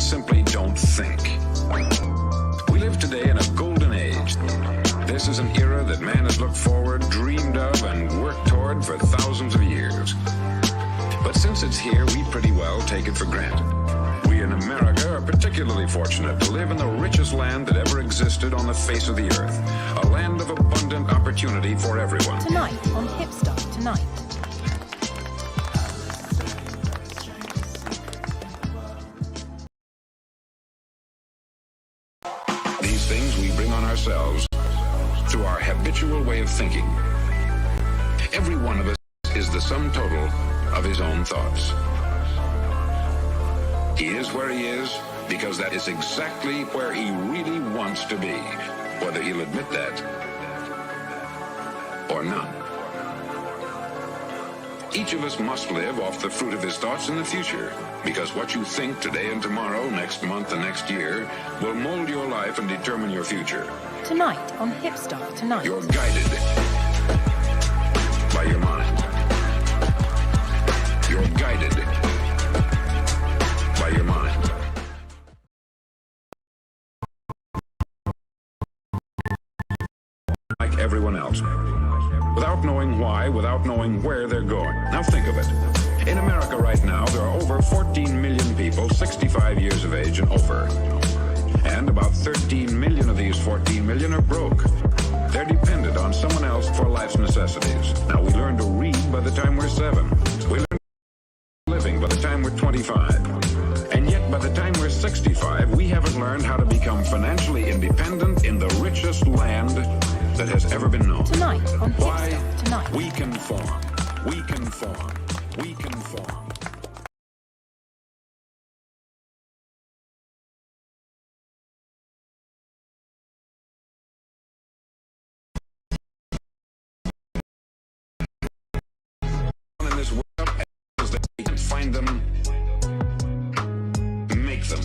simply don't think. We live today in a golden age. This is an era that man has looked forward, dreamed of, and worked toward for thousands of years. But since it's here, we pretty well take it for granted. We in America are particularly fortunate to live in the richest land that ever existed on the face of the earth. A land of abundant opportunity for everyone. Tonight on Hipster Tonight. These things we bring on ourselves through our habitual way of thinking. Every one of us is the sum total of his own thoughts. He is where he is because that is exactly where he really wants to be, whether he'll admit that or not. Each of us must live off the fruit of his thoughts in the future, because what you think today and tomorrow, next month and next year, will mold your life and determine your future. Tonight on Hipster Tonight. You're guided by your mind. You're guided by your mind. Like everyone else. Without knowing why, without knowing where they're going. Now think of it. In America right now, there are over 14 million people 65 years of age and over. And about 13 million of these 14 million are broke. They're dependent on someone else for life's necessities. Now, we learn to read by the time we're 7. We learn living by the time we're 25. And yet, by the time we're 65, we haven't learned how to become financially independent in the richest land that has ever been known. Tonight on Why? Hipster Tonight. We conform. We conform. We conform. In this world, as they can find them, make them.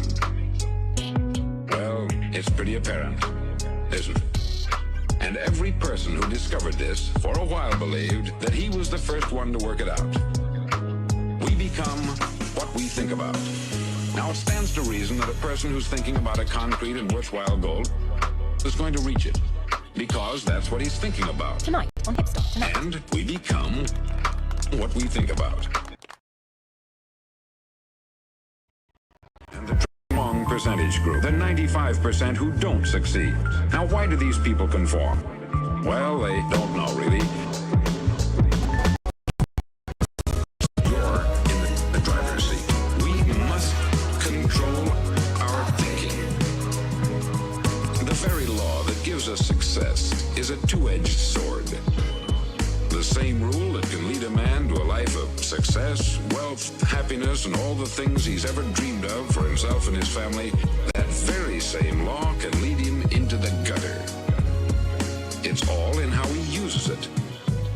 Well, it's pretty apparent, isn't it? And every person who discovered this for a while believed that he was the first one to work it out. We become what we think about. Now, it stands to reason that a person who's thinking about a concrete and worthwhile goal is going to reach it, because that's what he's thinking about. Tonight on Hipster Tonight. And we become what we think about. And the strong percentage group, the 95% who don't succeed. Now, why do these people conform? Well, they don't know, really. You're in the driver's seat. We must control our thinking. The very law that gives us success is a two-edged sword. The same rule that can lead a man to a life of success, wealth, happiness, and all the things he's ever dreamed of for himself and his family, that very same law can lead him into the gutter. It's all in how he uses it,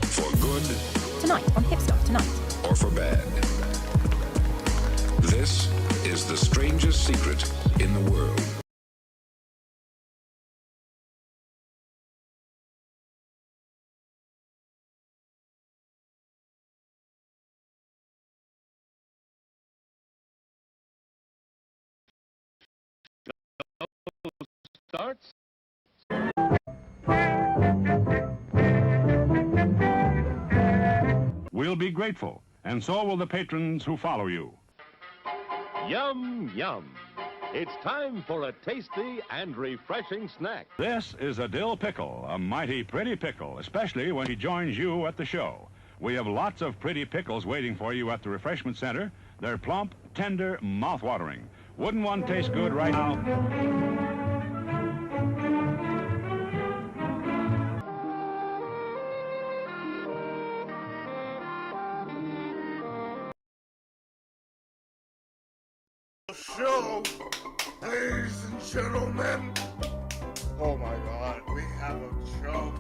for good Tonight on Hipster Tonight. or for bad. This is the strangest secret in the world. Starts. We'll be grateful, and so will the patrons who follow you. Yum, yum. It's time for a tasty and refreshing snack. This is a dill pickle, a mighty pretty pickle, especially when he joins you at the show. We have lots of pretty pickles waiting for you at the refreshment center. They're plump, tender, mouth-watering. Wouldn't one taste good right now? Show, ladies and gentlemen. Oh my God, we have a show.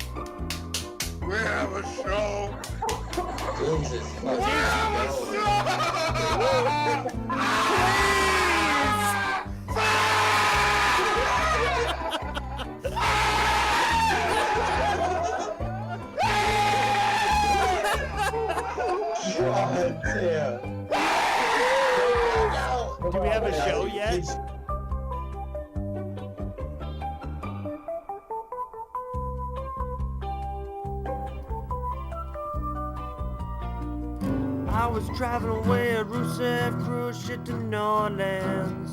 We have a show. Jesus. We have a show. God damn. Do we have a show yet? I was driving away at Rusev cruise ship to New Orleans.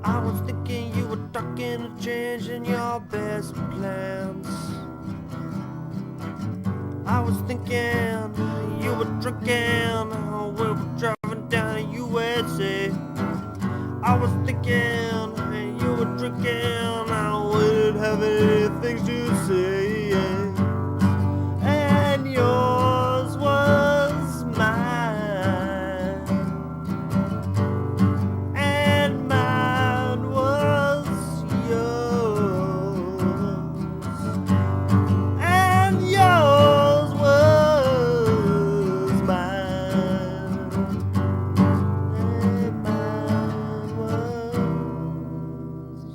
I was thinking you were talking to changing your best plans. I was thinking you were drinking, we were driving down to USA. I was thinking you were drinking, we didn't have anything to say. And yours was mine, and mine was yours, and yours was mine, and mine was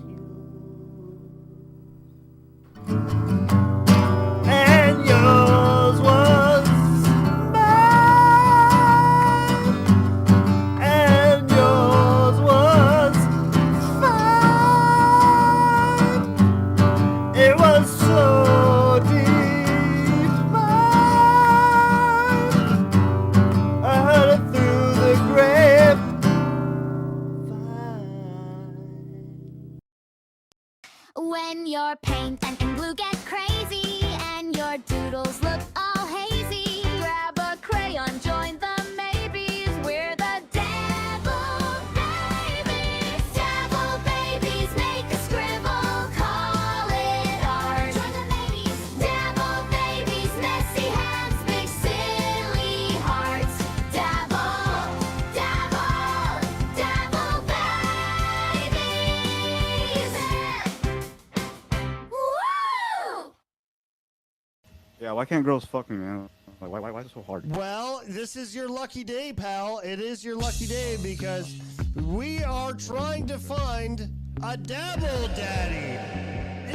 yours, and yours was mine, and yours was fine. It was so deep, I heard it through the grapevine. When your paint and glue get crazy and your doodles look all hazy, grab a crayon, join the maybes. We're the Dabble Babies. Dabble Babies, make a scribble, call it art. Join the maybes. Dabble Babies, messy hands, big silly hearts. Dabble, dabble, dabble babies. Woo! Yeah, why can't girls fuck me, man? Like, why is it so hard? Well, this is your lucky day, pal. It is your lucky day because we are trying to find a Dabble Daddy.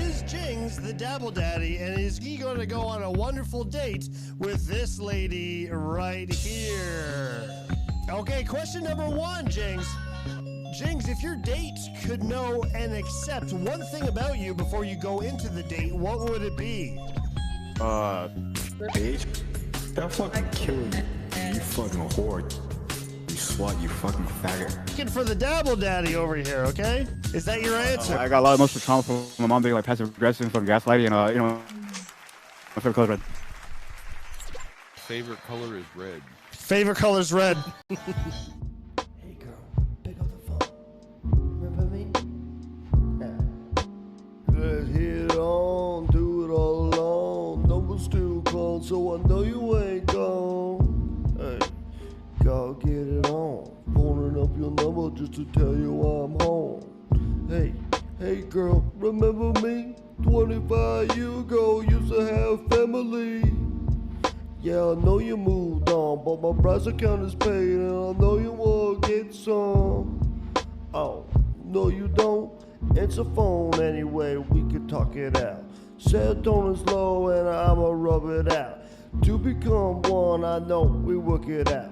Is Jings the Dabble Daddy, and is he going to go on a wonderful date with this lady right here? Okay, question number one, Jings. Jings, if your date could know and accept one thing about you before you go into the date, what would it be? Bitch, that fucking killing me. You fucking whore. You slut, you fucking faggot. Looking for the Dabble Daddy over here, okay? Is that your answer? I got a lot of emotional trauma from my mom being like passive aggressive, fucking gaslighting, and you know, my favorite color is red. Favorite color is red. Favorite color is red. Hey girl, pick up the phone. Remember me? Yeah. Let's hit on, do it all alone. Number's still cold, so I know you ain't gone. Hey, gotta get it on. Phoning up your number just to tell you I'm home. Hey girl, remember me? 25 years ago, used to have family. Yeah, I know you moved on, but my price account is paid, and I know you will get some. Oh, no you don't? Answer phone anyway, we can talk it out. Serotonin's low and I'ma rub it out. To become one, I know we work it out.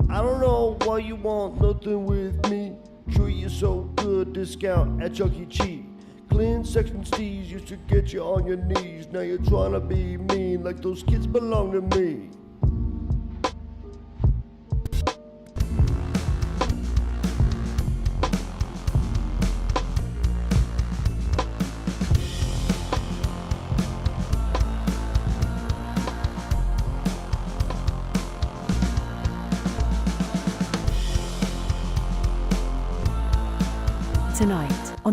I don't know why you want nothing with me. Treat you so good, discount at Chuck E. Cheese. Clean section steez used to get you on your knees. Now you're trying to be mean like those kids belong to me.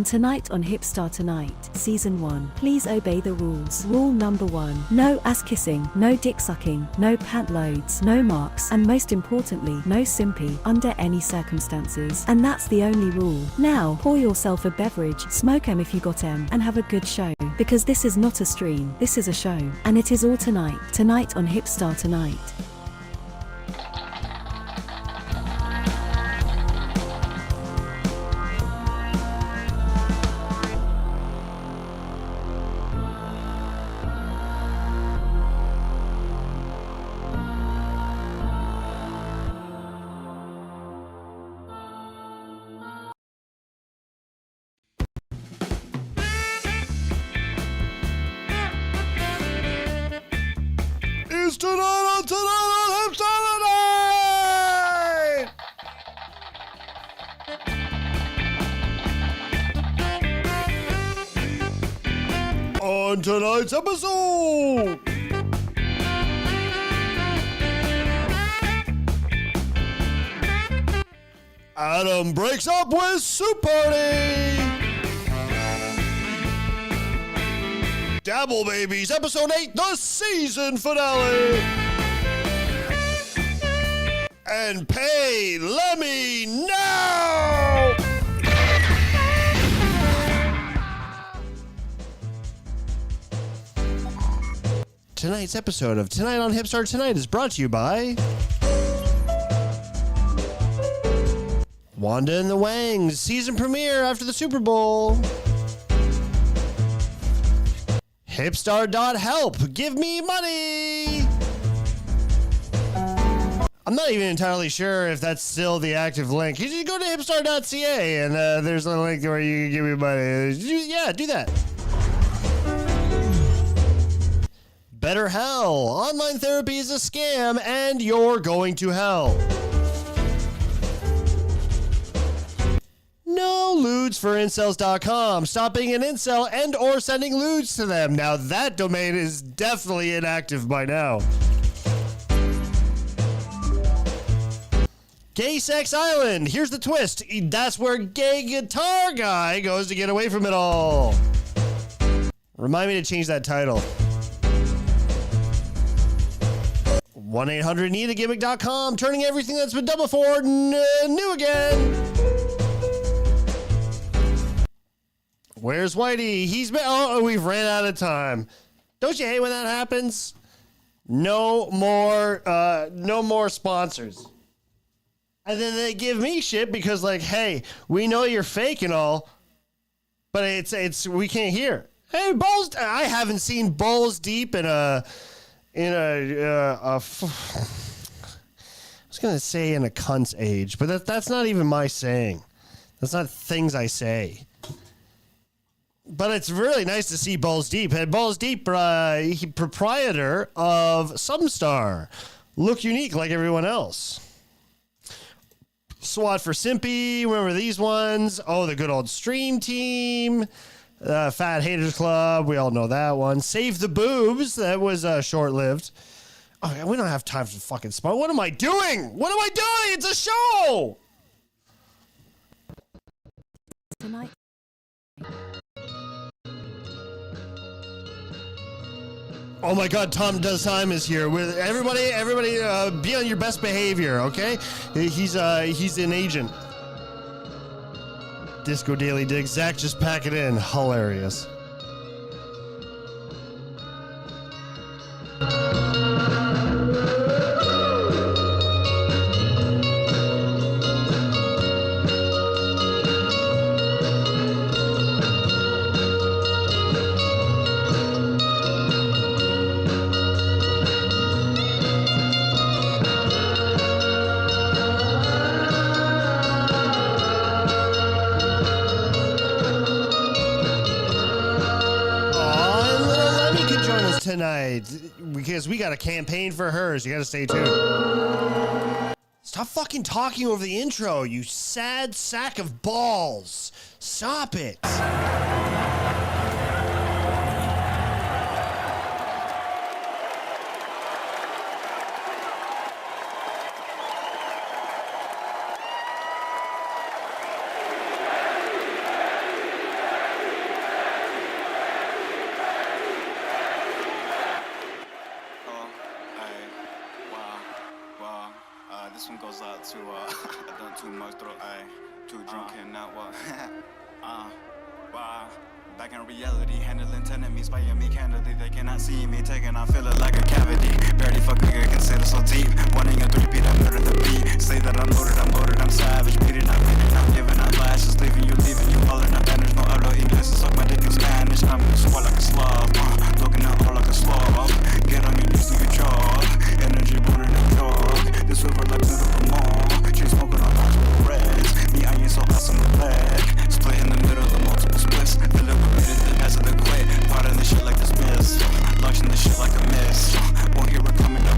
Tonight on Hipstar Tonight, Season 1. Please obey the rules. Rule number 1. No ass kissing, no dick sucking, no pant loads, no marks, and most importantly, no simpy, under any circumstances. And that's the only rule. Now, pour yourself a beverage, smoke 'em if you got 'em, and have a good show. Because this is not a stream, this is a show. And it is all tonight. Tonight on Hipstar Tonight. episodes tonight on Hipstar Tonight! On tonight's episode, Adam breaks up with Soup Party. Dabble Babies, episode 8, the season finale. And Pay Lemmy now. Tonight's episode of Tonight on Hipstar Tonight is brought to you by Wanda and the Wangs, season premiere after the Super Bowl. Hipstar.help, give me money. I'm not even entirely sure if that's still the active link. You just go to hipstar.ca and there's a link where you can give me money. Yeah, do that. BetterHell, online therapy is a scam and you're going to hell. No lewds for incels.com. Stop being an incel and or sending lewds to them. Now that domain is definitely inactive by now. Gay Sex Island. Here's the twist. That's where Gay Guitar Guy goes to get away from it all. Remind me to change that title. 1-800-NEED-A-GIMMICK.com. Turning everything that's been done before new again. Where's Whitey? He's been... Oh, we've ran out of time. Don't you hate when that happens? No more sponsors. And then they give me shit because, like, hey, we know you're fake and all, but it's we can't hear. Hey, Balls... I haven't seen Balls Deep in a I was gonna say in a cunt's age, but that's not even my saying. That's not things I say. But it's really nice to see Balls Deep. And Balls Deep, proprietor of Substar, look unique like everyone else. SWAT for Simpy, remember these ones? Oh, the good old Stream Team. Fat Haters Club, we all know that one. Save the Boobs, that was short-lived. Oh, we don't have time for fucking spot. What am I doing? What am I doing? It's a show! Tonight. Oh my God, Tom Does Time is here. With everybody, be on your best behavior, okay? He's an agent. Disco Daily Dig. Zach, just pack it in. Hilarious. Tonight, because we got a campaign for hers. You gotta stay tuned. Stop fucking talking over the intro, you sad sack of balls. Stop it. This one goes out to, I done too much, throw, too drunk and not what, wow. Back in reality, handling enemies, spying me candidly, they cannot see me, taking, I feel it like a cavity, barely fucking get considered so deep, 1 and 3 beat, I murder the beat, say that I'm loaded, I'm savage, beating, I'm beating, I'm giving out lashes, leaving you calling up banners, no hablo English, suck my dick in Spanish, I'm swell like a Slav, looking at all like a Slav, get on your knees, do your job, energy burning the dog, this river like beautiful mall, she smoking on multiple reds, me, I ain't so awesome the leg, split in the middle of multiple splits, fill it with bitters, the as of the quit, part of the shit like this miss, launching the shit like a miss, won't hear it coming up.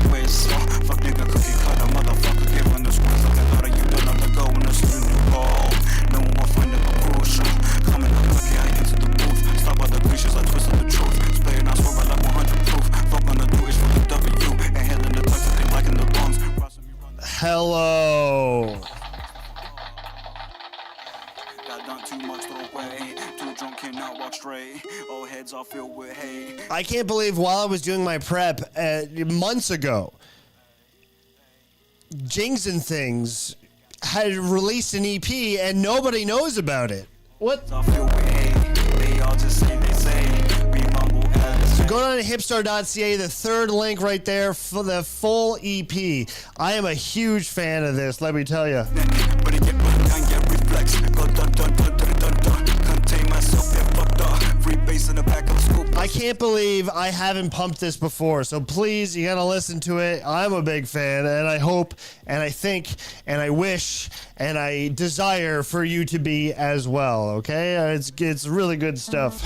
Kids all filled with hate. I can't believe while I was doing my prep months ago, Jings and Things had released an EP and nobody knows about it. What? All filled with hate. They all just say they say. We mumble as Go down to hipstar.ca, the third link right there for the full EP. I am a huge fan of this, let me tell you. But it get done, get reflex. Go dun dun dun dun dun dun. Contain myself, get fucked up. Free bass in the back of the school bus. I can't believe I haven't pumped this before, so please, you gotta listen to it. I'm a big fan, and I hope, and I think, and I wish, and I desire for you to be as well, okay? It's really good stuff.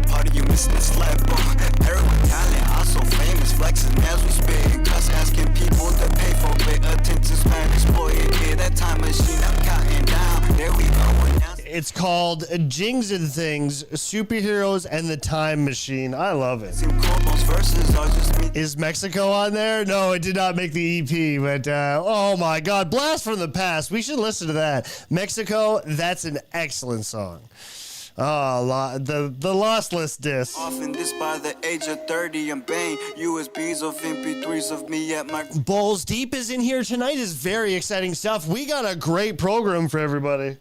Party you missing this level. Everyone talent, I'm so famous, flexing as we spit. Cuss asking people to pay for it. Attention span exploited. Yeah, that time machine, I'm counting down. There we go. It's called Jings and Things, Superheroes and the Time Machine. I love it. Is Mexico on there? No, it did not make the EP, but oh my God, Blast from the Past. We should listen to that. Mexico, that's an excellent song. Oh, the Lossless disc. Often this by the age of 30, I'm bang USBs of MP3s of me at my. Balls Deep is in here tonight. Is very exciting stuff. We got a great program for everybody.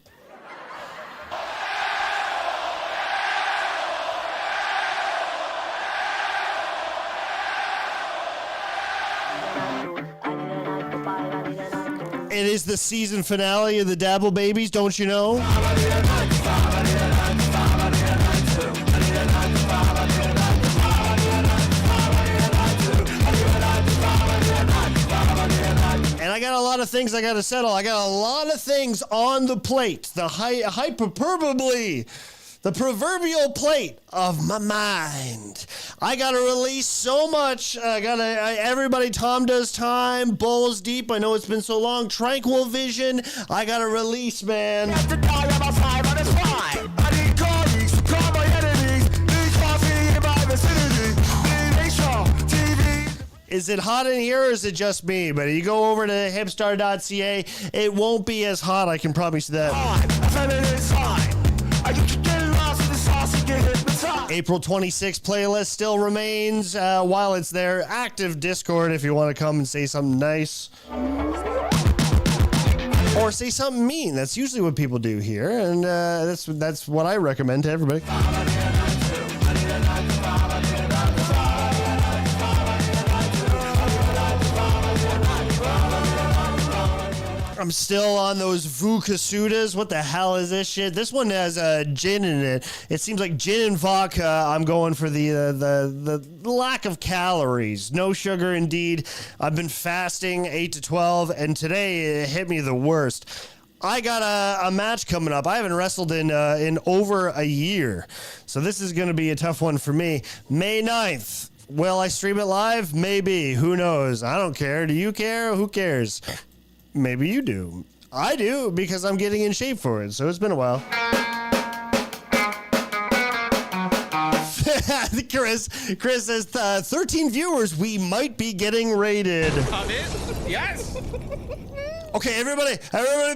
It is the season finale of the Dabble Babies, don't you know? And I got a lot of things I got to settle. I got a lot of things on the plate. The hyperbole. The proverbial plate of my mind. I gotta release so much. Everybody, Tom Does Time, Balls Deep. I know it's been so long. Tranquil Vision. I gotta release, man. Is it hot in here or is it just me? But you go over to hipstar.ca, it won't be as hot. I can promise you that. April 26th playlist still remains while it's there. Active Discord if you want to come and say something nice. Or say something mean. That's usually what people do here. And that's what I recommend to everybody. I'm still on those Vucasudas. What the hell is this shit? This one has gin in it. It seems like gin and vodka. I'm going for the lack of calories. No sugar, indeed. I've been fasting 8 to 12, and today it hit me the worst. I got a match coming up. I haven't wrestled in over a year, so this is going to be a tough one for me. May 9th. Will I stream it live? Maybe. Who knows? I don't care. Do you care? Who cares? Maybe you do. I do, because I'm getting in shape for it, so it's been a while. Chris says, 13 viewers, we might be getting rated. Come in? Yes. Okay, everybody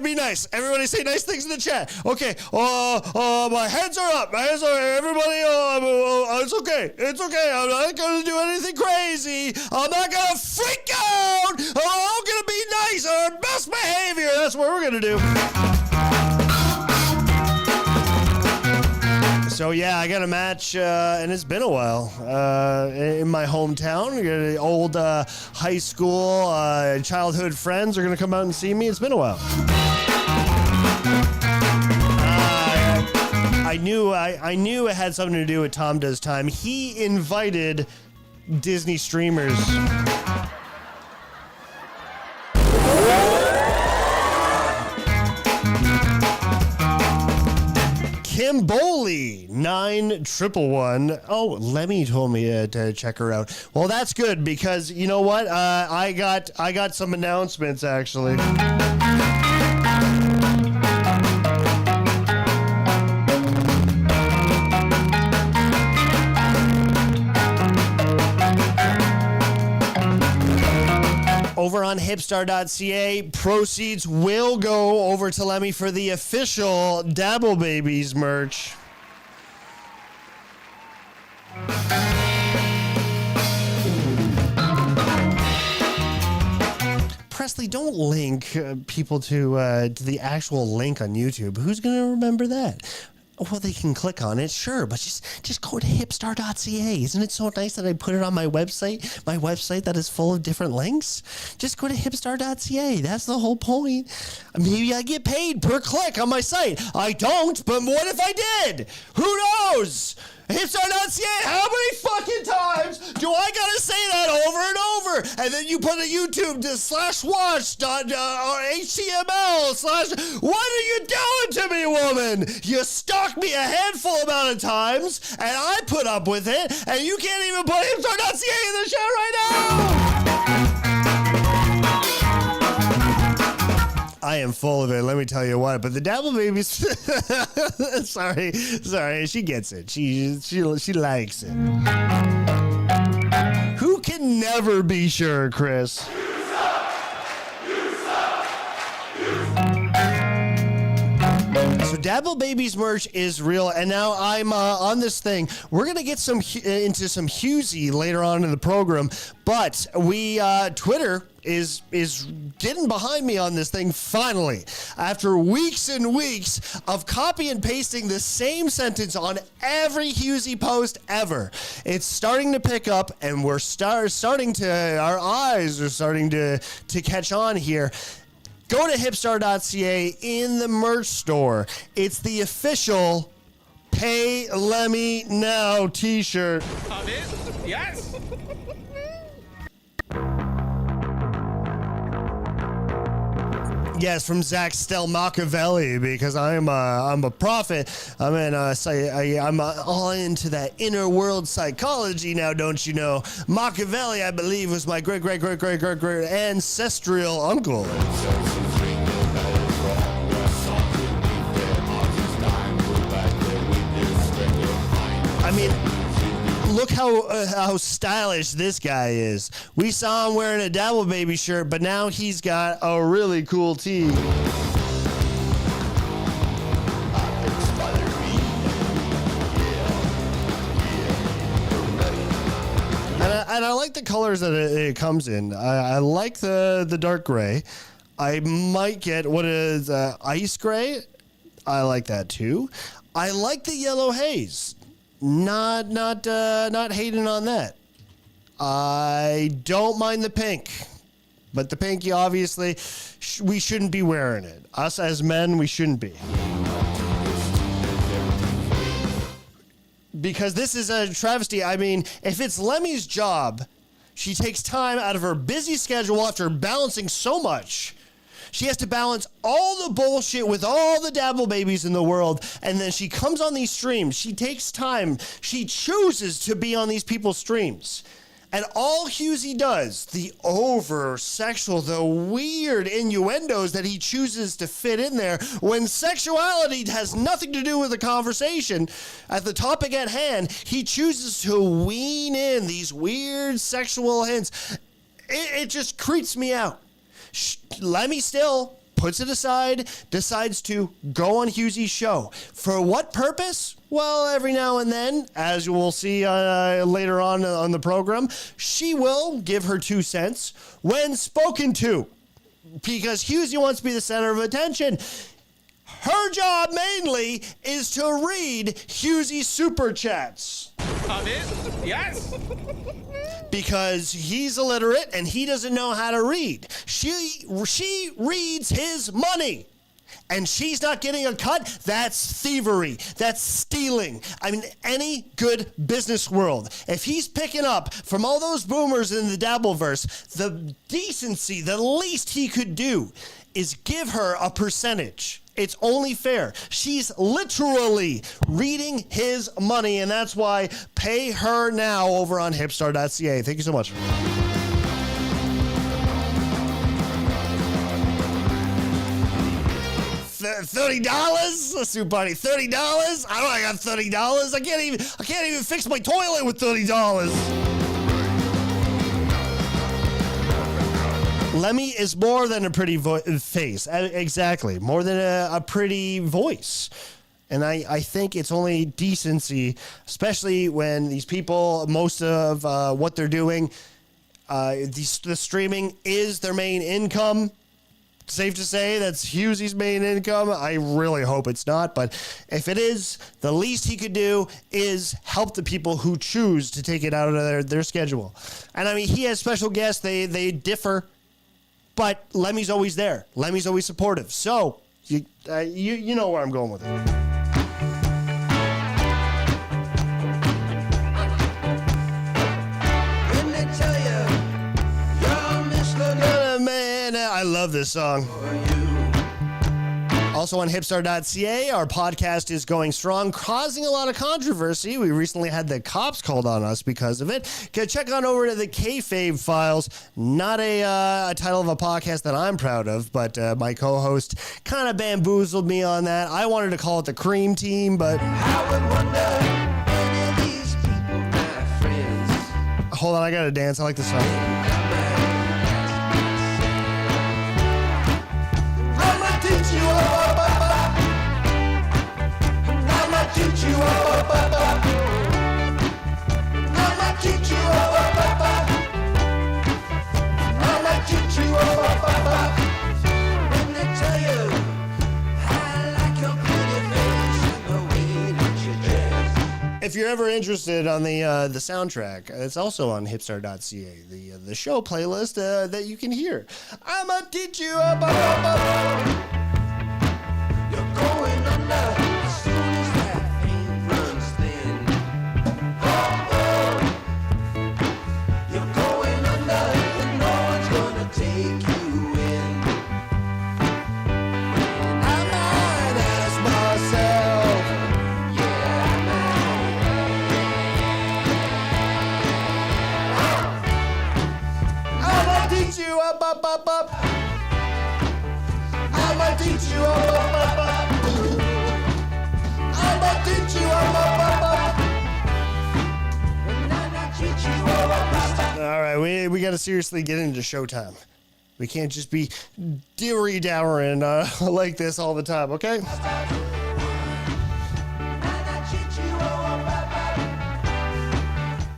be nice. Everybody say nice things in the chat. Okay, my hands are up. Everybody, it's okay. It's okay. I'm not going to do anything crazy. I'm not going to freak out. I'm going to be nice. Our best behavior. That's what we're going to do. So yeah, I got a match, and it's been a while, in my hometown. Old high school, childhood friends are going to come out and see me. It's been a while. I knew it had something to do with Tom Does Time. He invited Disney streamers. Kim Boley, 9111. Oh, Lemmy told me to check her out. Well, that's good because you know what? I got some announcements actually. over on hipstar.ca. Proceeds will go over to Lemmy for the official Dabble Babies merch. Presley, don't link people to the actual link on YouTube. Who's going to remember that? Well, they can click on it, sure, but just go to hipstar.ca. Isn't it so nice that I put it on my website that is full of different links? Just go to hipstar.ca. That's the whole point. Maybe I get paid per click on my site. I don't, but what if I did? Who knows? Hipstar.ca, how many fucking times do I gotta say that over and over? And then you put a YouTube to /watch.html/ what are you doing to me, woman? You stalk me a handful amount of times, and I put up with it, and you can't even put Hipstar.ca in the show right now! I am full of it, let me tell you what. But the Dabble Babies, sorry, she gets it. She likes it. Who can never be sure, Chris? So Dabble Babies merch is real, and now I'm on this thing. We're gonna get into some Husey later on in the program, but Twitter is getting behind me on this thing finally. After weeks and weeks of copy and pasting the same sentence on every Husey post ever, it's starting to pick up, and we're our eyes are starting to catch on here. Go to hipstar.ca in the merch store. It's the official Pay Lemmy Now t-shirt. Yes. Yes, from Zach Stelmachiavelli, because I'm a prophet. I'm all into that inner world psychology now, don't you know? Machiavelli, I believe, was my great ancestral uncle. I mean, look how stylish this guy is. We saw him wearing a Dabble Baby shirt, but now he's got a really cool tee. And I like the colors that it comes in. I like the dark gray. I might get what is ice gray. I like that too. I like the yellow haze. Not hating on that. I don't mind the pink, but the pink, obviously, we shouldn't be wearing it. Us as men, we shouldn't be. Because this is a travesty. I mean, if it's Lemmy's job, she takes time out of her busy schedule after balancing so much. She has to balance all the bullshit with all the Dabble Babies in the world, and then she comes on these streams. She takes time. She chooses to be on these people's streams. And all Husey does, the over-sexual, the weird innuendos that he chooses to fit in there when sexuality has nothing to do with the conversation, at the topic at hand, he chooses to wean in these weird sexual hints. It just creeps me out. Lemmy still puts it aside, decides to go on Husey's show. For what purpose? Well, every now and then, as we'll see later on the program, she will give her 2 cents when spoken to, because Husey wants to be the center of attention. Her job mainly is to read Husey's super chats. Yes. Because he's illiterate and he doesn't know how to read. She reads his money. And she's not getting a cut. That's thievery. That's stealing. I mean, any good business world, if he's picking up from all those boomers in the Dabbleverse, the decency, the least he could do is give her a percentage. It's only fair. She's literally reading his money, and that's why pay her now over on hipstar.ca. Thank you so much. $30? Let's do buddy. $30? I got $30. I can't even fix my toilet with $30. Lemmy is more than a pretty face. Exactly. More than a pretty voice. And I think it's only decency, especially when these people, most of what they're doing, the streaming is their main income. Safe to say that's Hughesy's main income. I really hope it's not, but if it is, the least he could do is help the people who choose to take it out of their schedule. And I mean, he has special guests. They differ, but Lemmy's always there. Lemmy's always supportive. So you know where I'm going with it. I love this song. Also on hipstar.ca, our podcast is going strong, causing a lot of controversy. We recently had the cops called on us because of it. Check on over to the Kayfabe Files. Not a title of a podcast that I'm proud of, but my co-host kind of bamboozled me on that. I wanted to call it the Cream Team, but I would wonder any of these people, my friends. Hold on, I gotta dance. I like this song. Teach you up, I'ma teach you up, I'ma teach you up, I'ma teach you up. When they tell you I like your pretty face and the way that you dress. If you're ever interested on the soundtrack, it's also on hipstar.ca, the show playlist that you can hear. I'ma teach you up. Going under as soon as that pain runs thin. Oh, oh. You're going under and no one's gonna take you in. And I might ask myself, yeah, I might. I'ma teach you up. I'ma teach you up. All right, we got to seriously get into showtime. We can't just be deary-dowering like this all the time, okay?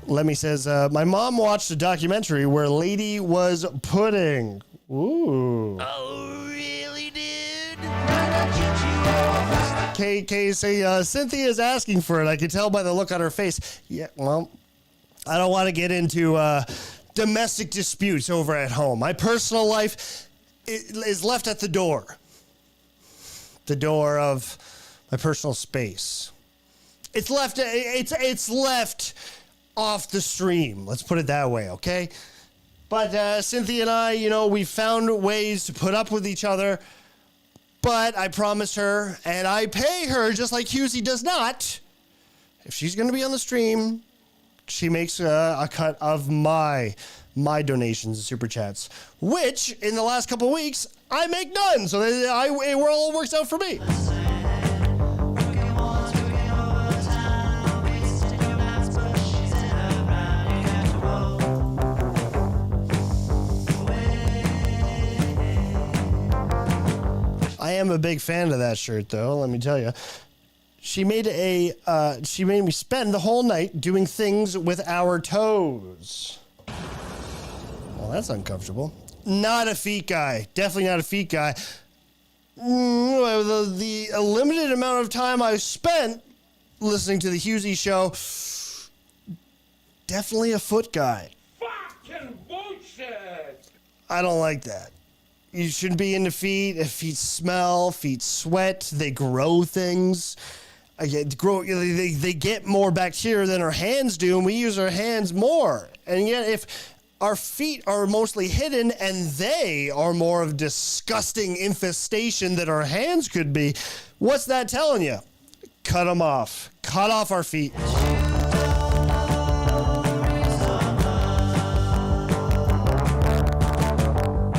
Lemmy says, my mom watched a documentary where Lady was pudding. Ooh. Oh, really, dude? KK say, Cynthia's asking for it. I can tell by the look on her face. Yeah, well, I don't want to get into domestic disputes over at home. My personal life is left at the door. The door of my personal space. It's left off the stream. Let's put it that way, okay? But Cynthia and I, we found ways to put up with each other. But I promised her, and I pay her just like Hughesy does not. If she's going to be on the stream, she makes a cut of my donations and super chats, which in the last couple of weeks I make none. So it all works out for me. I am a big fan of that shirt, though. Let me tell you. She made me spend the whole night doing things with our toes. Well, that's uncomfortable. Not a feet guy. Definitely not a feet guy. The limited amount of time I spent listening to the Hughesy show, definitely a foot guy. Fucking bullshit! I don't like that. You shouldn't be into feet. If feet smell, feet sweat, they grow things. They get more bacteria than our hands do, and we use our hands more. And yet, if our feet are mostly hidden and they are more of disgusting infestation than our hands could be, what's that telling you? Cut them off. Cut off our feet.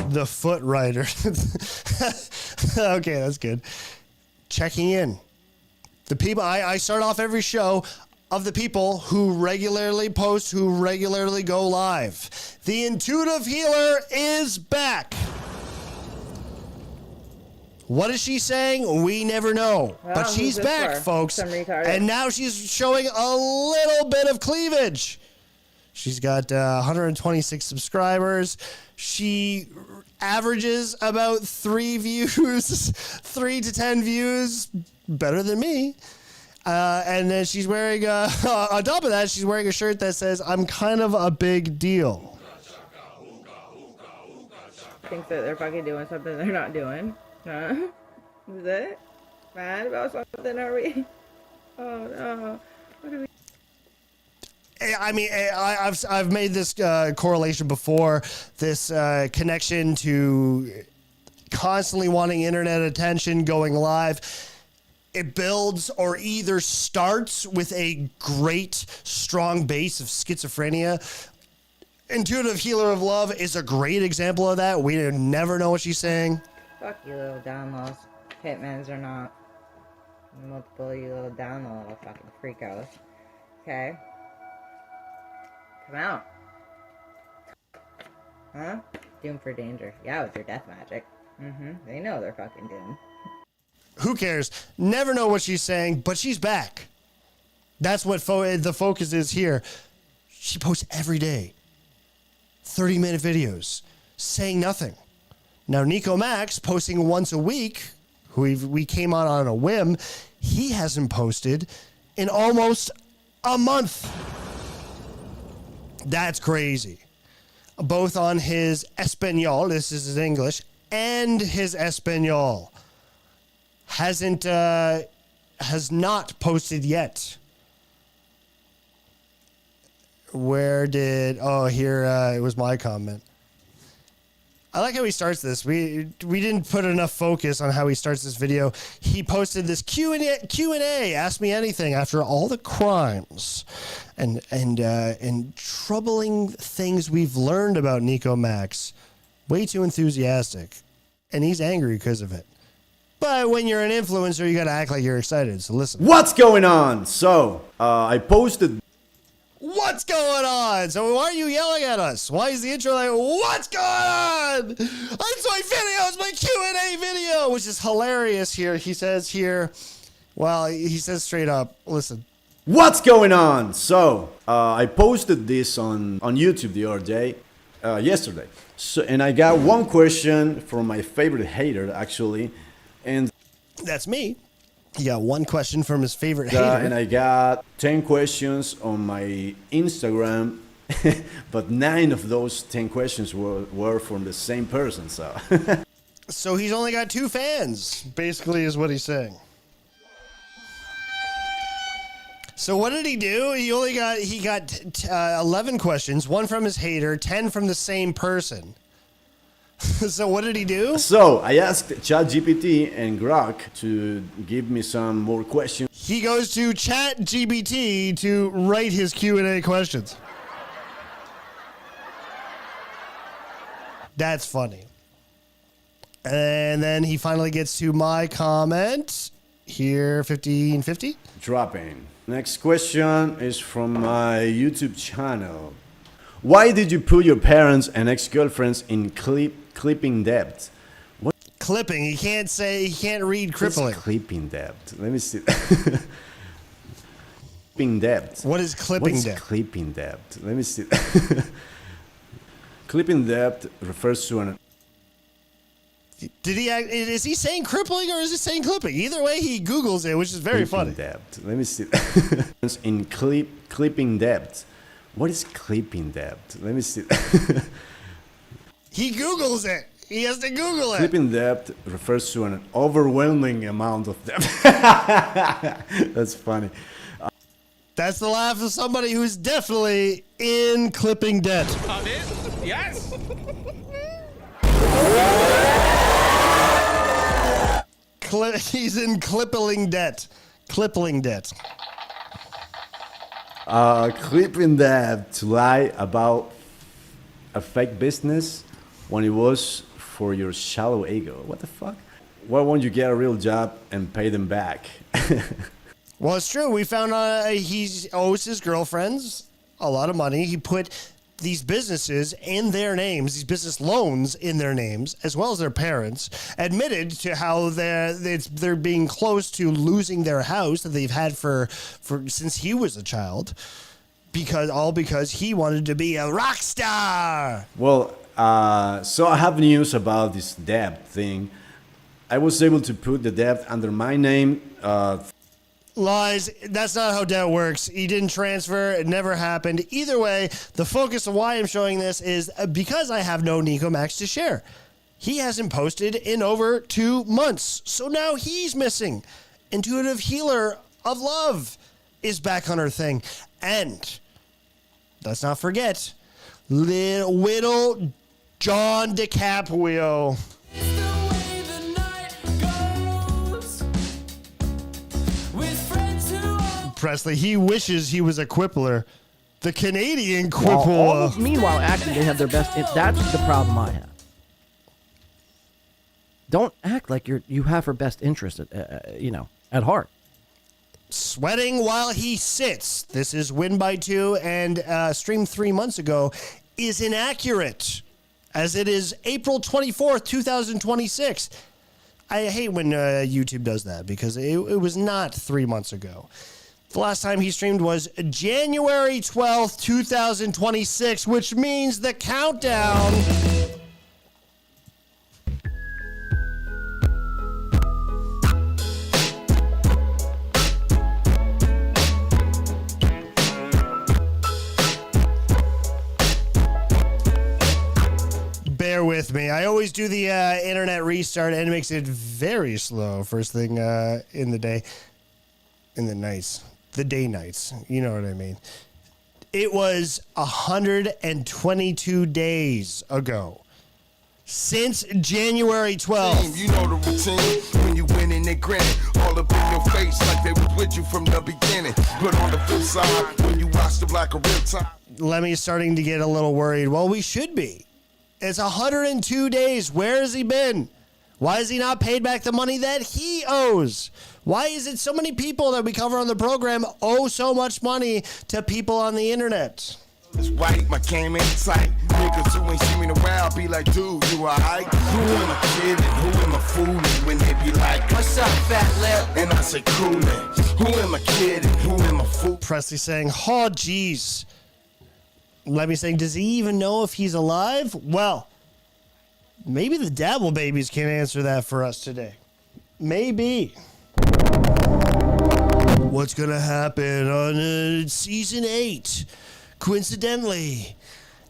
The Foot Rider. Okay, that's good. Checking in. The people, I start off every show of the people who regularly post, who regularly go live. The Intuitive Healer is back. What is she saying? We never know. But she's back, folks. And now she's showing a little bit of cleavage. She's got 126 subscribers. She averages about 3 views, 3 to 10 views, better than me. And then she's wearing, on top of that, she's wearing a shirt that says, "I'm kind of a big deal." Think that they're fucking doing something they're not doing. Huh? Is it? Mad about something, are we? Oh no. What are we? I mean, I've made this correlation before, this connection to constantly wanting internet attention, going live. It builds or either starts with a great, strong base of schizophrenia. Intuitive Healer of Love is a great example of that. We never know what she's saying. Fuck you, little downloads. Hitmans or not. Multiple you little download, little fucking freakos. Okay. Come out. Huh? Doomed for danger. Yeah, with your death magic. They know they're fucking doomed. Who cares? Never know what she's saying, but she's back. That's what the focus is here. She posts every day. 30-minute videos. Saying nothing. Now, Nico Max posting once a week, who we came on a whim, he hasn't posted in almost a month. That's crazy. Both on his Espanol, this is his English, and his Espanol. Has not posted yet. Where did, here, it was my comment. I like how he starts this. We didn't put enough focus on how he starts this video. He posted this Q&A, Ask Me Anything, after all the crimes and troubling things we've learned about Nico Max. Way too enthusiastic. And he's angry because of it. But when you're an influencer, you gotta act like you're excited, so listen. What's going on? So, I posted... What's going on? So why are you yelling at us? Why is the intro like, what's going on? It's my video, it's my Q&A video, which is hilarious here. He says here, well, he says straight up, listen. What's going on? So, I posted this on YouTube the other day, yesterday. So, and I got one question from my favorite hater, actually. And that's me. He got one question from his favorite hater. And I got 10 questions on my Instagram, but 9 of those 10 questions were from the same person, so. So he's only got 2 fans, basically is what he's saying. So what did he do? He got 11 questions, 1 from his hater, 10 from the same person. So what did he do? So I asked ChatGPT and Grok to give me some more questions. He goes to ChatGPT to write his Q&A questions. That's funny. And then he finally gets to my comment. Here, 1550. Dropping. Next question is from my YouTube channel. Why did you put your parents and ex-girlfriends in clipping debt? What? Clipping. He can't read crippling. Clipping debt. Let me see. Clipping debt. What is clipping debt? Clipping debt. Let me see. Clipping debt refers to an... Is he saying crippling or is he saying clipping? Either way, he Googles it, which is very funny. Debt. Let me see. In clipping debt. What is clipping debt? Let me see. He Googles it. He has to Google it. Clipping debt refers to an overwhelming amount of debt. That's funny. That's the laugh of somebody who's definitely in clipping debt. Yes. He's in clipping debt. Clipping debt. Clipping debt to lie about a fake business when it was for your shallow ego. What the fuck? Why won't you get a real job and pay them back? Well, it's true. We found he owes his girlfriends a lot of money. He put these businesses in their names, these business loans in their names, as well as their parents, admitted to how they're being close to losing their house that they've had for since he was a child, because he wanted to be a rock star. Well, so I have news about this debt thing. I was able to put the debt under my name. Lies. That's not how debt works. He didn't transfer. It never happened. Either way, the focus of why I'm showing this is because I have no Nico Max to share. He hasn't posted in over 2 months. So now he's missing. Intuitive Healer of Love is back on her thing. And let's not forget, Whittle John DiCaprio. Presley, he wishes he was a Quippler. The Canadian Quippler. Meanwhile, acting, they have their best. That's the problem I have. Don't act like you have her best interest at heart. Sweating while he sits. This is Win by 2 and streamed 3 months ago is inaccurate, as it is April 24th, 2026. I hate when YouTube does that because it was not 3 months ago. The last time he streamed was January 12th, 2026, which means the countdown. Bear with me. I always do the internet restart and it makes it very slow first thing in the day. In the nights. The day nights. You know what I mean. It was 122 days ago. Since January 12th. You know the routine. When you win and they grin all up in your face like they was with you from the beginning. But on the flip side, when you watch the Black of Real Time. Lemmy's starting to get a little worried. Well, we should be. It's 102 days. Where has he been? Why has he not paid back the money that he owes? Why is it so many people that we cover on the program owe so much money to people on the internet? It's white, my came in sight. Niggas who ain't see me in a while be like, dude, you alright? Who am I kidding? Who am I fooling? When they be like, what's up, fat lip? And I say, coolin'. Who am I kidding? Who am I fooling? Presley saying, oh, geez. Lemmy saying, does he even know if he's alive? Well, maybe the Dabble Babies can answer that for us today. Maybe. What's going to happen on season 8? Coincidentally,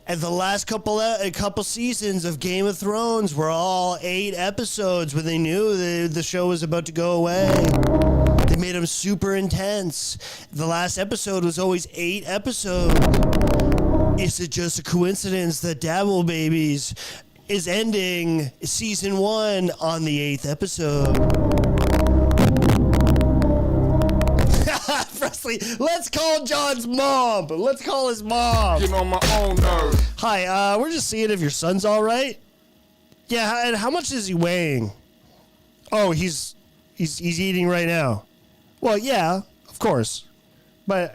at the last couple seasons of Game of Thrones were all 8 episodes when they knew the show was about to go away. They made them super intense. The last episode was always 8 episodes. Is it just a coincidence that Dabble Babies is ending season 1 on the 8th episode? Presley, let's call John's mom. Let's call his mom. Get on my own nerve. Hi, we're just seeing if your son's all right. Yeah, and how much is he weighing? Oh, he's eating right now. Well, yeah, of course. But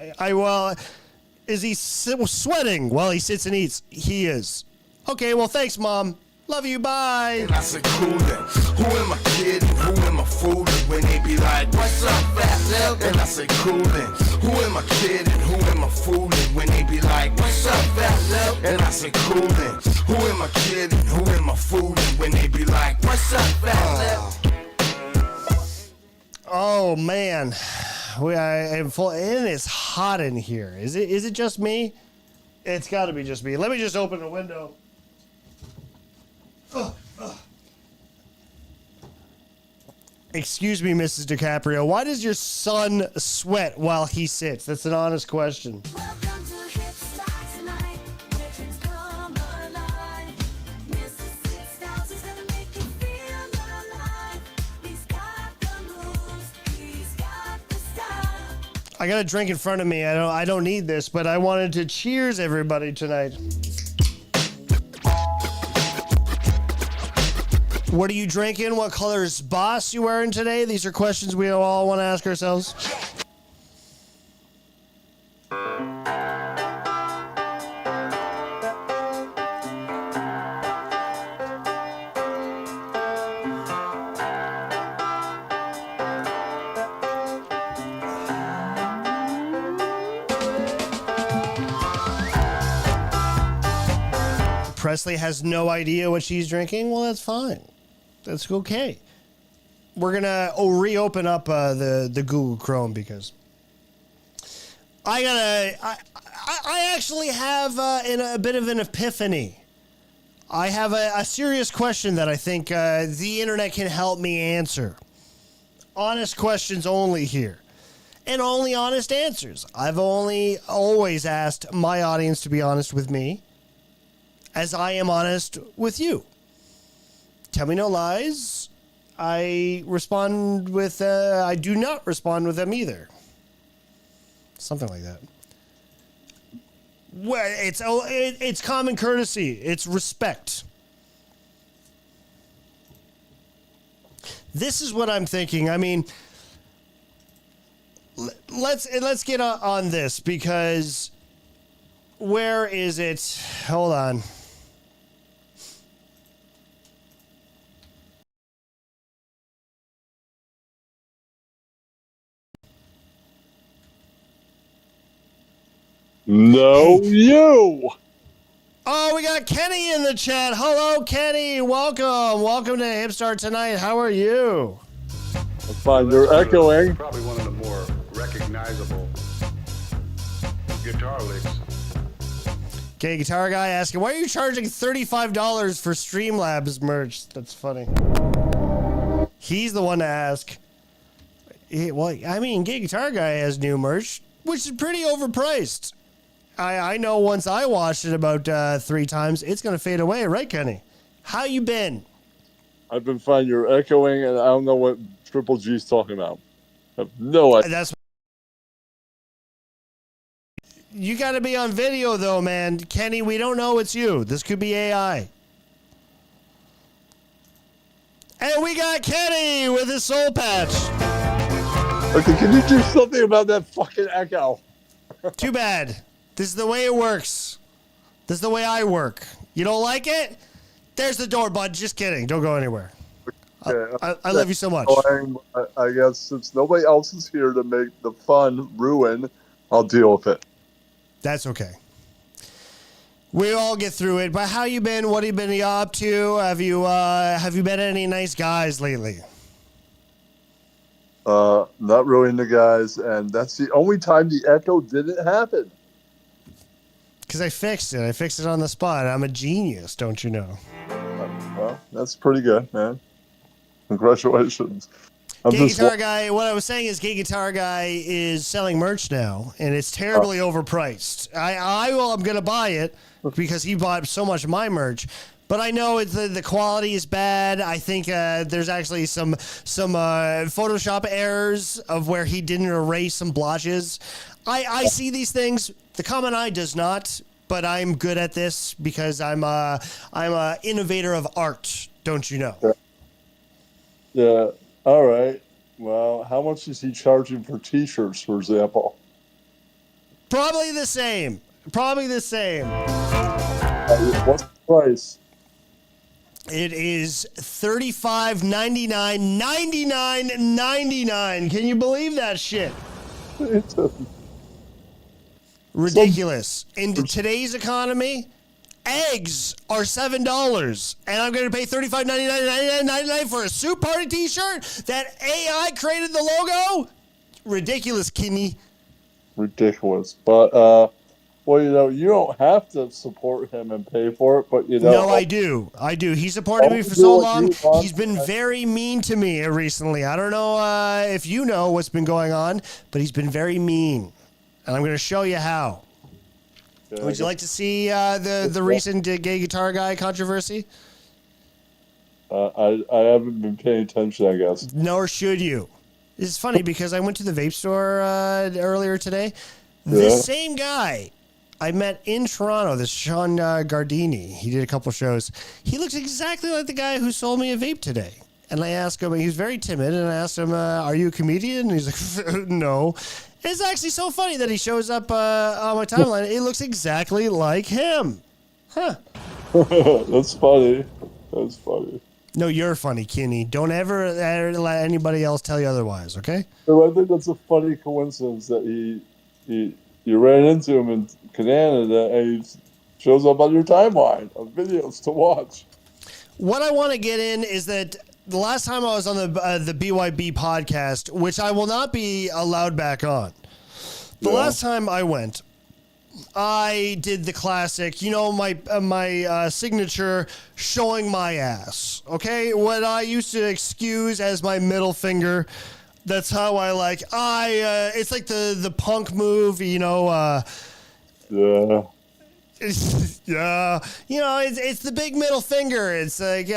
is he sweating while he sits and eats? He is. Okay, well, thanks, Mom. Love you, bye. And I said, coolin'. Who am I kidding? Who am I fooling? When they be like, what's up, fat lip? And I said, coolin'. Who am I kidding? Who am I fooling? When they be like, what's up, fat lip? And I said, coolin'. Who am I kidding? Who am I fooling? When they be like, what's up, fat lip? Oh, man. And it's hot in here. Is it just me? It's got to be just me. Let me just open the window. Excuse me, Mrs. DiCaprio. Why does your son sweat while he sits? That's an honest question. I got a drink in front of me. I don't need this, but I wanted to cheers everybody tonight. What are you drinking? What color is Boss you wearing today? These are questions we all want to ask ourselves. Presley has no idea what she's drinking. Well, that's fine. That's okay. We're gonna reopen up the Google Chrome because I actually have a bit of an epiphany. I have a serious question that I think the internet can help me answer. Honest questions only here. And only honest answers. I've always asked my audience to be honest with me, as I am honest with you. Tell me no lies. I respond with, I do not respond with them either. Something like that. Well, it's common courtesy. It's respect. This is what I'm thinking. I mean, let's get on this because where is it? Hold on. No, you. Oh, we got Kenny in the chat. Hello, Kenny. Welcome. Welcome to Hipstar Tonight. How are you? I'm fine. You're echoing. Probably one of the more recognizable guitar licks. Okay, guitar guy asking, why are you charging $35 for Streamlabs merch? That's funny. He's the one to ask. Well, I mean, Gay Guitar Guy has new merch, which is pretty overpriced. I know once I watched it about 3 times, it's going to fade away, right, Kenny? How you been? I've been fine. You're echoing, and I don't know what Triple G's talking about. I have no idea. You got to be on video, though, man. Kenny, we don't know it's you. This could be AI. And we got Kenny with his soul patch. Okay, can you do something about that fucking echo? Too bad. This is the way it works. This is the way I work. You don't like it? There's the door, bud. Just kidding. Don't go anywhere. I love you so much. I guess since nobody else is here to make the fun ruin, I'll deal with it. That's okay. We all get through it. But how you been? What have you been up to? Have you met any nice guys lately? Not really into guys, and that's the only time the echo didn't happen. Because I fixed it. I fixed it on the spot. I'm a genius, don't you know? Well, that's pretty good, man. Congratulations. Gay Guitar Guy, what I was saying is Gay Guitar Guy is selling merch now, and it's terribly overpriced. I'm going to buy it because he bought so much of my merch. But I know the quality is bad. I think there's actually some Photoshop errors of where he didn't erase some blotches. I see these things. The common eye does not, but I'm good at this because I'm a innovator of art. Don't you know? Yeah. All right. Well, how much is he charging for T-shirts, for example? Probably the same. What's the price? It is $35.99, $99.99. Can you believe that shit? Ridiculous. In today's economy, eggs are $7, and I'm going to pay $35.99 for a Soup Party T-shirt that AI created the logo? Ridiculous, Kenny. Ridiculous. But, well, you don't have to support him and pay for it, but, No, I do. He supported me for so long. He's been very mean to me recently. I don't know if you know what's been going on, but he's been very mean. And I'm going to show you how. Yeah, would you like to see the recent Gay Guitar Guy controversy? I haven't been paying attention, I guess. Nor should you. It's funny because I went to the vape store earlier today. This same guy I met in Toronto, this Sean Gardini. He did a couple shows. He looks exactly like the guy who sold me a vape today. And I asked him, he was very timid, and I asked him, are you a comedian? And he's like, no. It's actually so funny that he shows up on my timeline. It looks exactly like him. Huh. That's funny. No, you're funny, Kenny. Don't ever let anybody else tell you otherwise, okay? So I think that's a funny coincidence that you ran into him in Canada and Shows up on your timeline of videos to watch. What I want to get in is that the last time I was on the BYB podcast, which I will not be allowed back on. The last time I went, I did the classic, my signature showing my ass. Okay, what I used to excuse as my middle finger. That's how I like. It's like the punk move, Yeah. Yeah, it's the big middle finger. It's like,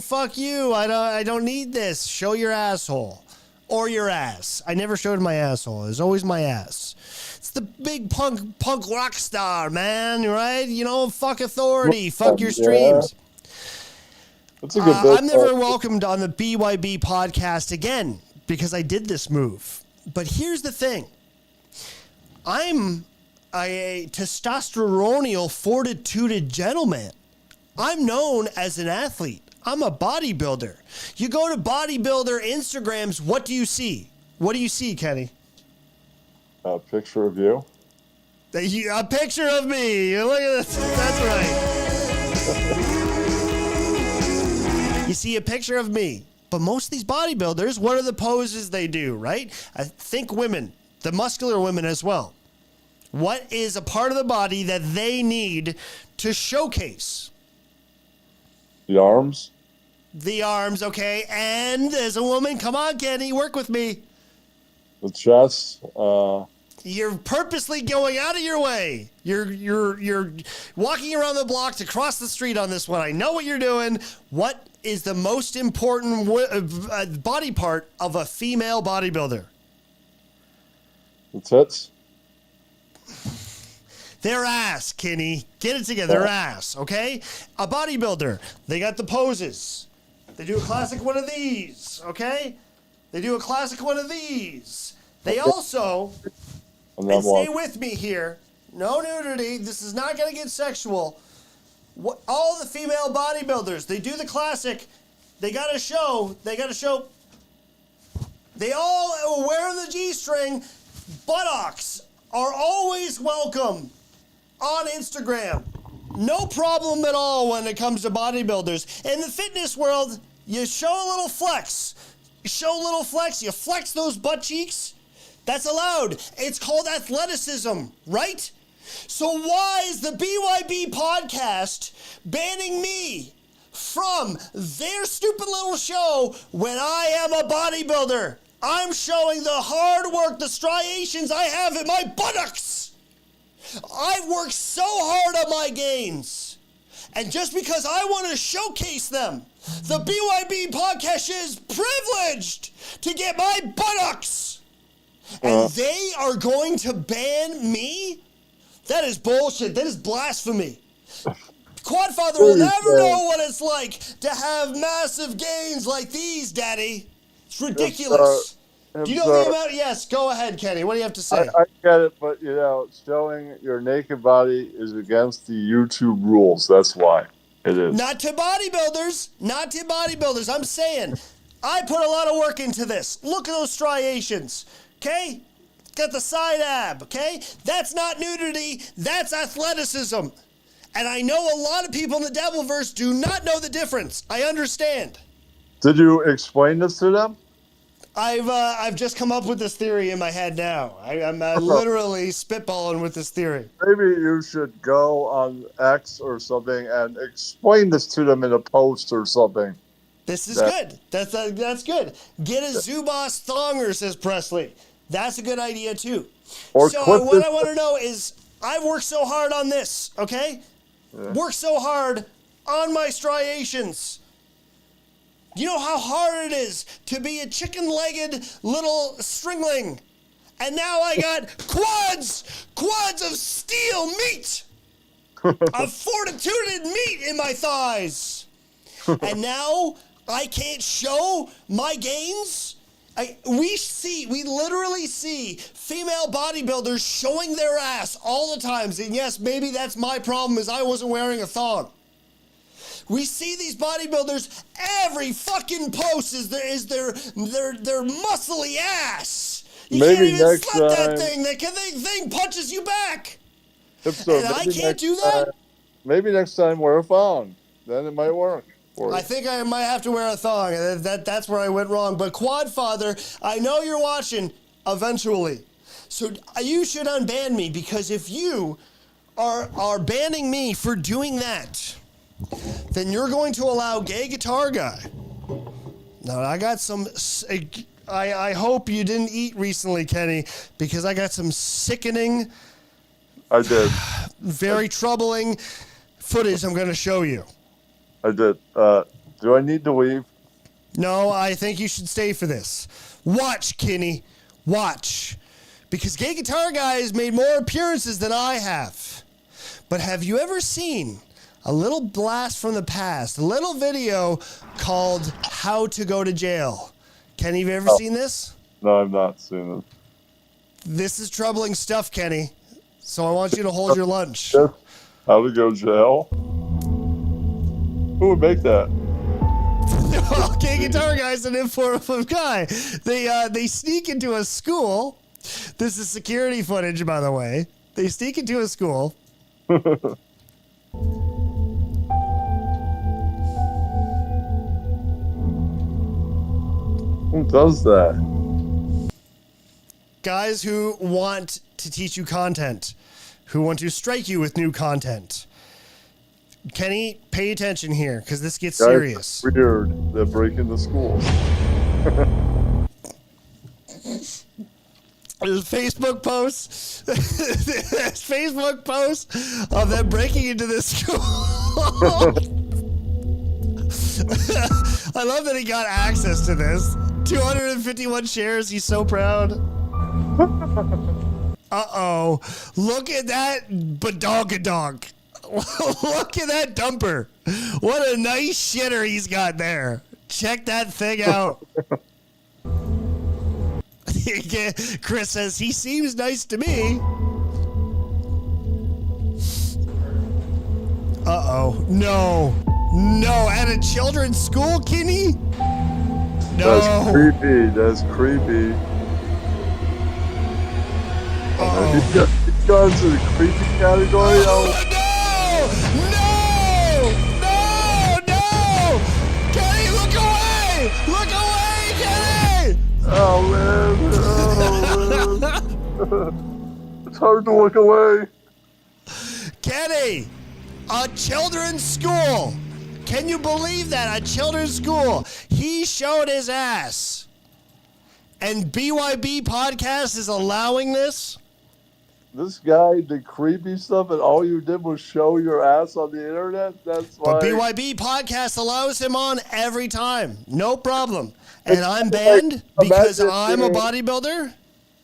fuck you. I don't need this. Show your asshole or your ass. I never showed my asshole. It's always my ass. It's the big punk rock star, man. Right? Fuck authority. Fuck your streams. That's a good bit. I'm never welcomed on the BYB podcast again because I did this move. But here's the thing. I'm a testosteronial, fortituded gentleman. I'm known as an athlete. I'm a bodybuilder. You go to bodybuilder Instagrams, what do you see? What do you see, Kenny? A picture of you. A picture of me. Look at this. That's right. You see a picture of me. But most of these bodybuilders, what are the poses they do, right? I think women, the muscular women as well. What is a part of the body that they need to showcase? The arms. The arms, okay. And as a woman, come on, Kenny, work with me. The chest. You're purposely going out of your way. You're walking around the block to cross the street on this one. I know what you're doing. What is the most important body part of a female bodybuilder? The tits. Their ass, Kenny. Get it together. Their ass, okay? A bodybuilder, they got the poses. They do a classic one of these, okay? They do a classic one of these. They also, and stay with me here, no nudity. This is not going to get sexual. All the female bodybuilders, they do the classic. They got to show. They all wear the G-string. Buttocks are always welcome on Instagram. No problem at all when it comes to bodybuilders. In the fitness world, you show a little flex. You flex those butt cheeks. That's allowed. It's called athleticism, right? So why is the BYB podcast banning me from their stupid little show when I am a bodybuilder? I'm showing the hard work, the striations I have in my buttocks. I've worked so hard on my gains. And just because I want to showcase them, the BYB podcast is privileged to get my buttocks. And they are going to ban me? That is bullshit. That is blasphemy. Quadfather will never know what it's like to have massive gains like these, Daddy. It's ridiculous. Do you know the amount? Yes, go ahead, Kenny. What do you have to say? I get it, but showing your naked body is against the YouTube rules. That's why it is. Not to bodybuilders. I'm saying, I put a lot of work into this. Look at those striations. Okay? Got the side ab. Okay? That's not nudity. That's athleticism. And I know a lot of people in the Devilverse do not know the difference. I understand. Did you explain this to them? I've just come up with this theory in my head now. I'm literally spitballing with this theory. Maybe you should go on X or something and explain this to them in a post or something. This is good. That's good. Get a Zubas thonger, says Presley. That's a good idea too. So what I want to know is, I've worked so hard on this, okay? Yeah. Worked so hard on my striations. You know how hard it is to be a chicken-legged little stringling. And now I got quads of steel meat, of fortituded meat in my thighs. And now I can't show my gains. We literally see female bodybuilders showing their ass all the times. And yes, maybe that's my problem, is I wasn't wearing a thong. We see these bodybuilders, every fucking post is their muscly ass. You can't even slap that thing. That thing punches you back. And I can't do that. maybe next time wear a thong. Then it might work for you. I think I might have to wear a thong. That's where I went wrong. But Quadfather, I know you're watching eventually. So you should unban me, because if you are banning me for doing that, then you're going to allow Gay Guitar Guy. Now, I got some... I hope you didn't eat recently, Kenny, because I got some sickening... I did. Very troubling footage I'm going to show you. I did. Do I need to leave? No, I think you should stay for this. Watch, Kenny. Watch. Because Gay Guitar Guy has made more appearances than I have. But have you ever seen a little blast from the past, a little video called How to Go to Jail? Kenny, have you ever seen this? No, I've not seen it. This is troubling stuff, Kenny. So I want you to hold your lunch. How to go to jail? Who would make that? Well, Gay Guitar Guy's an informative guy. They sneak into a school. This is security footage, by the way. They sneak into a school. Who does that? Guys who want to teach you content, who want to strike you with new content. Kenny, pay attention here, because this gets serious. Weird. They're breaking the schools. There's Facebook posts. There's Facebook posts of them breaking into this school. I love that he got access to this. 251 shares. He's so proud. Uh-oh. Look at that badongadonk. Look at that dumper. What a nice shitter he's got there. Check that thing out. Chris says, he seems nice to me. Uh-oh. No. No. At a children's school, Kenny? No. That's creepy. That's creepy. Uh-oh. He's gone to the creepy category. No! Kenny, look away! Look away, Kenny! Oh, man. It's hard to look away. Kenny, a children's school. Can you believe that? A children's school. He showed his ass. And BYB Podcast is allowing this? This guy did creepy stuff, and all you did was show your ass on the internet? That's why. But BYB Podcast allows him on every time. No problem. And I'm banned because I'm a bodybuilder?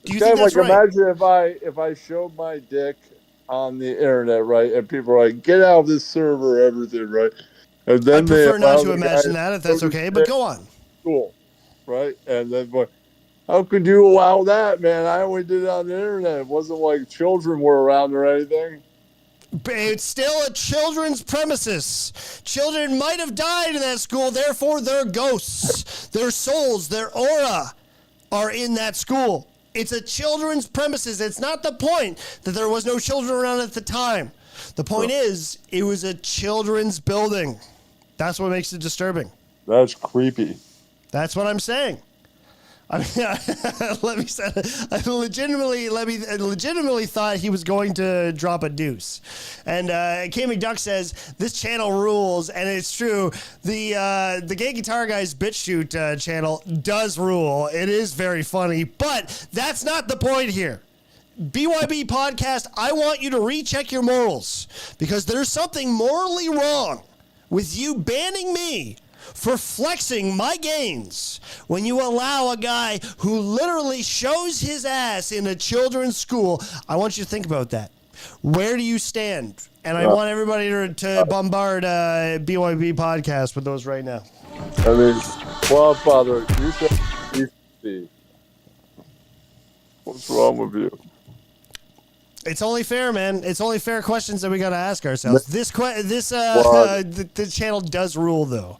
Do you think that's right? Imagine if I showed my dick on the internet, right, and people are like, get out of this server, everything, right? And then I prefer not to imagine that, if that's okay, but go on. Cool, right? And then, how could you allow that, man? I only did it on the internet. It wasn't like children were around or anything. But it's still a children's premises. Children might have died in that school, therefore their ghosts, their souls, their aura are in that school. It's a children's premises. It's not the point that there was no children around at the time. The point is, it was a children's building. That's what makes it disturbing. That's creepy. That's what I'm saying. I mean, I legitimately thought he was going to drop a deuce. And K McDuck says, this channel rules, and it's true. The Gay Guitar Guy's Bitch Shoot channel does rule. It is very funny, but that's not the point here. BYB Podcast, I want you to recheck your morals, because there's something morally wrong with you banning me for flexing my gains when you allow a guy who literally shows his ass in a children's school. I want you to think about that. Where do you stand? And I want everybody to bombard BYB Podcast with those right now. I mean, well, Father, you said decency. What's wrong with you? It's only fair, man. It's only fair questions that we got to ask ourselves. The channel does rule, though.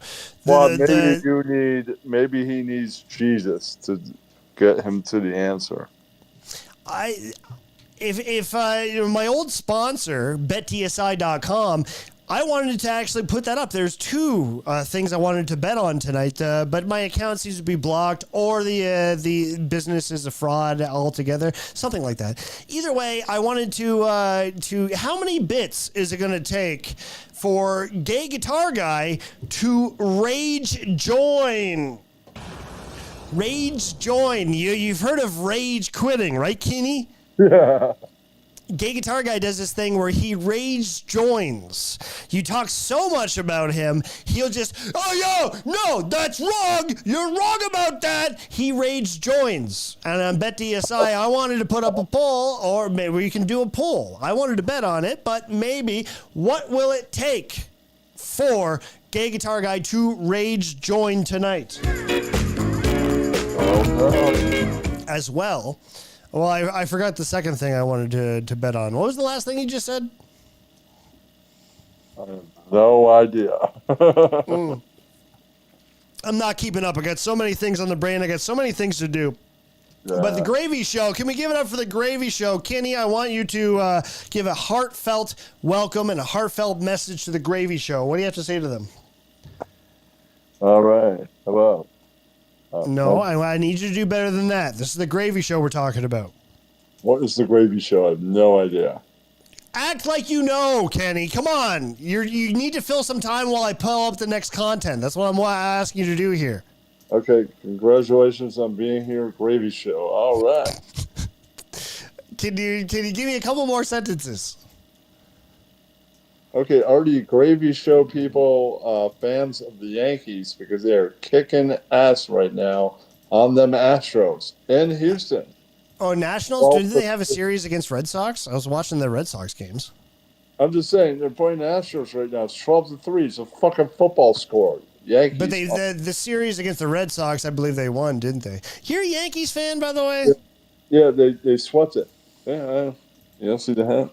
Maybe he needs Jesus to get him to the answer. If my old sponsor, BetDSI.com, I wanted to actually put that up. There's two things I wanted to bet on tonight, but my account seems to be blocked, or the business is a fraud altogether, something like that. Either way, I wanted to how many bits is it going to take for Gay Guitar Guy to rage join? Rage join. You've heard of rage quitting, right, Kenny? Yeah. Gay Guitar Guy does this thing where he rage joins. You talk so much about him, he'll just, oh, yo, no, that's wrong. You're wrong about that. He rage joins. And on BetDSI, I wanted to put up a poll, or maybe we can do a poll. I wanted to bet on it, but maybe what will it take for Gay Guitar Guy to rage join tonight? As well. Well, I forgot the second thing I wanted to bet on. What was the last thing you just said? I have no idea. I'm not keeping up. I got so many things on the brain. I got so many things to do. Yeah. But the Gravy Show, can we give it up for the Gravy Show? Kenny, I want you to give a heartfelt welcome and a heartfelt message to the Gravy Show. What do you have to say to them? All right. Hello. No, I need you to do better than that. This is the Gravy Show we're talking about. What is the Gravy Show? I have no idea. Act like you know, Kenny. Come on. You need to fill some time while I pull up the next content. That's what I'm asking you to do here. Okay, congratulations on being here, Gravy Show. All right. Can you give me a couple more sentences? Okay, are the Gravy Show people fans of the Yankees? Because they are kicking ass right now on them Astros in Houston. Oh, Nationals? Didn't they have a series against Red Sox? I was watching the Red Sox games. I'm just saying, they're playing the Astros right now. It's 12-3. It's a fucking football score. Yankees. But the series against the Red Sox, I believe they won, didn't they? You're a Yankees fan, by the way? Yeah, they swept it. Yeah, you don't see the hat?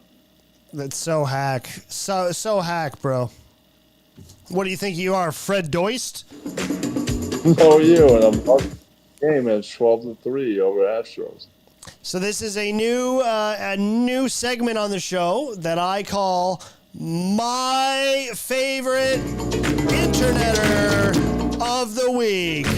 That's so hack. So hack, bro. What do you think you are, Fred Doist? No, you. And I'm watching the game, and it's 12-3 over Astros. So this is a new segment on the show that I call My Favorite Interneter of the Week.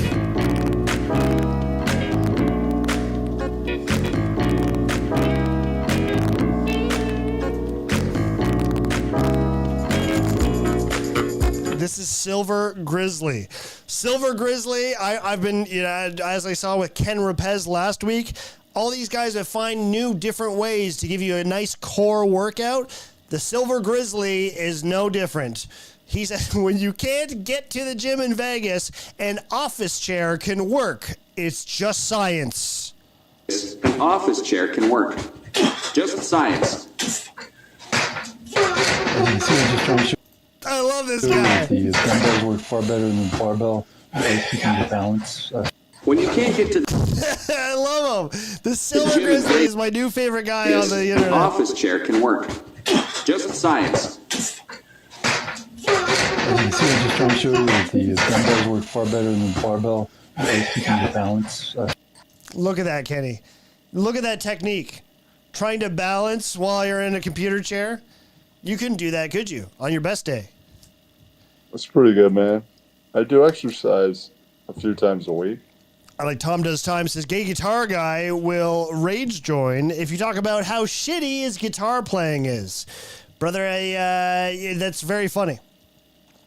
This is Silver Grizzly. Silver Grizzly, I've been, as I saw with Ken Rapez last week, all these guys that find new, different ways to give you a nice core workout. The Silver Grizzly is no different. He said, when you can't get to the gym in Vegas, an office chair can work. It's just science. An office chair can work. Just science. I love this guy. The dumbbells work far better than the barbell. Keeping the balance. When you can't get to I love him. The Silver Grizzly is my new favorite guy on the internet. An office chair can work. Just science. As you can see, I'm just trying to show you that the dumbbells work far better than the barbell. Keeping the balance. Look at that, Kenny. Look at that technique. Trying to balance while you're in a computer chair. You couldn't do that, could you? On your best day. That's pretty good, man. I do exercise a few times a week. I like Tom Does Time says, Gay Guitar Guy will rage join if you talk about how shitty his guitar playing is. Brother, that's very funny.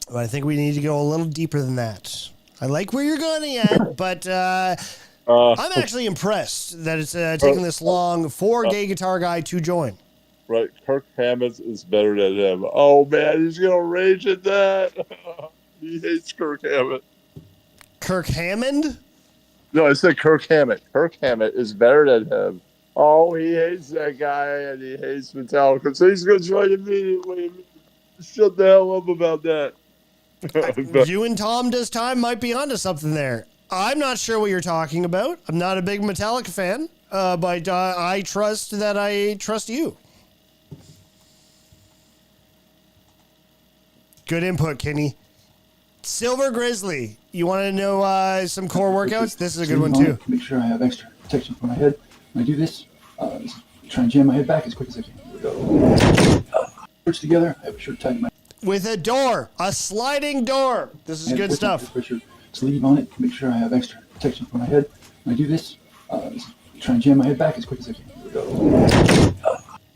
But I think we need to go a little deeper than that. I like where you're going at, but I'm actually impressed that it's taking this long for Gay Guitar Guy to join. Right, Kirk Hammett is better than him. Oh, man, he's going to rage at that. He hates Kirk Hammett. Kirk Hammond? No, I said Kirk Hammett. Kirk Hammett is better than him. Oh, he hates that guy, and he hates Metallica. So he's going to join immediately. Shut the hell up about that. You and Tom Does Time might be onto something there. I'm not sure what you're talking about. I'm not a big Metallica fan, but I trust that I trust you. Good input, Kenny. Silver Grizzly, you want to know some core workouts? This is a good one, too. Make sure I have extra protection for my head. When I do this, try and jam my head back as quick as I can. Here we go. Push together. I have a shirt tight in my... With a door, a sliding door. This is good stuff. Put your sleeve on it to make sure I have extra protection for my head. When I do this, try and jam my head back as quick as I can. Here we go.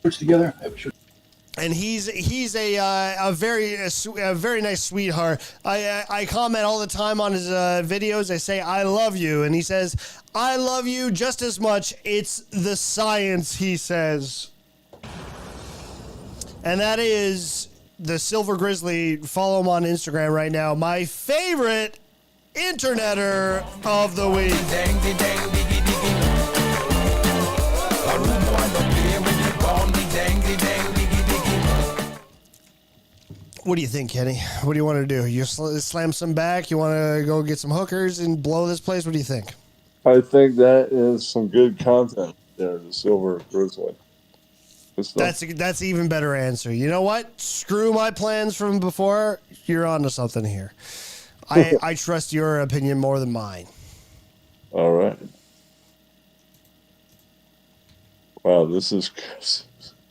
Push together. I have a shirt. And he's a very nice sweetheart. I comment all the time on his videos. I say I love you, and he says I love you just as much. It's the science, he says. And that is the Silver Grizzly. Follow him on Instagram right now. My favorite interneter of the week. What do you think, Kenny? What do you want to do? You slam some back? You want to go get some hookers and blow this place? What do you think? I think that is some good content there, the Silver Grizzly. That's an even better answer. You know what? Screw my plans from before. You're onto something here. I trust your opinion more than mine. All right. Wow, this is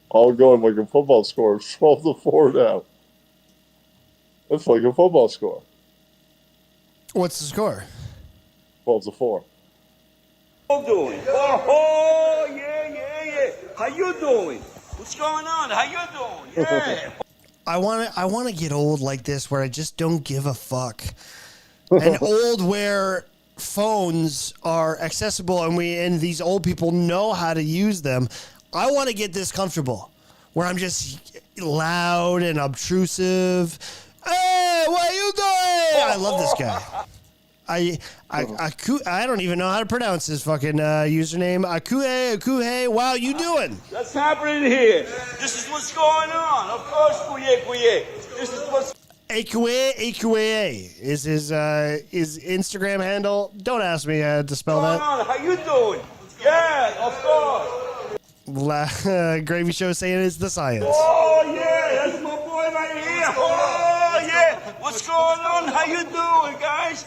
all going like a football score. 12-4 now. That's like a football score. What's the score? 12-4. How you doing? Oh, yeah. How you doing? What's going on? How you doing? Yeah. I want to get old like this where I just don't give a fuck. And old where phones are accessible and these old people know how to use them. I want to get this comfortable where I'm just loud and obtrusive. Hey, what are you doing? I love this guy. I don't even know how to pronounce his fucking username. Akuhe. Wow, you doing? What's happening here? This is what's going on. Of course, kuye. This is what's... Akuhe is his Instagram handle. Don't ask me to spell that. How you doing? Yeah, of course. Gravy Show saying it's the science. Oh, yeah, that's my boy right here. Oh, yeah. What's going on? How you doing, guys?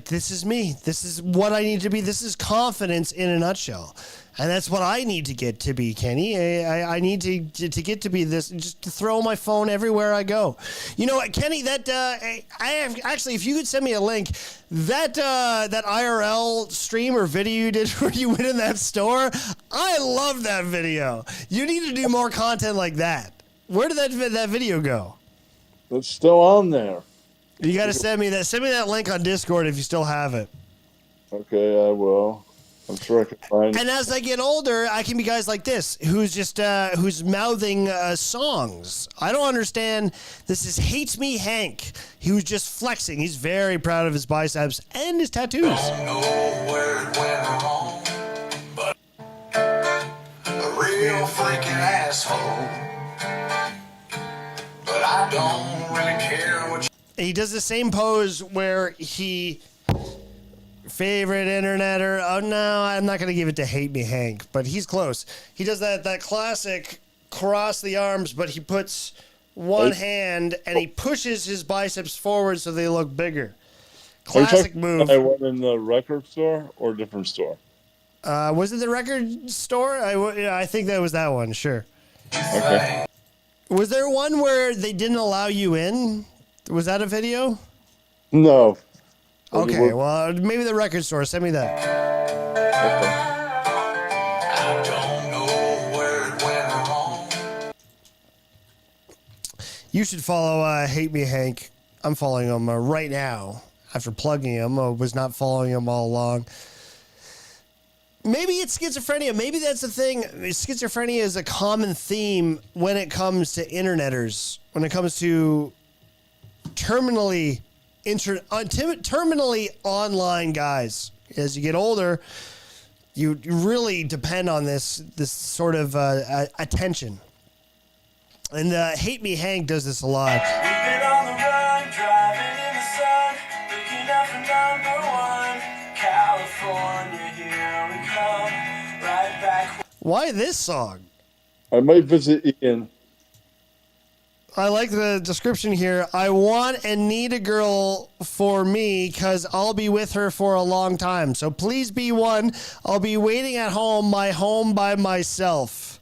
This is me. This is what I need to be. This is confidence in a nutshell. And that's what I need to get to be, Kenny. I need to get to be this, just to throw my phone everywhere I go. You know what, Kenny, that I have, actually, if you could send me a link, that IRL stream or video you did where you went in that store, I love that video. You need to do more content like that. Where did that video go? It's still on there. You got to send me that. Send me that link on Discord if you still have it. Okay, I will. I'm sure I can find it. And as I get older, I can be guys like this, who's just who's mouthing songs. I don't understand. This is Hates Me Hank. He was just flexing. He's very proud of his biceps and his tattoos. Don't know where it went wrong, but a real freaking asshole. But I don't really care what you... He does the same pose where he... Favorite interneter. Oh, no, I'm not going to give it to Hate Me Hank, but he's close. He does that classic cross the arms, but he puts one hand and he pushes his biceps forward so they look bigger. Classic move. I went in the record store or a different store? Was it the record store? I think that was that one, sure. Okay. Was there one where they didn't allow you in? Was that a video? No. Okay, well, maybe the record store. Send me that. I don't know where it went wrong. You should follow Hate Me Hank. I'm following him right now after plugging him. I was not following him all along. Maybe it's schizophrenia. Maybe that's the thing. Schizophrenia is a common theme when it comes to interneters, when it comes to terminally online guys. As you get older, you really depend on this sort of attention. And Hate Me Hank does this a lot. We've been on the run, driving in the sun, looking up for #1, California, here we come, right back. Why this song? I might visit Ian. I like the description here. I want and need a girl for me because I'll be with her for a long time. So please be one. I'll be waiting at home, my home by myself.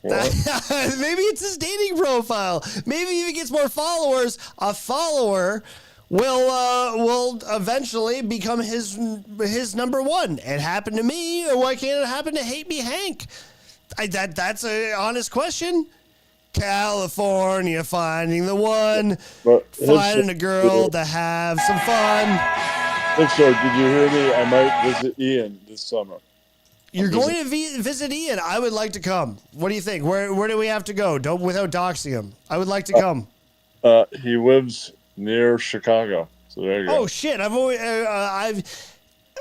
Maybe it's his dating profile. Maybe if he gets more followers, a follower will eventually become his number one. It happened to me, or why can't it happen to Hate Me Hank? That's an honest question. California finding the one, finding a girl to have some fun. Hipster, did you hear me? I might visit Ian this summer. You're going to visit Ian. I would like to come. What do you think? Where do we have to go? Don't without doxing him. I would like to come. He lives near Chicago, so there you go. Oh shit!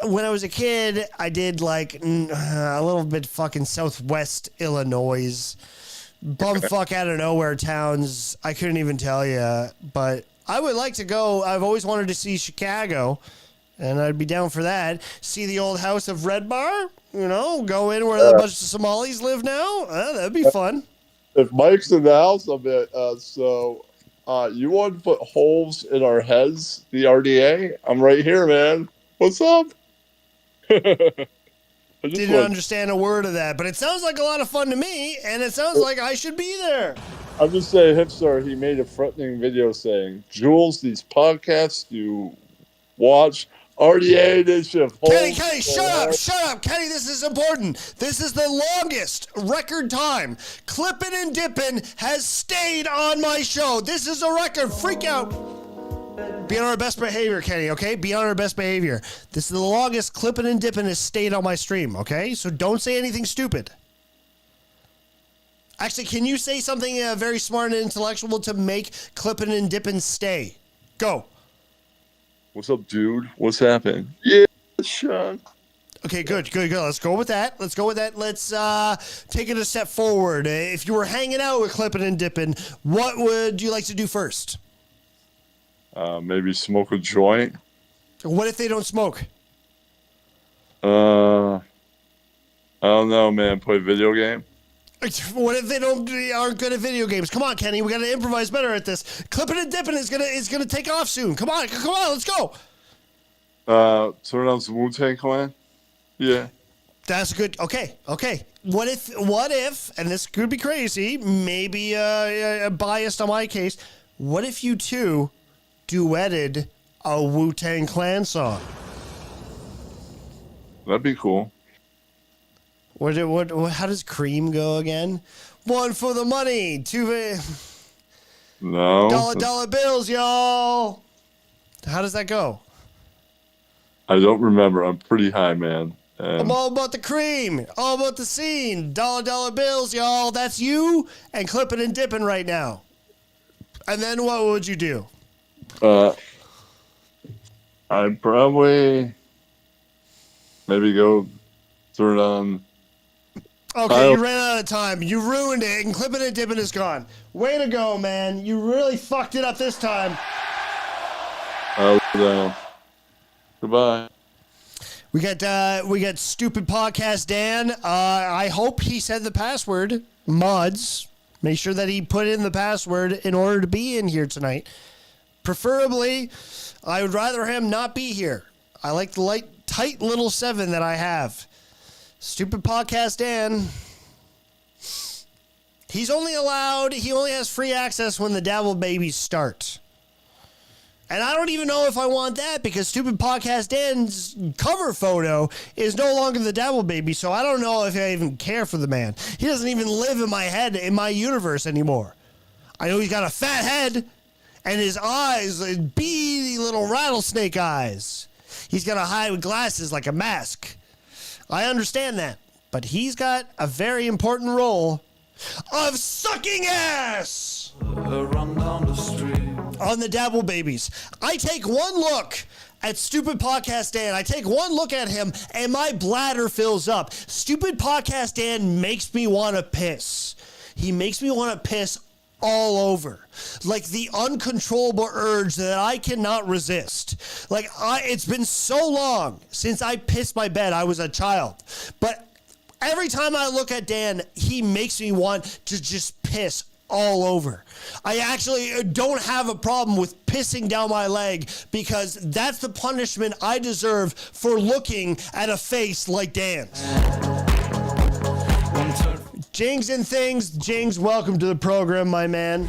When I was a kid, I did like a little bit fucking Southwest Illinois, bumfuck out of nowhere towns. I couldn't even tell you, but I would like to go. I've always wanted to see Chicago, and I'd be down for that. See the old house of Red Bar. You know, go in where a bunch of Somalis live now. That'd be fun. If Mike's in the house, I'll be. You want to put holes in our heads? The RDA. I'm right here, man. What's up? Didn't understand a word of that, but it sounds like a lot of fun to me, and it sounds like I should be there. I'm just saying, Hipster, he made a threatening video saying, Jules, these podcasts you watch, RDA edition. Kenny, shut up. Kenny, this is important. This is the longest record time Clippin' and Dippin' has stayed on my show. This is a record. Freak out. Be on our best behavior, Kenny, okay? Be on our best behavior. This is the longest Clippin' and Dippin' has stayed on my stream, okay? So don't say anything stupid. Actually, can you say something very smart and intellectual to make Clippin' and Dippin' stay? Go. What's up, dude? What's happening? Yeah, Sean. Okay, good. Let's go with that. Let's take it a step forward. If you were hanging out with Clippin' and Dippin', what would you like to do first? Maybe smoke a joint. What if they don't smoke? I don't know, man. Play a video game. What if they aren't good at video games? Come on, Kenny. We got to improvise better at this. Clippin' and Dippin' is gonna take off soon. Come on, let's go. Turn on some Wu-Tang Clan. Yeah. That's good. Okay. What if, and this could be crazy, maybe biased on my case, what if you two duetted a Wu-Tang Clan song? That'd be cool. What? How does Cream go again? One for the money, two for... No. Dollar bills, y'all. How does that go? I don't remember. I'm pretty high, man. I'm all about the cream, all about the scene. Dollar bills, y'all. That's you and Clippin' and Dippin' right now. And then what would you do? I'd probably maybe go turn on. Okay, you ran out of time. You ruined it, and Clippin' and Dippin' is gone. Way to go, man. You really fucked it up this time. Goodbye. We got stupid podcast Dan. I hope he said the password. Mods. Make sure that he put in the password in order to be in here tonight. Preferably, I would rather him not be here. I like the tight little 7 that I have. Stupid podcast Dan. He only has free access when the Dabble Babies start. And I don't even know if I want that because Stupid Podcast Dan's cover photo is no longer the Dabble Baby, so I don't know if I even care for the man. He doesn't even live in my head, in my universe anymore. I know he's got a fat head and his eyes, beady little rattlesnake eyes. He's got to hide with glasses like a mask. I understand that, but he's got a very important role of sucking ass on the Dabble Babies. I take one look at Stupid Podcast Dan. I take one look at him and my bladder fills up. Stupid Podcast Dan makes me want to piss. He makes me want to piss all over. Like the uncontrollable urge that I cannot resist. It's been so long since I pissed my bed. I was a child. But every time I look at Dan, he makes me want to just piss all over. I actually don't have a problem with pissing down my leg because that's the punishment I deserve for looking at a face like Dan's. Jings and things. Jings, welcome to the program, my man.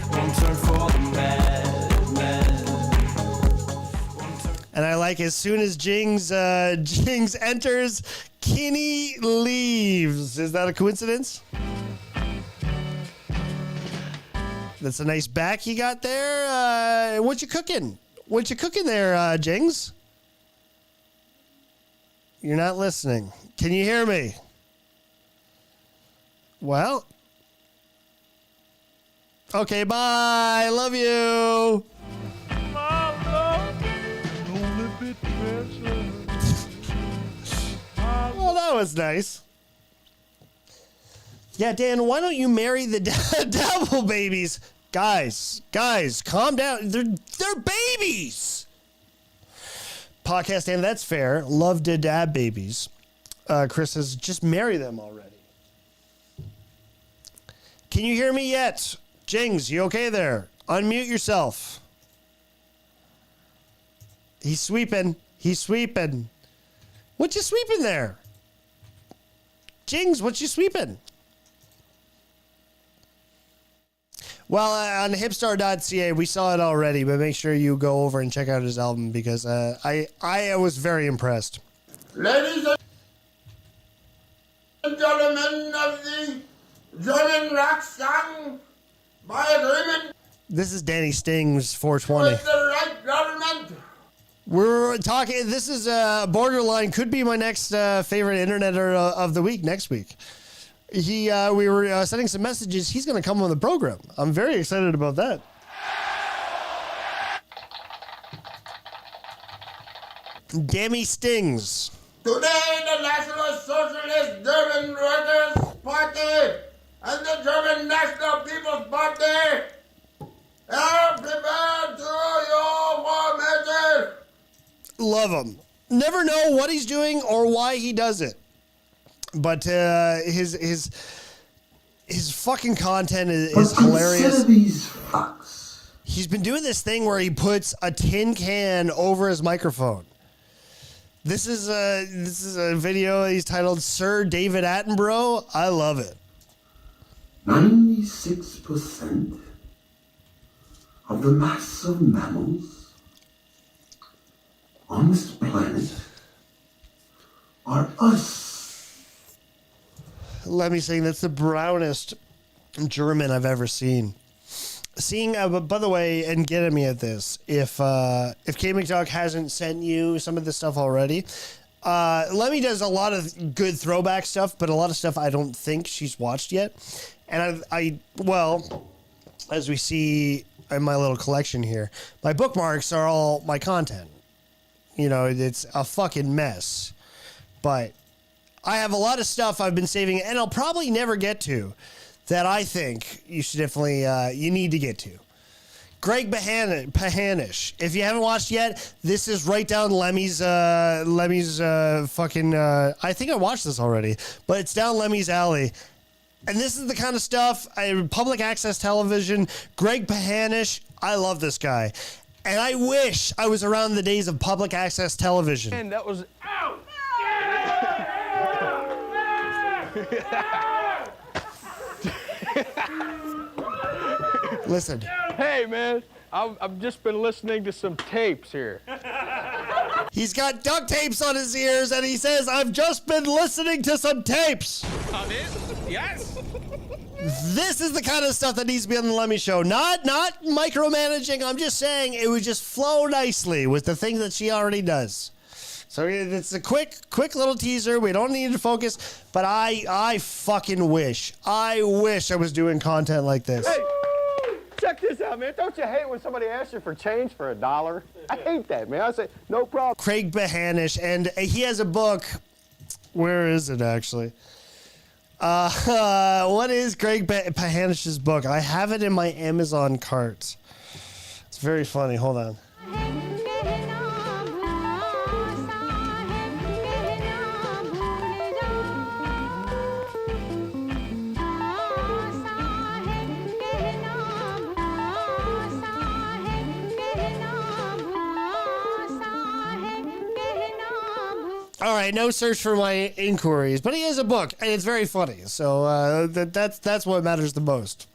And I like as soon as Jings enters, Kinney leaves. Is that a coincidence? That's a nice back you got there. What you cooking? What you cooking there, Jings? You're not listening. Can you hear me? Well. Okay, bye. Love you. Well, that was nice. Yeah, Dan, why don't you marry the devil babies? Guys, calm down. They're babies. Podcast, Dan, that's fair. Love to dab babies. Chris says, just marry them already. Can you hear me yet? Jings, you okay there? Unmute yourself. He's sweeping. What you sweeping there? Jings, what you sweeping? Well, on hipstar.ca, we saw it already, but make sure you go over and check out his album because I was very impressed. Ladies and gentlemen of the German rock song, by agreement This is Danny Sting's 420. with the right government, We're talking, this is borderline, could be my next favorite interneter of the week next week. We were sending some messages. He's going to come on the program. I'm very excited about that. Dammy Stings. today the National Socialist German Workers' Party and the German National People's Party are prepared to your formation. Love him. Never know what he's doing or why he does it. But his fucking content is hilarious. These facts. He's been doing this thing where he puts a tin can over his microphone. This is a video he's titled Sir David Attenborough. I love it. 96% of the mass of mammals on this planet are us. Let me sing. That's the brownest German I've ever seen. By the way, and get at me at this. If K McDuck hasn't sent you some of this stuff already, Lemmy does a lot of good throwback stuff, but a lot of stuff I don't think she's watched yet. And well, as we see in my little collection here, my bookmarks are all my content. You know, it's a fucking mess. But I have a lot of stuff I've been saving, and I'll probably never get to, that I think you should definitely, you need to get to. Greg Pahanish. If you haven't watched yet, this is right down Lemmy's fucking, I think I watched this already, but it's down Lemmy's alley. And this is the kind of stuff, public access television, Greg Pahanish, I love this guy. And I wish I was around the days of public access television. And that was... Ow! Listen. Hey, man, I've just been listening to some tapes here. He's got duct tapes on his ears, and he says, I've just been listening to some tapes. Yes. This is the kind of stuff that needs to be on the Lemmy Show. Not micromanaging. I'm just saying it would just flow nicely with the things that she already does. So it's a quick little teaser. We don't need to focus, but I fucking wish I was doing content like this. Hey, check this out, man. Don't you hate when somebody asks you for change for $1? I hate that, man. I say, no problem. Craig Pahanish, and he has a book. Where is it, actually? What is Craig Pahanish's book? I have it in my Amazon cart. It's very funny. Hold on. All right, no search for my inquiries, but he has a book, and it's very funny. So that's what matters the most.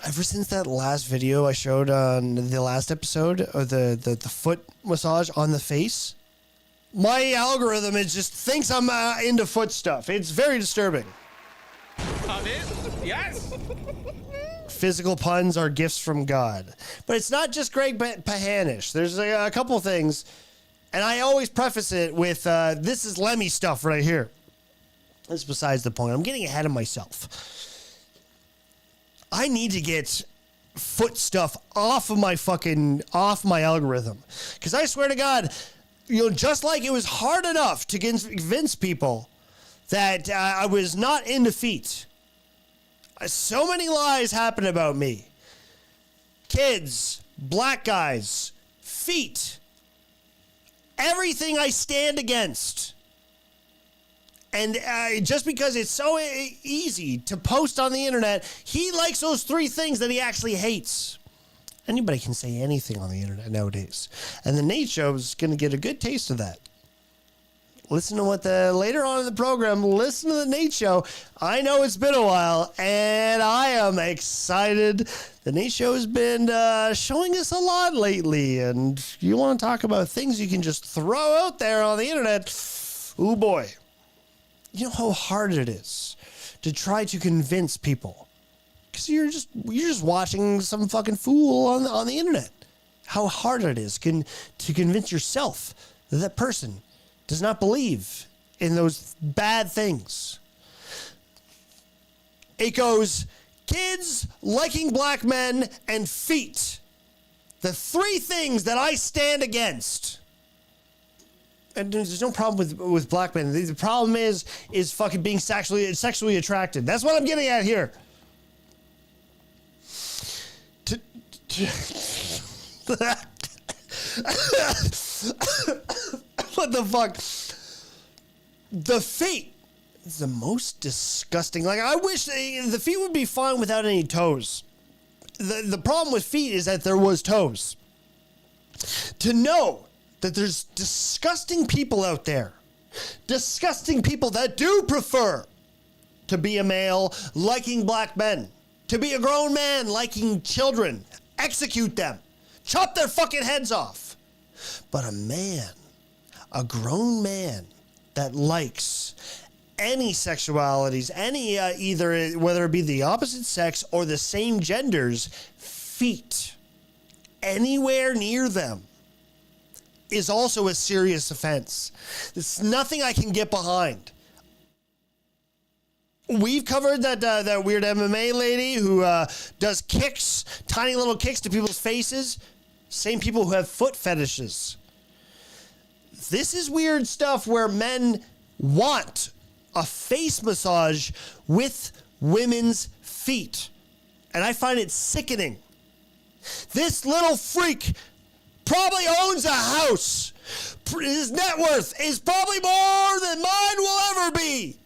Ever since that last video I showed on the last episode of the foot massage on the face, my algorithm just thinks I'm into foot stuff. It's very disturbing. Yes. Physical puns are gifts from God. But it's not just Greg Pahanish. There's a couple things, and I always preface it with, this is Lemmy stuff right here. That's besides the point. I'm getting ahead of myself. I need to get foot stuff off my algorithm. Because I swear to God, just like it was hard enough to convince people that I was not into feet. So many lies happen about me. Kids, black guys, feet. Everything I stand against. And just because it's so easy to post on the internet, he likes those 3 things that he actually hates. Anybody can say anything on the internet nowadays. And the Nate Show is going to get a good taste of that. Listen to later on in the program, listen to the Nate Show. I know it's been a while, and I am excited. The Nate Show has been showing us a lot lately, and you want to talk about things you can just throw out there on the internet. Ooh, boy. You know how hard it is to try to convince people. Because you're just watching some fucking fool on the internet. How hard it is to convince yourself that person does not believe in those bad things. It goes, kids, liking black men, and feet. The 3 things that I stand against. And there's no problem with black men. The problem is fucking being sexually attracted. That's what I'm getting at here. What the fuck? The feet is the most disgusting. Like, I wish the feet would be fine without any toes. The problem with feet is that there was toes. To know that there's disgusting people out there. Disgusting people that do prefer to be a male liking black men. To be a grown man liking children. Execute them. Chop their fucking heads off. But a grown man that likes any sexualities, any either whether it be the opposite sex or the same gender's feet, anywhere near them, is also a serious offense. It's nothing I can get behind. We've covered that weird MMA lady who does kicks, tiny little kicks to people's faces. Same people who have foot fetishes. This is weird stuff where men want a face massage with women's feet. And I find it sickening. This little freak probably owns a house. His net worth is probably more than mine will ever be.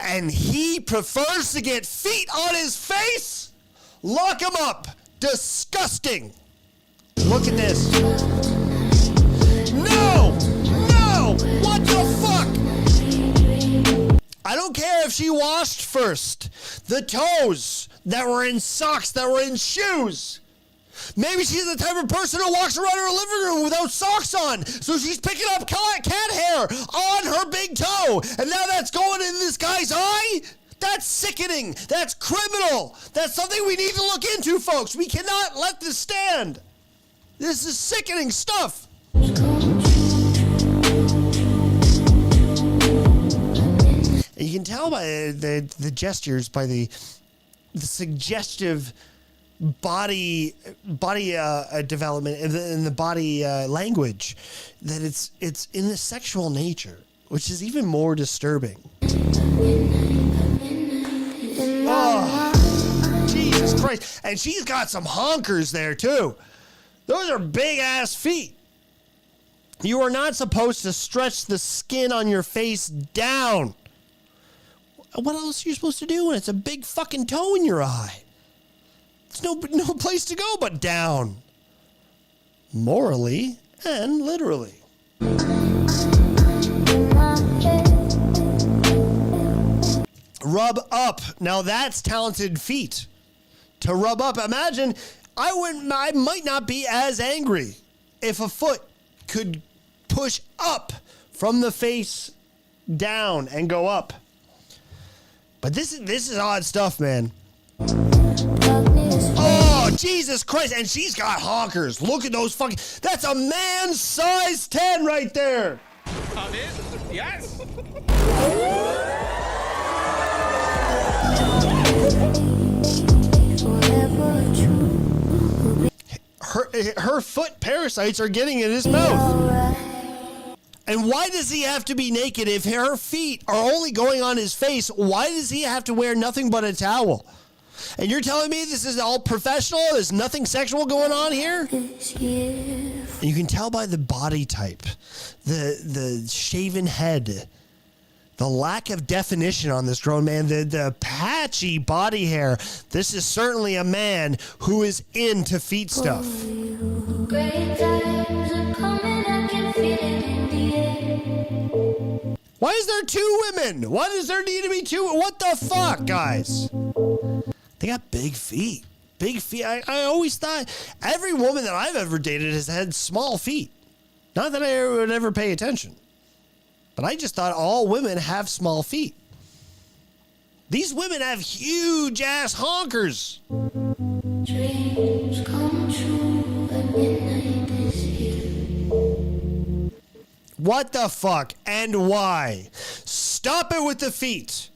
And he prefers to get feet on his face? Lock him up. Disgusting. Look at this. No! No! What the fuck? I don't care if she washed first. The toes that were in socks, that were in shoes. Maybe she's the type of person who walks around her living room without socks on. So she's picking up cat hair on her big toe. And now that's going in this guy's eye? That's sickening. That's criminal. That's something we need to look into, folks. We cannot let this stand. This is sickening stuff. And you can tell by the gestures, by the suggestive body development in the body language, that it's in the sexual nature, which is even more disturbing. Oh, Jesus Christ. And she's got some honkers there too. Those are big ass feet. You are not supposed to stretch the skin on your face down. What else are you supposed to do when it's a big fucking toe in your eye? There's no place to go but down. Morally and literally. Rub up. Now that's talented feet. To rub up. Imagine, I might not be as angry if a foot could push up from the face down and go up. But this is odd stuff, man. Oh, Jesus Christ. And she's got honkers. Look at those fucking... That's a man's size 10 right there. Yes. Her foot parasites are getting in his mouth. And why does he have to be naked if her feet are only going on his face? Why does he have to wear nothing but a towel? And you're telling me this is all professional? There's nothing sexual going on here? And you can tell by the body type, the shaven head, the lack of definition on this grown man, the patchy body hair. This is certainly a man who is into feet stuff. Why is there two women? Why does there need to be two? What the fuck, guys? They got big feet. Big feet. I always thought every woman that I've ever dated has had small feet. Not that I would ever pay attention. But I just thought all women have small feet. These women have huge ass honkers. Dreams come true at midnight this year. What the fuck and why? Stop it with the feet.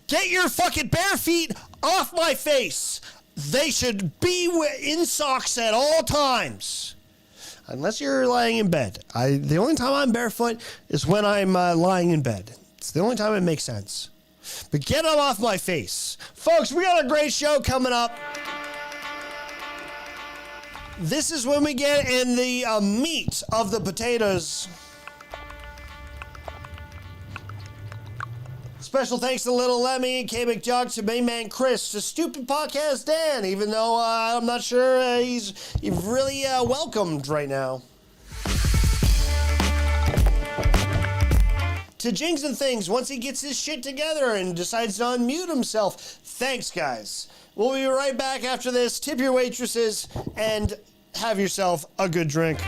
Get your fucking bare feet off my face. They should be in socks at all times. Unless you're lying in bed. The only time I'm barefoot is when I'm lying in bed. It's the only time it makes sense. But get them off my face. Folks, we got a great show coming up. This is when we get in the meat of the potatoes. Special thanks to Little Lemmy, K McJug, to main man Chris, to Stupid Podcast Dan, even though I'm not sure he's really welcomed right now. To Jings and Things, once he gets his shit together and decides to unmute himself. Thanks, guys. We'll be right back after this. Tip your waitresses and have yourself a good drink.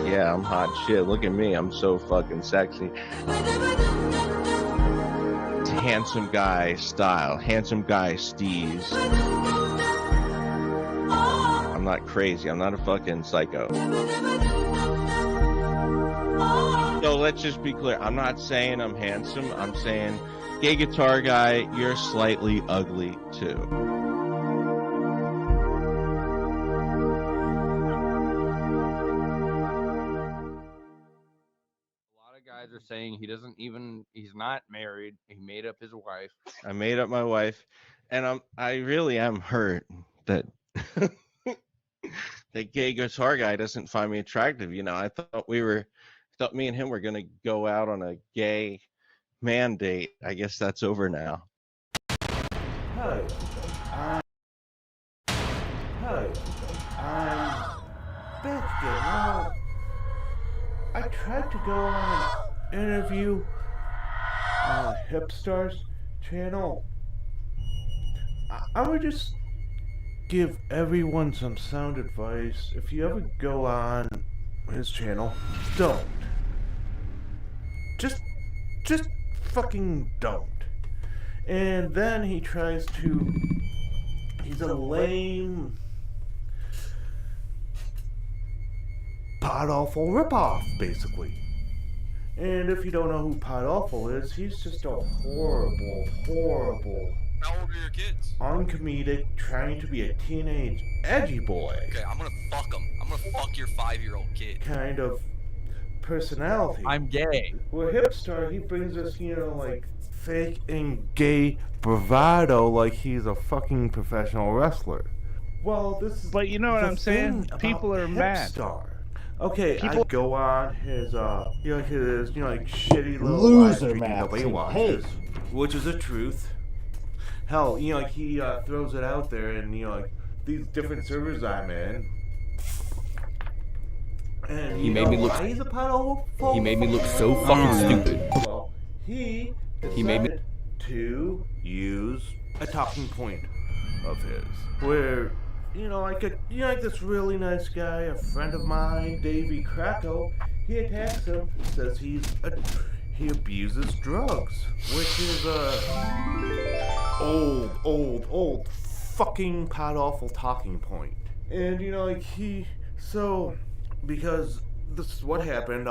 Yeah, I'm hot shit. Look at me. I'm so fucking sexy. It's handsome guy style. Handsome guy steez. I'm not crazy. I'm not a fucking psycho. So let's just be clear. I'm not saying I'm handsome. I'm saying Gay guitar guy, you're slightly ugly too. Guys are saying he's not married. He made up his wife. I made up my wife, and I really am hurt that that gay guitar guy doesn't find me attractive. You know, I thought me and him were gonna go out on a gay man date. I guess that's over now. Hey, I'm Biscuit. Well, I tried to go on an interview on Hipstars channel. I would just give everyone some sound advice. If you ever go on his channel, don't. Just fucking don't. And then he tries to... He's a lame... Pod Awful ripoff, basically. And if you don't know who Pod Awful is, he's just a horrible... How old are your kids? Uncomedic, trying to be a teenage edgy boy. Okay, I'm gonna fuck him. I'm gonna fuck your 5-year-old kid. Kind of personality. I'm gay. Well, Hipstar, he brings us, like, fake and gay bravado like he's a fucking professional wrestler. Well, this is... But you know what I'm saying? People are mad. Okay, I go on his, his shitty little Loser live stream that he watches, which is the truth. Hell, he throws it out there, and these different servers I'm in. And He made me look so fucking stupid. Well, he made me decided to use a talking point of his, where like this really nice guy, a friend of mine, Davey Krakow, he attacks him, says he abuses drugs, which is old fucking pod awful talking point. And because this is what happened,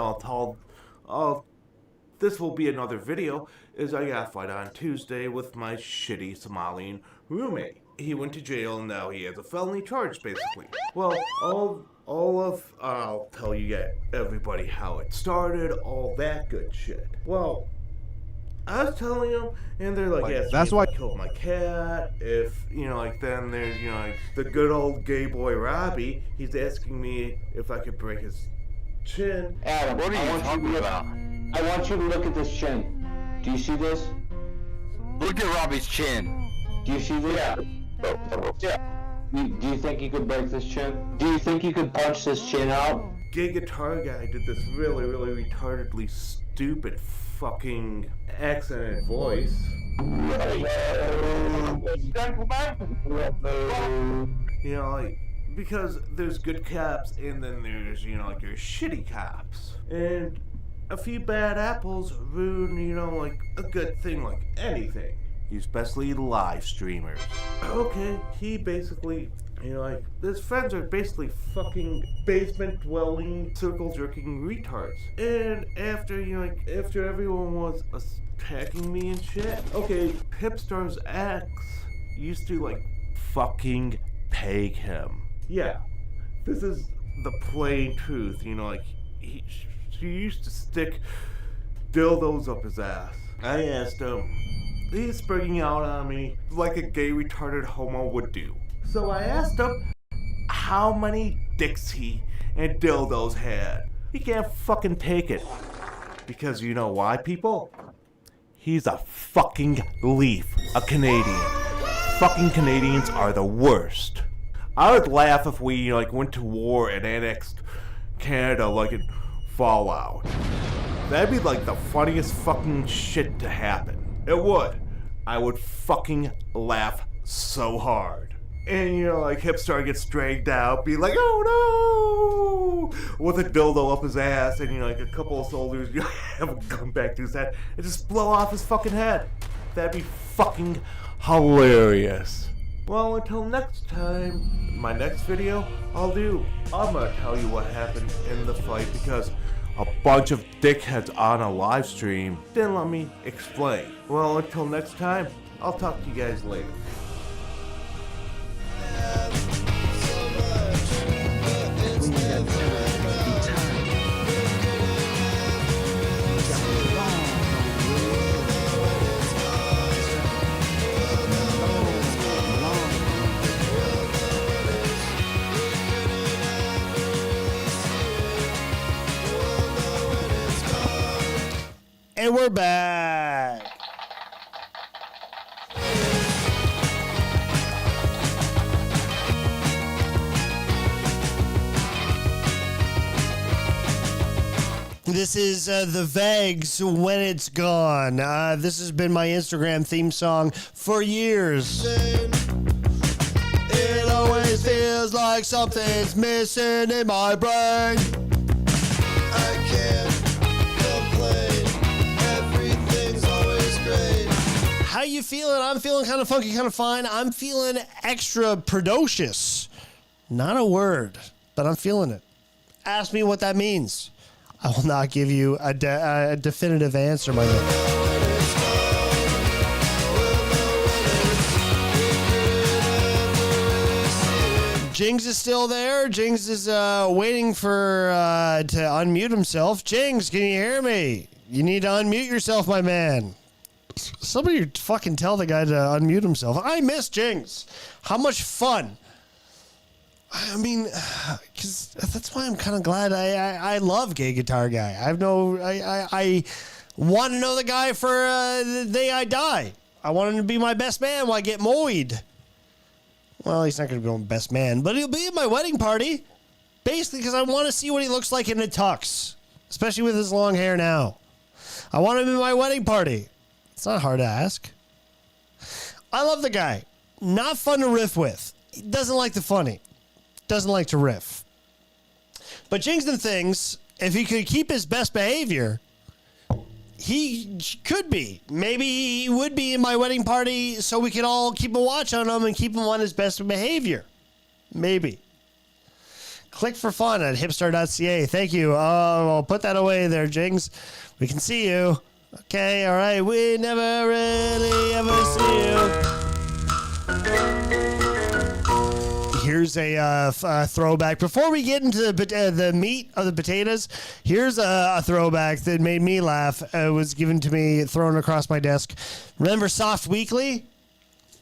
this will be another video, is I got a fight on Tuesday with my shitty Somalian roommate. He went to jail and now he has a felony charge, basically. Well, I'll tell you everybody how it started, all that good shit. Well, I was telling them, and they're like, yes, that's why I killed my cat. If, then there's, the good old gay boy Robbie, he's asking me if I could break his chin. Adam, what are you talking about? I want you to look at this chin. Do you see this? Look at Robbie's chin. Do you see this? Yeah. Do you think you could break this chin? Do you think you could punch this chin out? Gay guitar guy did this really, really retardedly stupid fucking accented voice. Because there's good cops and then there's, your shitty cops. And a few bad apples ruin, a good thing like anything. Especially live streamers. Okay, he basically, his friends are basically fucking basement-dwelling, circle-jerking retards. And after everyone was attacking me and shit, okay, Hipstar's ex used to, fucking peg him. Yeah, this is the plain truth, she used to stick dildos up his ass. I asked him, he's springing out on me like a gay retarded homo would do. So I asked him how many dicks he and dildos had. He can't fucking take it. Because you know why, people? He's a fucking leaf, a Canadian. Fucking Canadians are the worst. I would laugh if we went to war and annexed Canada like in Fallout. That'd be the funniest fucking shit to happen. It would. I would fucking laugh so hard. And Hipstar gets dragged out, be like, oh no! With a dildo up his ass, and a couple of soldiers have a gun back to his head and just blow off his fucking head. That'd be fucking hilarious. Well, until next time, my next video, I'm gonna tell you what happened in the fight, because a bunch of dickheads on a live stream didn't let me explain. Well, until next time, I'll talk to you guys later. And we're back. This is the Vags When It's Gone. This has been my Instagram theme song for years. It always feels like something's missing in my brain. I can't complain. Everything's always great. How you feeling? I'm feeling kind of funky, kind of fine. I'm feeling extra precocious. Not a word, but I'm feeling it. Ask me what that means. I will not give you a definitive answer, my man. Jings is still there. Jings is waiting for to unmute himself. Jings, can you hear me? You need to unmute yourself, my man. Somebody fucking tell the guy to unmute himself. I miss Jings. How much fun. I mean, because that's why I'm kind of glad I love Gay Guitar Guy. I want to know the guy for the day I die. I want him to be my best man while I get mowed. Well, he's not going to be my best man, but he'll be at my wedding party. Basically, because I want to see what he looks like in a tux, especially with his long hair now. I want him in my wedding party. It's not hard to ask. I love the guy. Not fun to riff with. He doesn't like the funny. Doesn't like to riff. But Jings and Things, if he could keep his best behavior, he could be. Maybe he would be in my wedding party so we could all keep a watch on him and keep him on his best behavior. Maybe. Click for fun at hipstar.ca. Thank you. I'll put that away there, Jings. We can see you. Okay, all right. We never really ever see you. Here's a throwback. Before we get into the meat of the potatoes, here's a throwback that made me laugh. It was given to me, thrown across my desk. Remember Soft Weekly?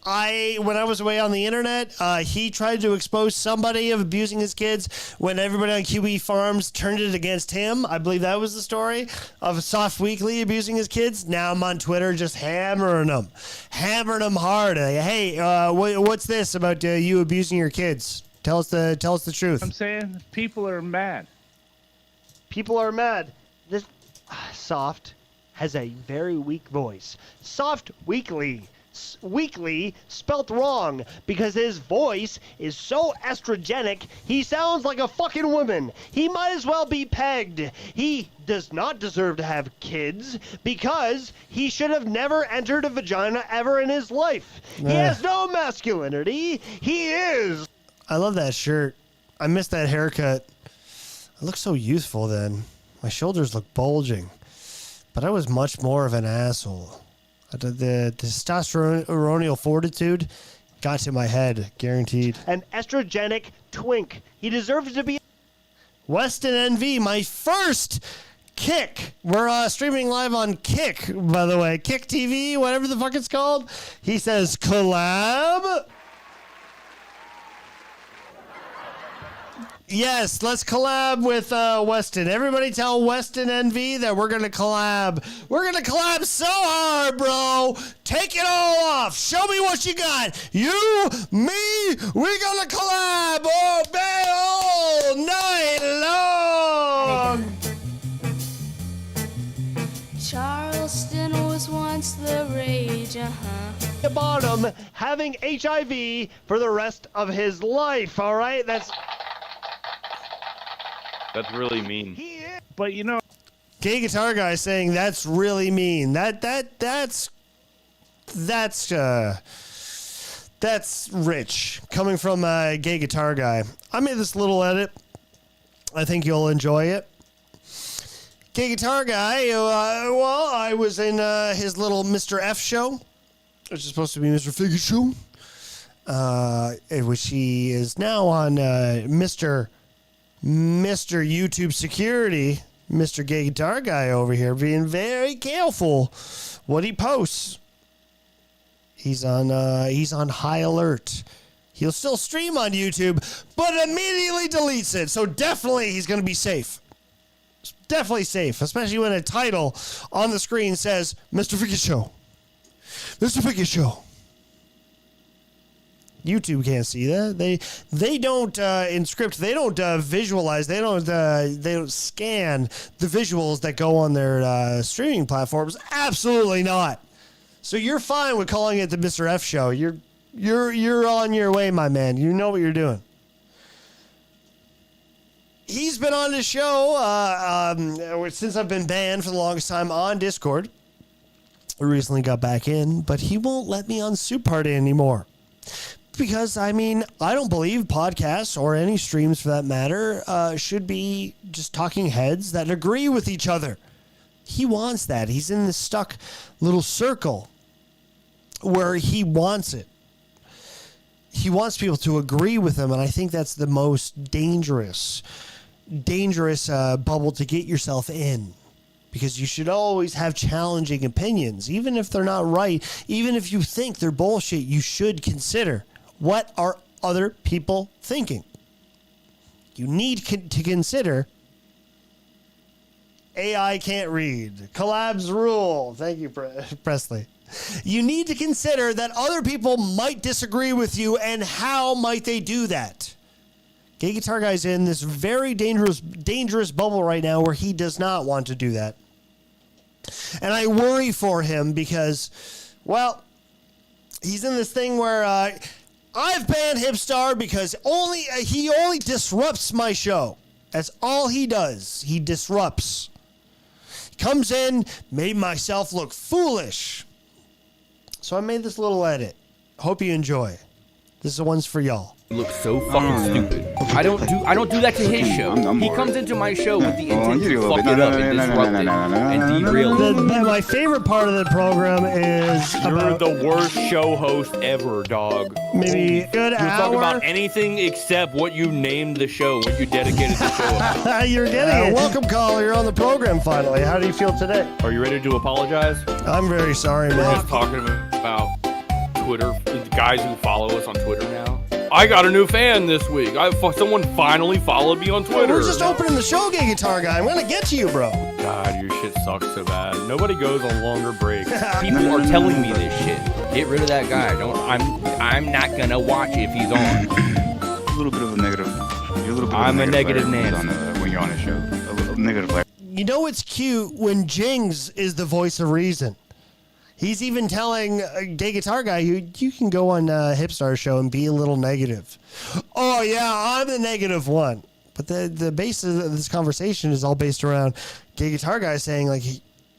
When I was away on the internet, he tried to expose somebody of abusing his kids when everybody on QB Farms turned it against him. I believe that was the story of Soft Weekly abusing his kids. Now I'm on Twitter just hammering them hard. Hey, what's this about you abusing your kids? Tell us the truth. I'm saying people are mad. People are mad. This Soft has a very weak voice. Soft Weekly spelt wrong because his voice is so estrogenic he sounds like a fucking woman. He might as well be pegged. He does not deserve to have kids because he should have never entered a vagina ever in his life. He has no masculinity. He is. I love that shirt. I miss that haircut. I look so youthful then. My shoulders look bulging. But I was much more of an asshole. The testosterone fortitude got to my head, guaranteed. An estrogenic twink. He deserves to be. Weston NV, my first Kick. We're streaming live on Kick, by the way. Kick TV, whatever the fuck it's called. He says, collab? Yes, let's collab with Weston. Everybody tell Weston NV that we're going to collab. We're going to collab so hard, bro. Take it all off. Show me what you got. You, me, we're going to collab all night long. Charleston was once the rage, The bottom, having HIV for the rest of his life, all right? That's really mean. But you know, Gay Guitar Guy saying that's really mean. That's rich coming from a Gay Guitar Guy. I made this little edit. I think you'll enjoy it. Gay Guitar Guy, well, I was in his little Mr. F show, which is supposed to be Mr. Figgy show, which he is now on Mr. YouTube Security, Mr. Gay Guitar Guy over here, being very careful what he posts. He's on high alert. He'll still stream on YouTube, but immediately deletes it. So definitely he's going to be safe. Definitely safe, especially when a title on the screen says Mr. Figgy Show. Mr. Figgy Show. YouTube can't see that. They don't in script. They don't visualize. They don't scan the visuals that go on their streaming platforms. Absolutely not. So you're fine with calling it the Mr. F Show. You're on your way, my man. You know what you're doing. He's been on the show since I've been banned for the longest time on Discord. I recently got back in, but he won't let me on Soup Party anymore. Because, I mean, I don't believe podcasts or any streams for that matter should be just talking heads that agree with each other. He wants that. He's in this stuck little circle where he wants it. He wants people to agree with him, and I think that's the most dangerous bubble to get yourself in. Because you should always have challenging opinions. Even if they're not right, even if you think they're bullshit, you should consider, what are other people thinking? You need to consider AI can't read. Collabs rule. Thank you, Presley. You need to consider that other people might disagree with you, and how might they do that? Gay Guitar Guy's in this very dangerous bubble right now where he does not want to do that. And I worry for him because, well, he's in this thing where I've banned Hipstar because he only disrupts my show. That's all he does. He disrupts. He comes in, made myself look foolish. So I made this little edit. Hope you enjoy. This one's for y'all. You look so fucking stupid. I don't do that to his show. He comes into my show with the intent to fuck it up and disrupt it and derail it. My favorite part of the program is You're the worst show host ever, dog. Maybe a good You hour. talk about anything except what you named the show, what you dedicated the show. You're getting it. Welcome, caller. You're on the program finally. How do you feel today? Are you ready to apologize? I'm very sorry, We're man. just talking about Twitter, the guys who follow us on Twitter now. I got a new fan this week. Someone finally followed me on Twitter. We're just opening the show, Gay Guitar Guy. I'm gonna get to you, bro. God, your shit sucks so bad. Nobody goes on longer breaks. People are telling me this shit. Get rid of that guy. I'm not gonna watch if he's on. A little bit of a negative. You're a little bit I'm of a negative Nancy Nancy. when you're on a show. A little negative. You know it's cute when Jings is the voice of reason. He's even telling Gay Guitar Guy, you can go on Hipstar's show and be a little negative. Oh, yeah, I'm the negative one. But the basis of this conversation is all based around Gay Guitar Guy saying, like,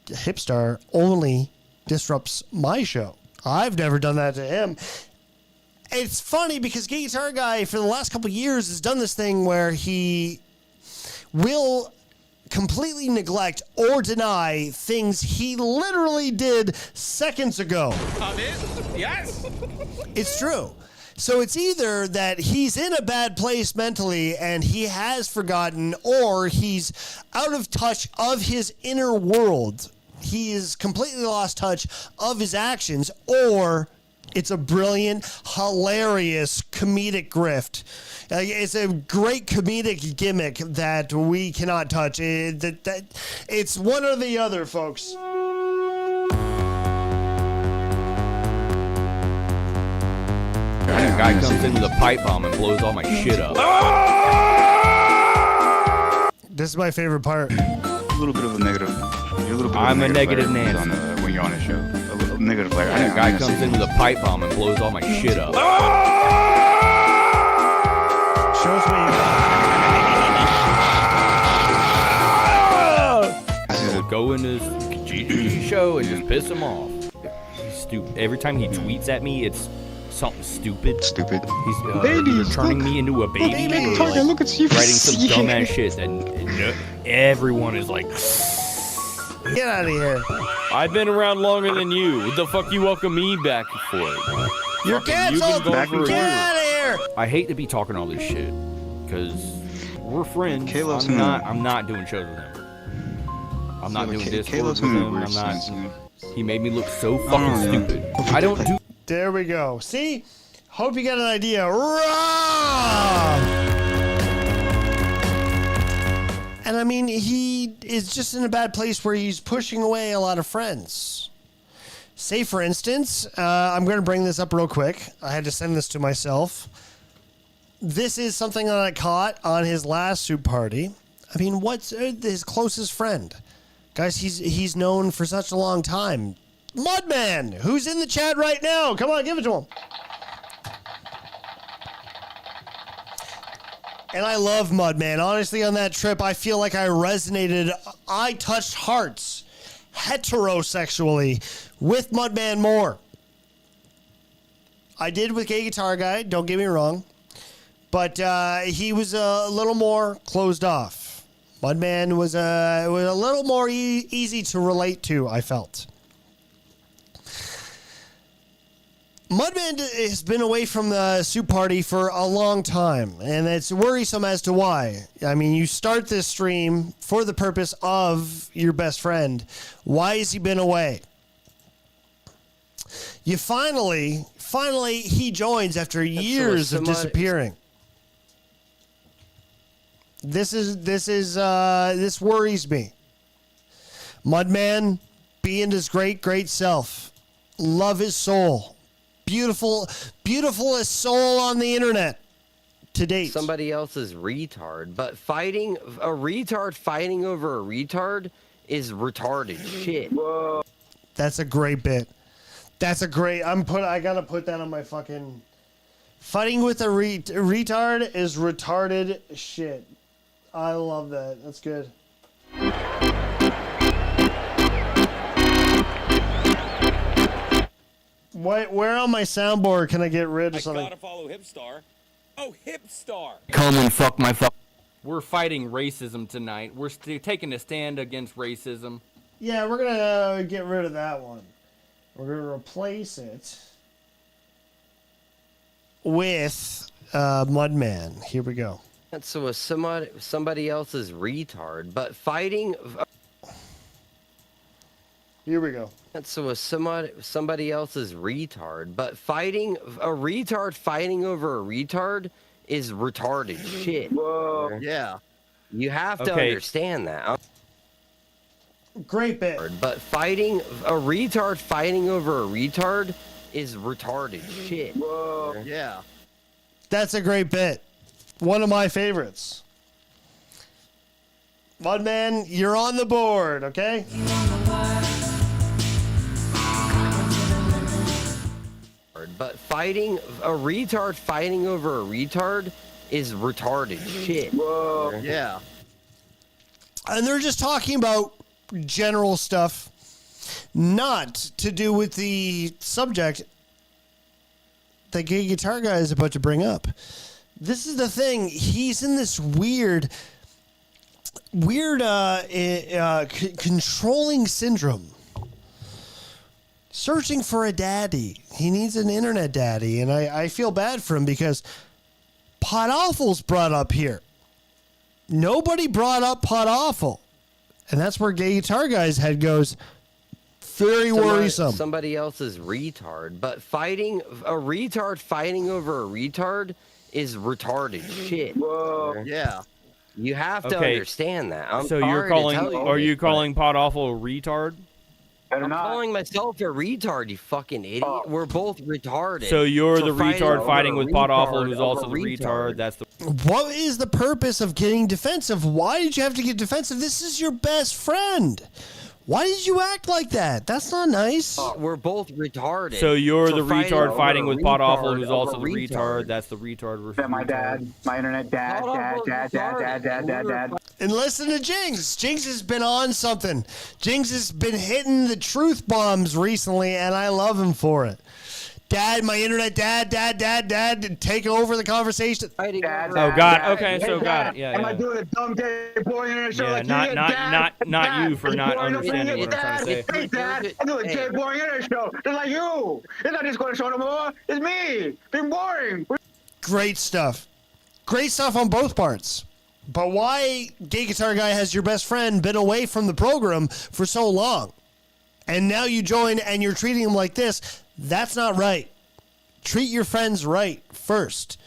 Hipstar only disrupts my show. I've never done that to him. It's funny because Gay Guitar Guy, for the last couple of years, has done this thing where he will completely neglect or deny things he literally did seconds ago. Yes. It's true. So it's either that he's in a bad place mentally and he has forgotten, or he's out of touch of his inner world. He is completely lost touch of his actions, or it's a brilliant, hilarious comedic grift. It's a great comedic gimmick that we cannot touch. It's one or the other, folks. That guy comes in with a pipe bomb and blows all my shit up. This is my favorite part. A little bit of a negative. You're a little bit I'm of a negative Nancy. when you're on a show. A little negative. That guy comes in with a pipe bomb and blows all my shit up. Shows me. So go in this GG show and just piss him off. He's stupid. Every time he tweets at me, it's something stupid. He's turning me into a baby. Look at you. Writing some dumbass shit, and everyone is like, Get out of here. I've been around longer than you. What the fuck you welcome me back for? You're canceled. Get out of here. I hate to be talking all this shit because we're friends. Caleb's I'm not doing shows with him. I'm not doing Discord Caleb's with in the him. I'm worst not. sense, man. He made me look so fucking stupid. I don't do. There we go. See? Hope you got an idea. Rob! And I mean, he is just in a bad place where he's pushing away a lot of friends. Say, for instance, I'm going to bring this up real quick. I had to send this to myself. This is something that I caught on his last soup party. I mean, what's his closest friend? Guys, he's known for such a long time. Mudman, who's in the chat right now. Come on, give it to him. And I love Mudman. Honestly, on that trip, I feel like I resonated. I touched hearts heterosexually with Mudman more. I did with Gay Guitar Guy, don't get me wrong. But he was a little more closed off. Mudman was a little more easy to relate to, I felt. Mudman has been away from the soup party for a long time, and it's worrisome as to why. I mean, you start this stream for the purpose of your best friend. Why has he been away? You finally, he joins after years of disappearing. This worries me. Mudman being his great self. Love his soul. Beautifulest soul on the internet to date. Somebody else's retard, but fighting a retard fighting over a retard is retarded shit. Whoa. That's a great bit. That's a great. I gotta put that on my fucking. Fighting with a retard is retarded shit. I love that. That's good. Where on my soundboard can I get rid of something? I gotta follow Hipstar. Oh, Hipstar! Come and fuck my fuck. We're fighting racism tonight. We're taking a stand against racism. Yeah, we're gonna get rid of that one. We're gonna replace it with Mudman. Here we go. So somebody else's retard, but fighting. Here we go. So somebody else's retard, but fighting a retard fighting over a retard is retarded shit. Whoa. Yeah. You have to understand that. Great bit. But fighting a retard fighting over a retard is retarded shit. Whoa. Yeah. That's a great bit. One of my favorites. Mudman, you're on the board, okay? But fighting a retard fighting over a retard is retarded shit. Whoa. Yeah. And they're just talking about general stuff, not to do with the subject that Gay Guitar Guy is about to bring up. This is the thing. He's in this weird controlling syndrome. Searching for a daddy. He needs an internet daddy. And I feel bad for him because Pot Awful's brought up here. Nobody brought up Pot Awful. And that's where Gay Guitar Guy's head goes. Very worrisome. Somebody else's retard. But fighting a retard fighting over a retard is retarded shit. Whoa. Yeah. You have to understand that. Are you calling Pot Awful a retard? I'm calling myself a retard, you fucking idiot. We're both retarded. So you're the retard fighting with Pot Awful, who's also the retard. That's the. What is the purpose of getting defensive? Why did you have to get defensive? This is your best friend. Why did you act like that? That's not nice. We're both retarded. So you're the retard fighting with Pot Awful, who's also the retard. That's the retard. My dad, my internet dad. And listen to Jinx. Jinx has been on something. Jinx has been hitting the truth bombs recently, and I love him for it. Dad, my internet, dad, take over the conversation. Oh, God. Okay, so got it. Yeah, Am yeah. I doing a dumb gay boy internet show Yeah, like not- you? not- Dad, not- not Dad, you for it's not boring understanding for what I'm trying to Dad. say. Hey, Dad, I'm doing a gay boy internet show just like you. It's not just going to show no more. It's me. Being boring. Great stuff. Great stuff on both parts. But why Gay Guitar Guy has your best friend been away from the program for so long? And now you join and you're treating him like this. That's not right. Treat your friends right first.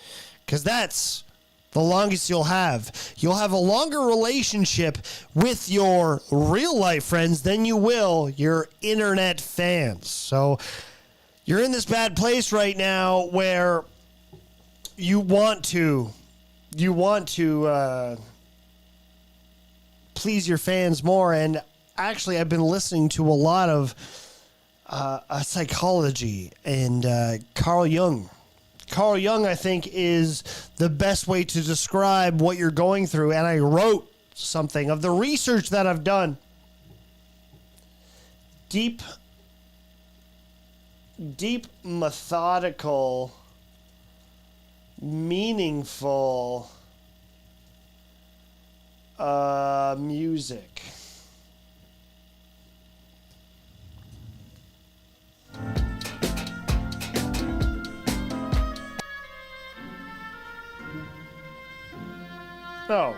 Because that's the longest you'll have. You'll have a longer relationship with your real life friends than you will your internet fans. So you're in this bad place right now where you want to please your fans more. And actually, I've been listening to a lot of psychology and Carl Jung. Carl Jung, I think, is the best way to describe what you're going through. And I wrote something of the research that I've done. Deep, methodical, meaningful music. Oh.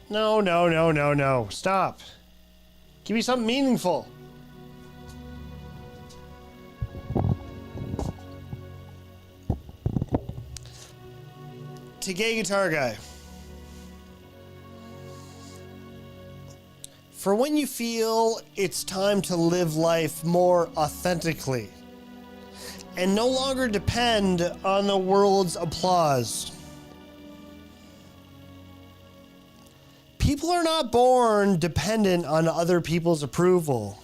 No. Stop. Give me something meaningful. To Gay Guitar Guy. For when you feel it's time to live life more authentically and no longer depend on the world's applause. People are not born dependent on other people's approval.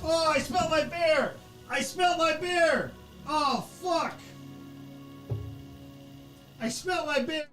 Oh, I smelled my beer! I smelled my beer! Oh, fuck! I smelled my beer!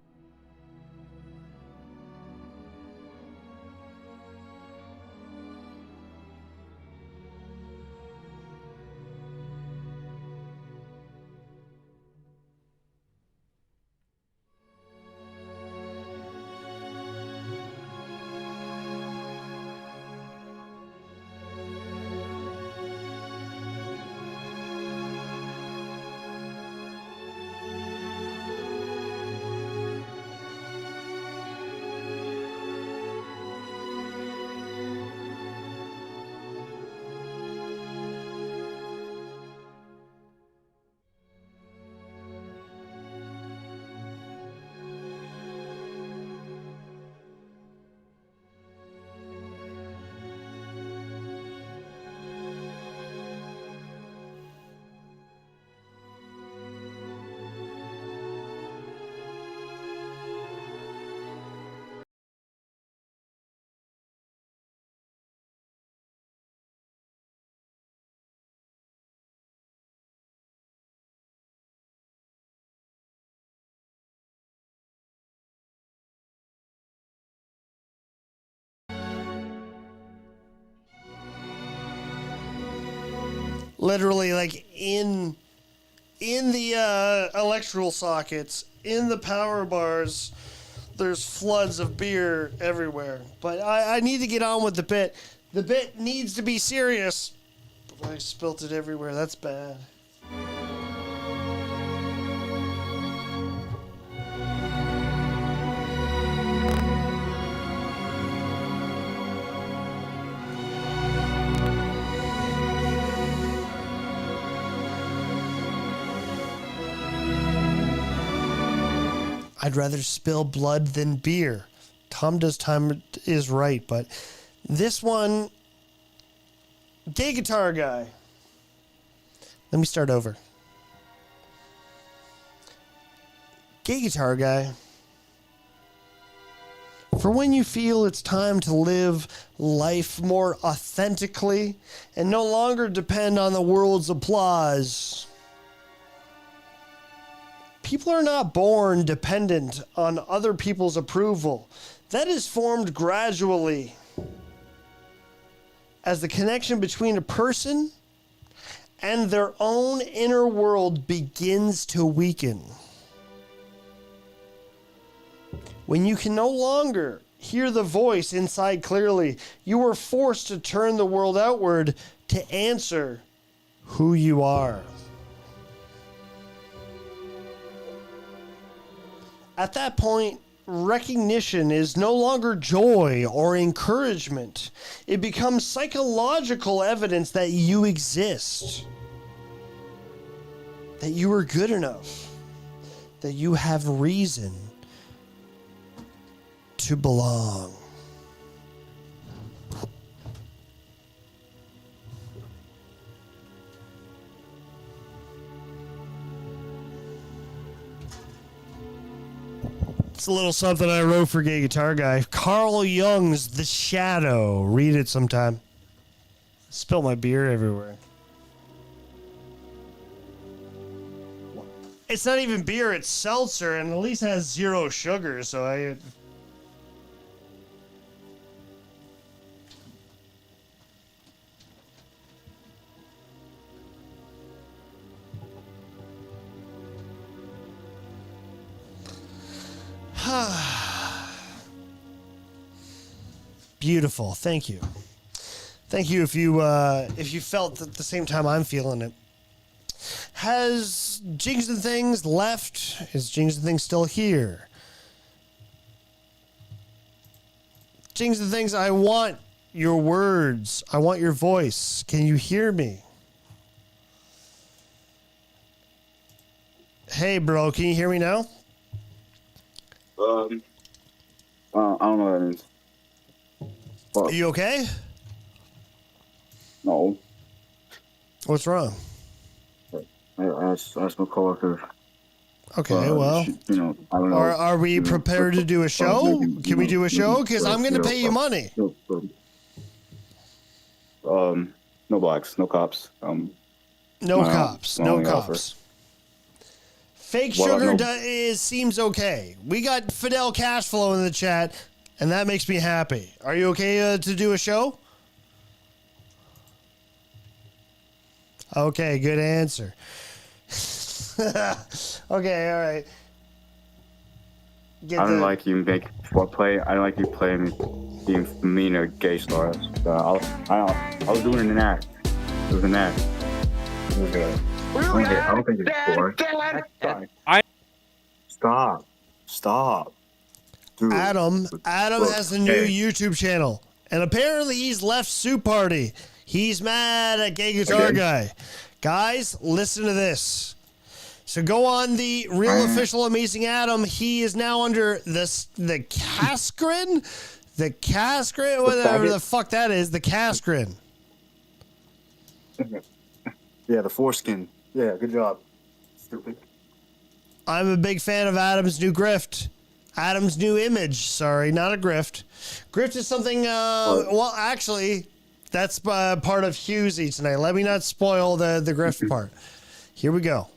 Literally, like in the electrical sockets, in the power bars, there's floods of beer everywhere. But I need to get on with the bit. The bit needs to be serious. I spilt it everywhere. That's bad. I'd rather spill blood than beer. Tom Does Time is right, but this one, Gay Guitar Guy. Let me start over. Gay Guitar Guy. For when you feel it's time to live life more authentically and no longer depend on the world's applause. People are not born dependent on other people's approval. That is formed gradually as the connection between a person and their own inner world begins to weaken. When you can no longer hear the voice inside clearly, you are forced to turn the world outward to answer who you are. At that point, recognition is no longer joy or encouragement. It becomes psychological evidence that you exist, that you are good enough, that you have reason to belong. It's a little something I wrote for Gay Guitar Guy. Carl Jung's The Shadow. Read it sometime. Spill my beer everywhere. It's not even beer, it's seltzer, and at least has 0 sugar, so I... Beautiful. Thank you. Thank you if you felt at the same time I'm feeling it. Has Jigs and Things left? Is Jigs and Things still here? Jigs and Things, I want your words. I want your voice. Can you hear me? Hey, bro, can you hear me now? I don't know what that means. Are you okay? No. What's wrong? I asked my coworker. Okay, well, you know, I don't know. Are we prepared to do a show? Can we do a show? Because I'm going to pay you money. No blacks, no cops. No cops. No cops. Fake sugar seems okay. We got Fidel Cashflow in the chat, and that makes me happy. Are you okay to do a show? Okay, good answer. Okay, all right. I don't like you make foreplay. I don't like you playing being mean or gay stars. I was doing an act. It was an act. It was good. I don't think it's boring. Stop. Dude. Adam has a new YouTube channel, and apparently he's left Soup Party. He's mad at Gay Guitar Guy. Guys, listen to this. So go on the Real Official Amazing Adam. He is now under the Cascrin? The Cascrin? Whatever the fuck that is. The Cascrin. Yeah, the foreskin. Yeah, good job. Stupid. I'm a big fan of Adam's new grift. Adam's new image. Sorry, not a grift. Grift is something, well, actually, that's part of Husey tonight. Let me not spoil the grift part. Here we go.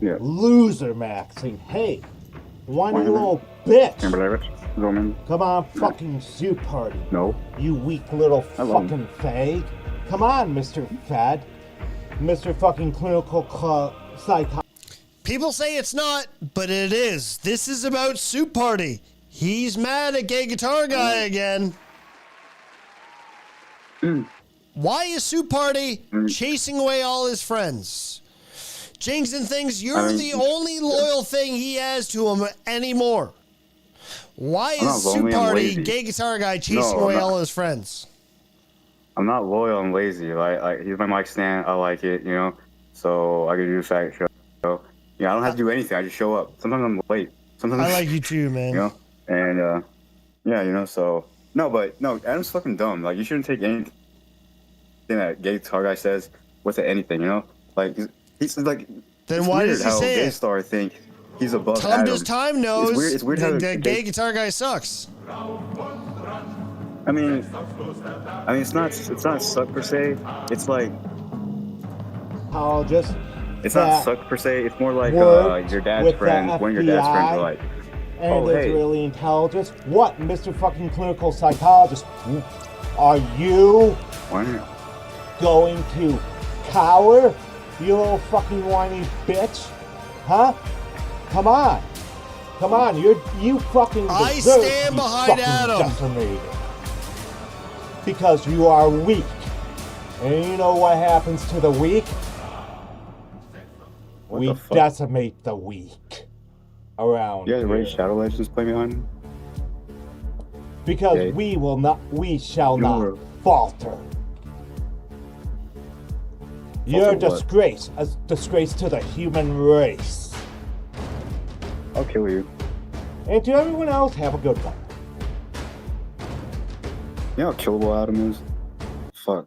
Yeah. Loser Max saying, hey, whiny little bitch. Come on, fucking Soup Party. No. You weak little fucking fag. Come on, Mr. Fad. Mr. fucking clinical psych. People say it's not, but it is. This is about Soup Party. He's mad at Gay Guitar Guy again. Why is Soup Party chasing away all his friends? Jinx and Things, you're the only loyal thing he has to him anymore. Why is Soup Party, Gay Guitar Guy, chasing away all his friends? I'm not loyal. I'm lazy. Like here's my mic stand. I like it, you know. So I can do a fact show. Yeah, I don't have to do anything. I just show up. Sometimes I'm late. Sometimes I like you too, man. You know, and yeah, you know. So no, Adam's fucking dumb. Like you shouldn't take anything that Gay Guitar Guy says with anything. You know, like he's like. Then why does he say Gay it? Star think he's above Tom Adam. does time knows it's weird how that Gay Guitar Guy sucks. I mean, it's not suck per se. It's like I'll just It's not that suck per se. It's more like worked your dad's with the friends. One of your dad's friends are FBI like, and oh, hey. Israeli intelligence. What, Mr. fucking clinical psychologist? Are you going to cower, you little fucking whiny bitch? Huh? Come on. Come on, you fucking deserve I stand to be behind fucking Adam. decimated. Because you are weak. And you know what happens to the weak? We decimate the weak around Yeah, the here. Raid Shadow Legends play behind. Because Okay. we shall not You're- falter. You're a Falter what? disgrace, a disgrace to the human race. I'll kill you. And to everyone else, have a good one. You know how killable Adam is? Fuck.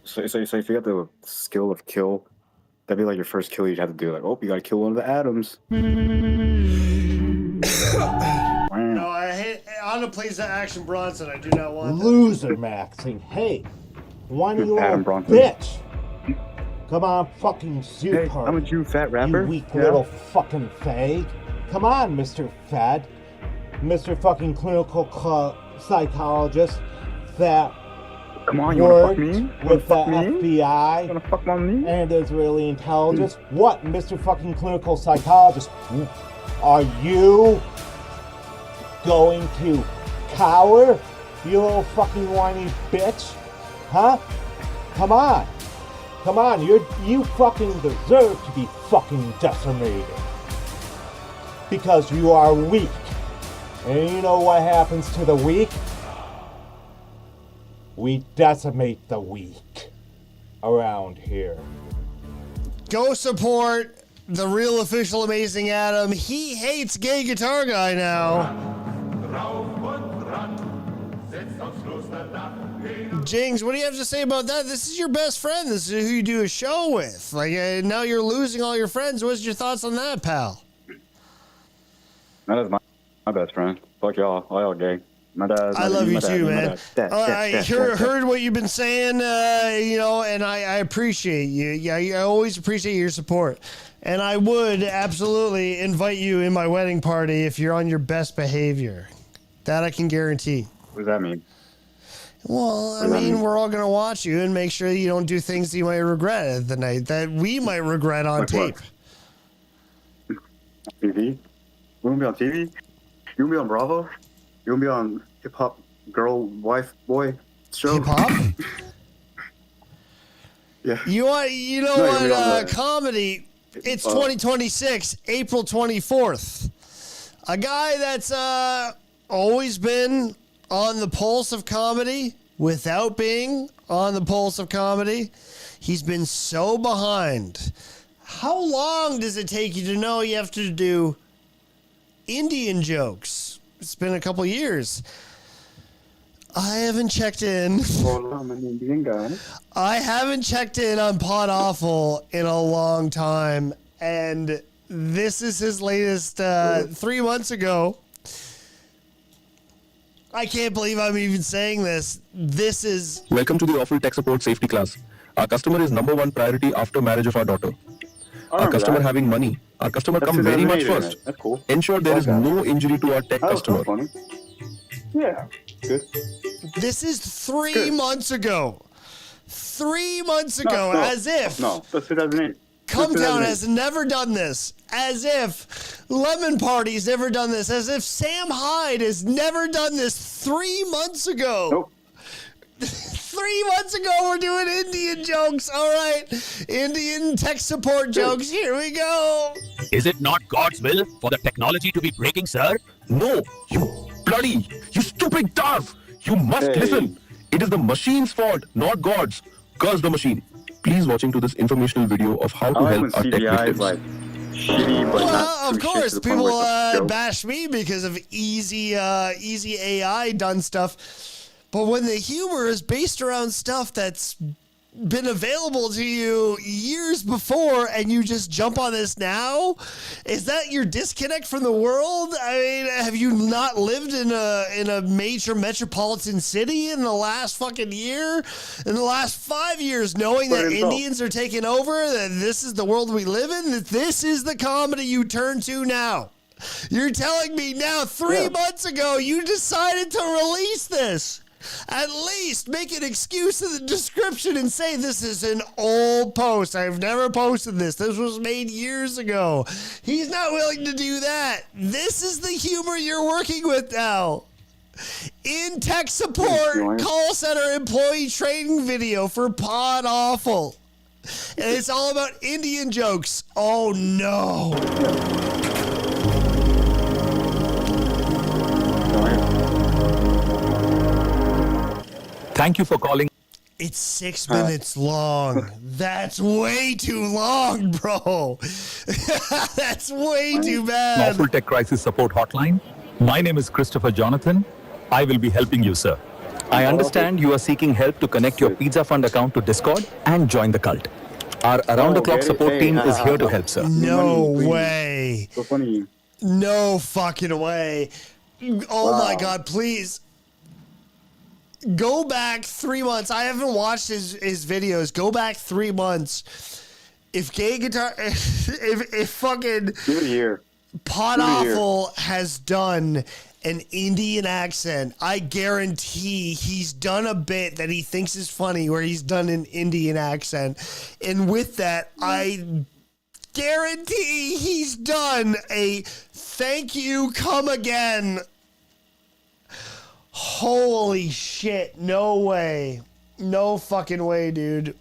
So if you got the skill of kill, that'd be like your first kill you'd have to do. Like, oh, you gotta kill one of the Adams. No, I hate Anna plays the Action Bronson. I do not want that. Loser maxing. Hey, whiny Adam little Bronson. bitch. Come on, fucking Jew Hey, party. I'm a Jew fat rapper. You weak Yeah. little fucking fag. Come on, Mr. Fad. Mr. fucking clinical psychologist that Come on, you wanna fuck worked me? You wanna with the fuck me? FBI You wanna fuck on me? and Israeli intelligence. What, Mr. fucking clinical psychologist? Are you going to cower, you little fucking whiny bitch? Huh? Come on. Come on, you fucking deserve to be fucking decimated. Because you are weak. And you know what happens to the weak? We decimate the weak around here. Go support the real official Amazing Adam. He hates Gay Guitar Guy now. Jings, what do you have to say about that? This is your best friend. This is who you do a show with. Like, now you're losing all your friends. What's your thoughts on that, pal? That is my best friend. Fuck y'all. All y'all gay. My dad. I love you too, man. I heard what you've been saying, and I appreciate you. Yeah, I always appreciate your support. And I would absolutely invite you in my wedding party if you're on your best behavior. That I can guarantee. What does that mean? Well, I mean, we're all going to watch you and make sure you don't do things that you might regret at the night that we might regret on Like tape. what? TV? You want to be on TV? You want to be on Bravo? You want to be on Hip Hop Girl, Wife, Boy show? Hip Hop? Yeah. You know No, you'll be on what? the- Comedy. It's 2026, April 24th. A guy that's always been on the pulse of comedy without being on the pulse of comedy. He's been so behind. How long does it take you to know you have to do Indian jokes? It's been a couple years. I haven't checked in. I'm an Indian guy. I haven't checked in on Pod Awful in a long time, and this is his latest 3 months ago. I can't believe I'm even saying this. This is... Welcome to the Awful Tech Support Safety class. Our customer is number one priority after marriage of our daughter. Our customer having money. Our customer That's come very much 2008, first. That's cool. Ensure there is no injury to our tech That was customer. funny. Yeah. Good. This is 3 months ago. 3 months ago, No, as if... No, that's 2008. Cumtown has never done this. As if Lemon Party's never done this. As if Sam Hyde has never done this 3 months ago. Nope. 3 months ago, we're doing Indian jokes. All right. Indian tech support jokes. Here we go. Is it not God's will for the technology to be breaking, sir? No, you stupid dove! You must listen. It is the machine's fault, not God's. Curse the machine. Please watching to this informational video of how to I like help when our tech CGI victims. is like shitty, but Well, not of too shit course, to the point people where it's a joke. bash me because of easy AI done stuff. But when the humor is based around stuff that's been available to you years before, and you just jump on this now? Is that your disconnect from the world? I mean, have you not lived in a major metropolitan city in the last fucking year? In the last 5 years, knowing that Indians are taking over, that this is the world we live in, that this is the comedy you turn to now? You're telling me now, 3 months ago, you decided to release this. At least make an excuse in the description and say this is an old post. I've never posted this. This was made years ago. He's not willing to do that. This is the humor you're working with now. In tech support, call center employee training video for Pod Awful. And it's all about Indian jokes. Oh no. Thank you for calling. It's 6 minutes long. That's way too long, bro. That's way too bad. Awful Tech Crisis Support Hotline. My name is Christopher Jonathan. I will be helping you, sir. I understand you are seeking help to connect your Pizza Fund account to Discord and join the cult. Our around-the-clock support team is here to help, sir. No way. So funny. No fucking way. Oh my God, please. Go back 3 months. I haven't watched his videos. Go back 3 months. If gay guitar, if fucking Give it a year. Pod Awful has done an Indian accent, I guarantee he's done a bit that he thinks is funny where he's done an Indian accent. And with that, I guarantee he's done a thank you, come again. Holy shit, no way. No fucking way, dude.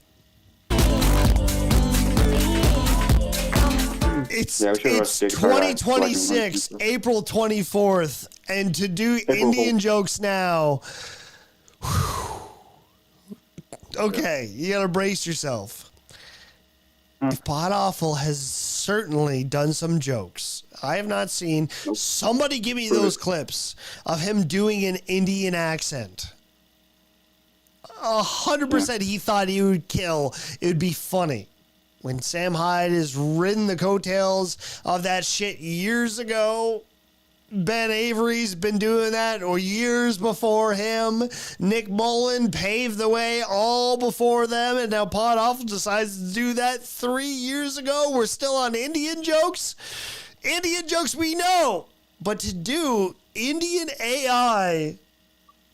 It's 2026, April 24th, and to do Indian jokes now, okay, you gotta brace yourself. If Pod Awful has certainly done some jokes, I have not seen. Somebody give me those clips of him doing an Indian accent. 100% he thought he would kill. It would be funny. When Sam Hyde has ridden the coattails of that shit years ago, Ben Avery's been doing that, or years before him. Nick Mullen paved the way all before them, and now Pod Awful decides to do that 3 years ago. We're still on Indian jokes. Indian jokes we know, but to do Indian AI,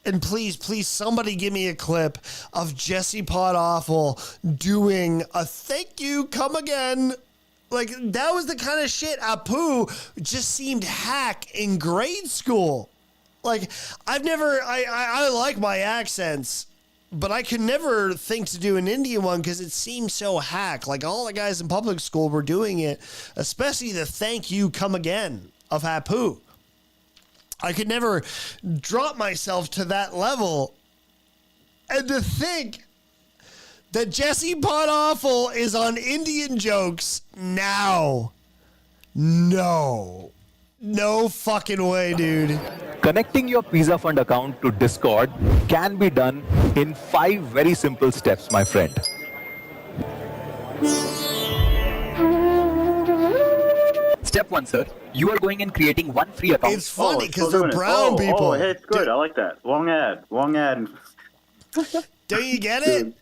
and please, somebody give me a clip of Jesse Pod Awful doing a thank you, come again. Like, that was the kind of shit Apu just seemed hack in grade school. Like, I like my accents, but I could never think to do an Indian one because it seemed so hack. Like, all the guys in public school were doing it, especially the thank you, come again of Apu. I could never drop myself to that level. And to think that Jesse Pod Awful is on Indian jokes now. No fucking way, dude. Connecting your Pizza Fund account to Discord can be done in 5 very simple steps, my friend. Step 1, sir. You are going and creating 1 free account. It's funny because they're brown people. Oh, hey, it's good. I like that. Long ad. Do you get it?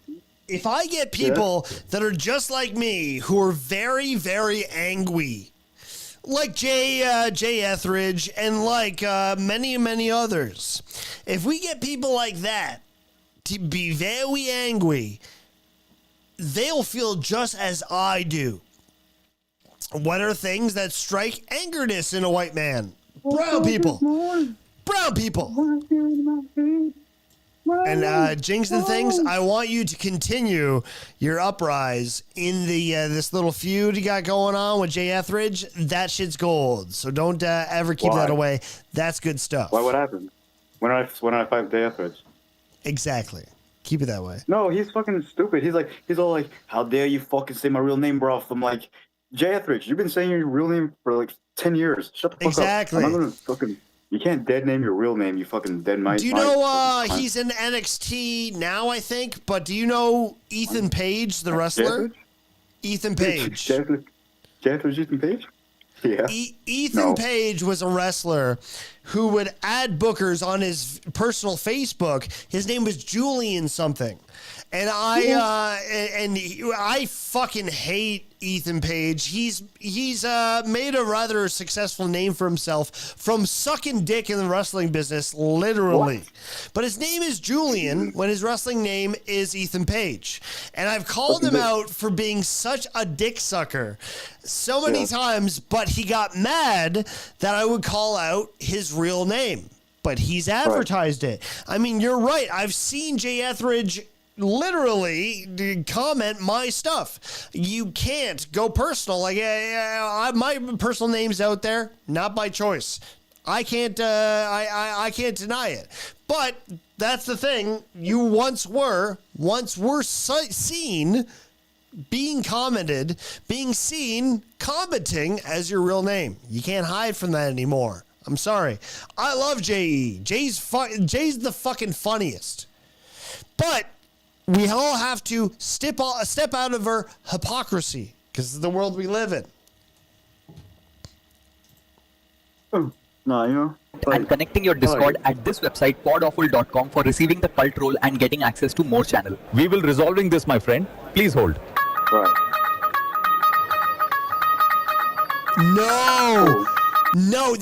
If I get people that are just like me, who are very, very angry, like Jay Etheridge and like many, many others, if we get people like that to be very angry, they'll feel just as I do. What are things that strike angerness in a white man? Brown people. Brown people. And Jinx and Things, I want you to continue your uprise in the this little feud you got going on with Jay Etheridge. That shit's gold. So don't ever keep that away. That's good stuff. Why? What happened? When I fight Jay Etheridge? Exactly. Keep it that way. No, he's fucking stupid. He's all like, how dare you fucking say my real name, bro? I'm like, Jay Etheridge, you've been saying your real name for like 10 years. Shut the fuck up. I'm not gonna fucking... You can't dead name your real name. You fucking dead might. Do you know he's in NXT now? I think, but do you know Ethan Page, the wrestler? Ethan Page. Jethro's Ethan Page. Yeah. Ethan Page was a wrestler who would add bookers on his personal Facebook. His name was Julian something. And I fucking hate Ethan Page. He's made a rather successful name for himself from sucking dick in the wrestling business, literally. But his name is Julian when his wrestling name is Ethan Page. And I've called him out for being such a dick sucker so many times, but he got mad that I would call out his real name. But he's advertised it. I mean, you're right. I've seen Jay Etheridge literally comment my stuff. You can't go personal. Like my personal name's out there, not by choice. I can't. I can't deny it. But that's the thing. You once were seen being commented, being seen commenting as your real name. You can't hide from that anymore. I'm sorry. I love J.E. Jay's the fucking funniest. But we all have to step out of our hypocrisy because of the world we live in. No, you know. And connecting your Discord at this website, podawful.com, for receiving the cult roll and getting access to more channel. We will resolving this, my friend. Please hold. Right. No,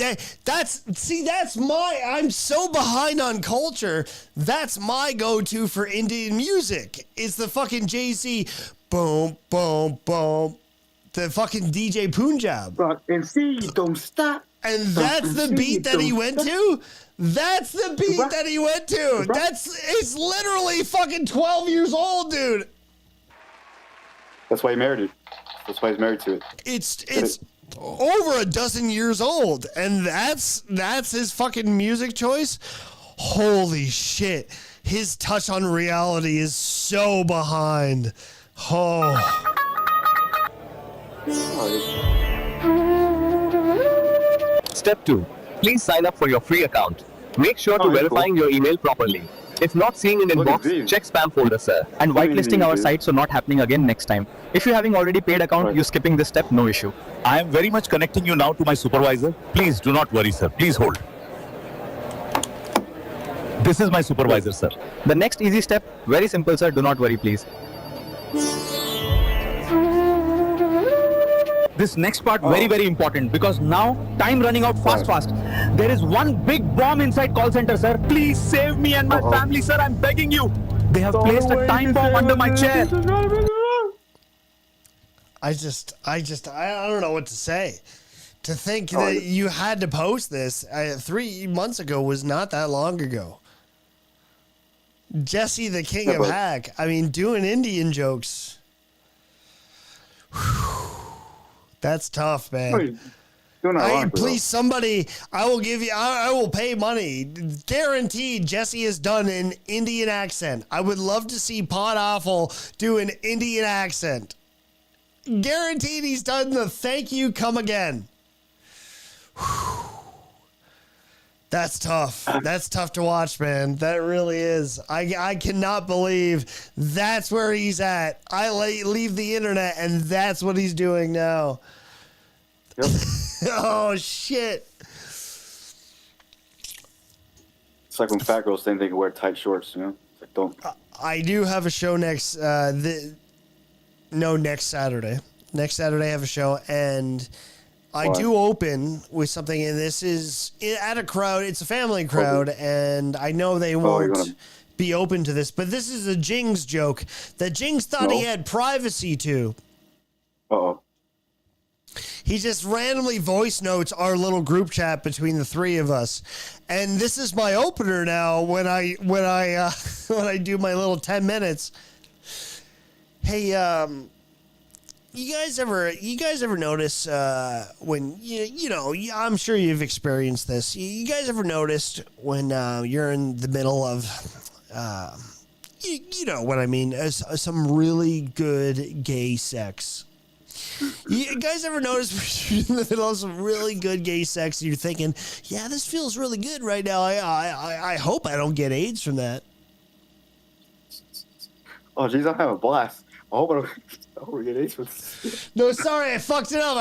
I'm so behind on culture. That's my go-to for Indian music. It's the fucking Jay-Z, boom, boom, boom, the fucking DJ Punjab. And see, don't stop. And that's the beat that he went to? That's the beat that he went to. It's literally fucking 12 years old, dude. That's why he married it. That's why he's married to it. It's over a dozen years old, and that's his fucking music choice. Holy shit, his touch on reality is so behind. Step 2. Please sign up for your free account. Make sure to verifying your email properly. If not seeing in inbox, check spam folder, sir. And whitelisting our site so not happening again next time. If you're having already paid account, you're skipping this step, no issue. I am very much connecting you now to my supervisor. Please do not worry, sir. Please hold. This is my supervisor, sir. The next easy step, very simple, sir. Do not worry, please. This next part very, very important because now time running out fast. There is one big bomb inside call center, sir. Please save me and my family, sir. I'm begging you. They have placed a time bomb under my chair. I don't know what to say. To think that you had to post this 3 months ago was not that long ago. Jesse, the king of hack. I mean, doing Indian jokes. That's tough, man. Please, somebody, I will pay money. Guaranteed, Jesse has done an Indian accent. I would love to see Pod Awful do an Indian accent. Guaranteed he's done the thank you, come again. That's tough. That's tough to watch, man. That really is. I cannot believe that's where he's at. I leave the internet and that's what he's doing now. Yep. Oh, shit. It's like when fat girls think they can wear tight shorts, you know? It's like, don't. I do have a show next Saturday. Next Saturday I have a show, and I do open with something, and this is at a crowd. It's a family crowd, and I know they won't be open to this, but this is a Jings joke that Jings thought he had privacy to. Uh-oh. He just randomly voice notes our little group chat between the three of us, and this is my opener now. When I do my little 10 minutes. Hey, you guys ever notice when you know? I'm sure you've experienced this. You guys ever noticed when you're in the middle of you know what I mean? Some really good gay sex. You guys ever notice when you're in the middle of some really good gay sex and you're thinking, yeah, this feels really good right now. I hope I don't get AIDS from that. Oh, jeez, I'm having a blast. I hope I don't get AIDS with this. No, sorry, I fucked it up.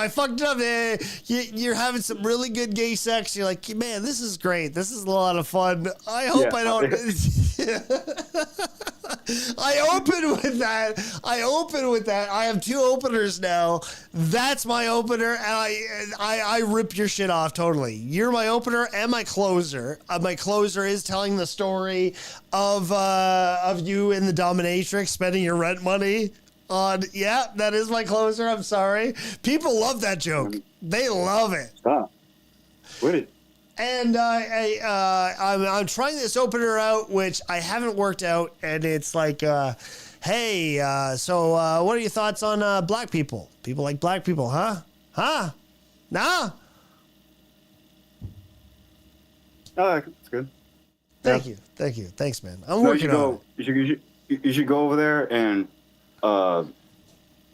You're having some really good gay sex. You're like, man, this is great. This is a lot of fun. I hope I don't. I open with that. I have 2 openers now. That's my opener, and I rip your shit off totally. You're my opener and my closer. My closer is telling the story of you in the dominatrix spending your rent money on. Yeah, that is my closer. I'm sorry. People love that joke. They love it. Wait. And I'm trying this opener out, which I haven't worked out, and it's like, hey, so what are your thoughts on black people? People like black people, huh? Huh? Nah? It's good. Thank you. Thanks, man. I'm working on it. You should go over there and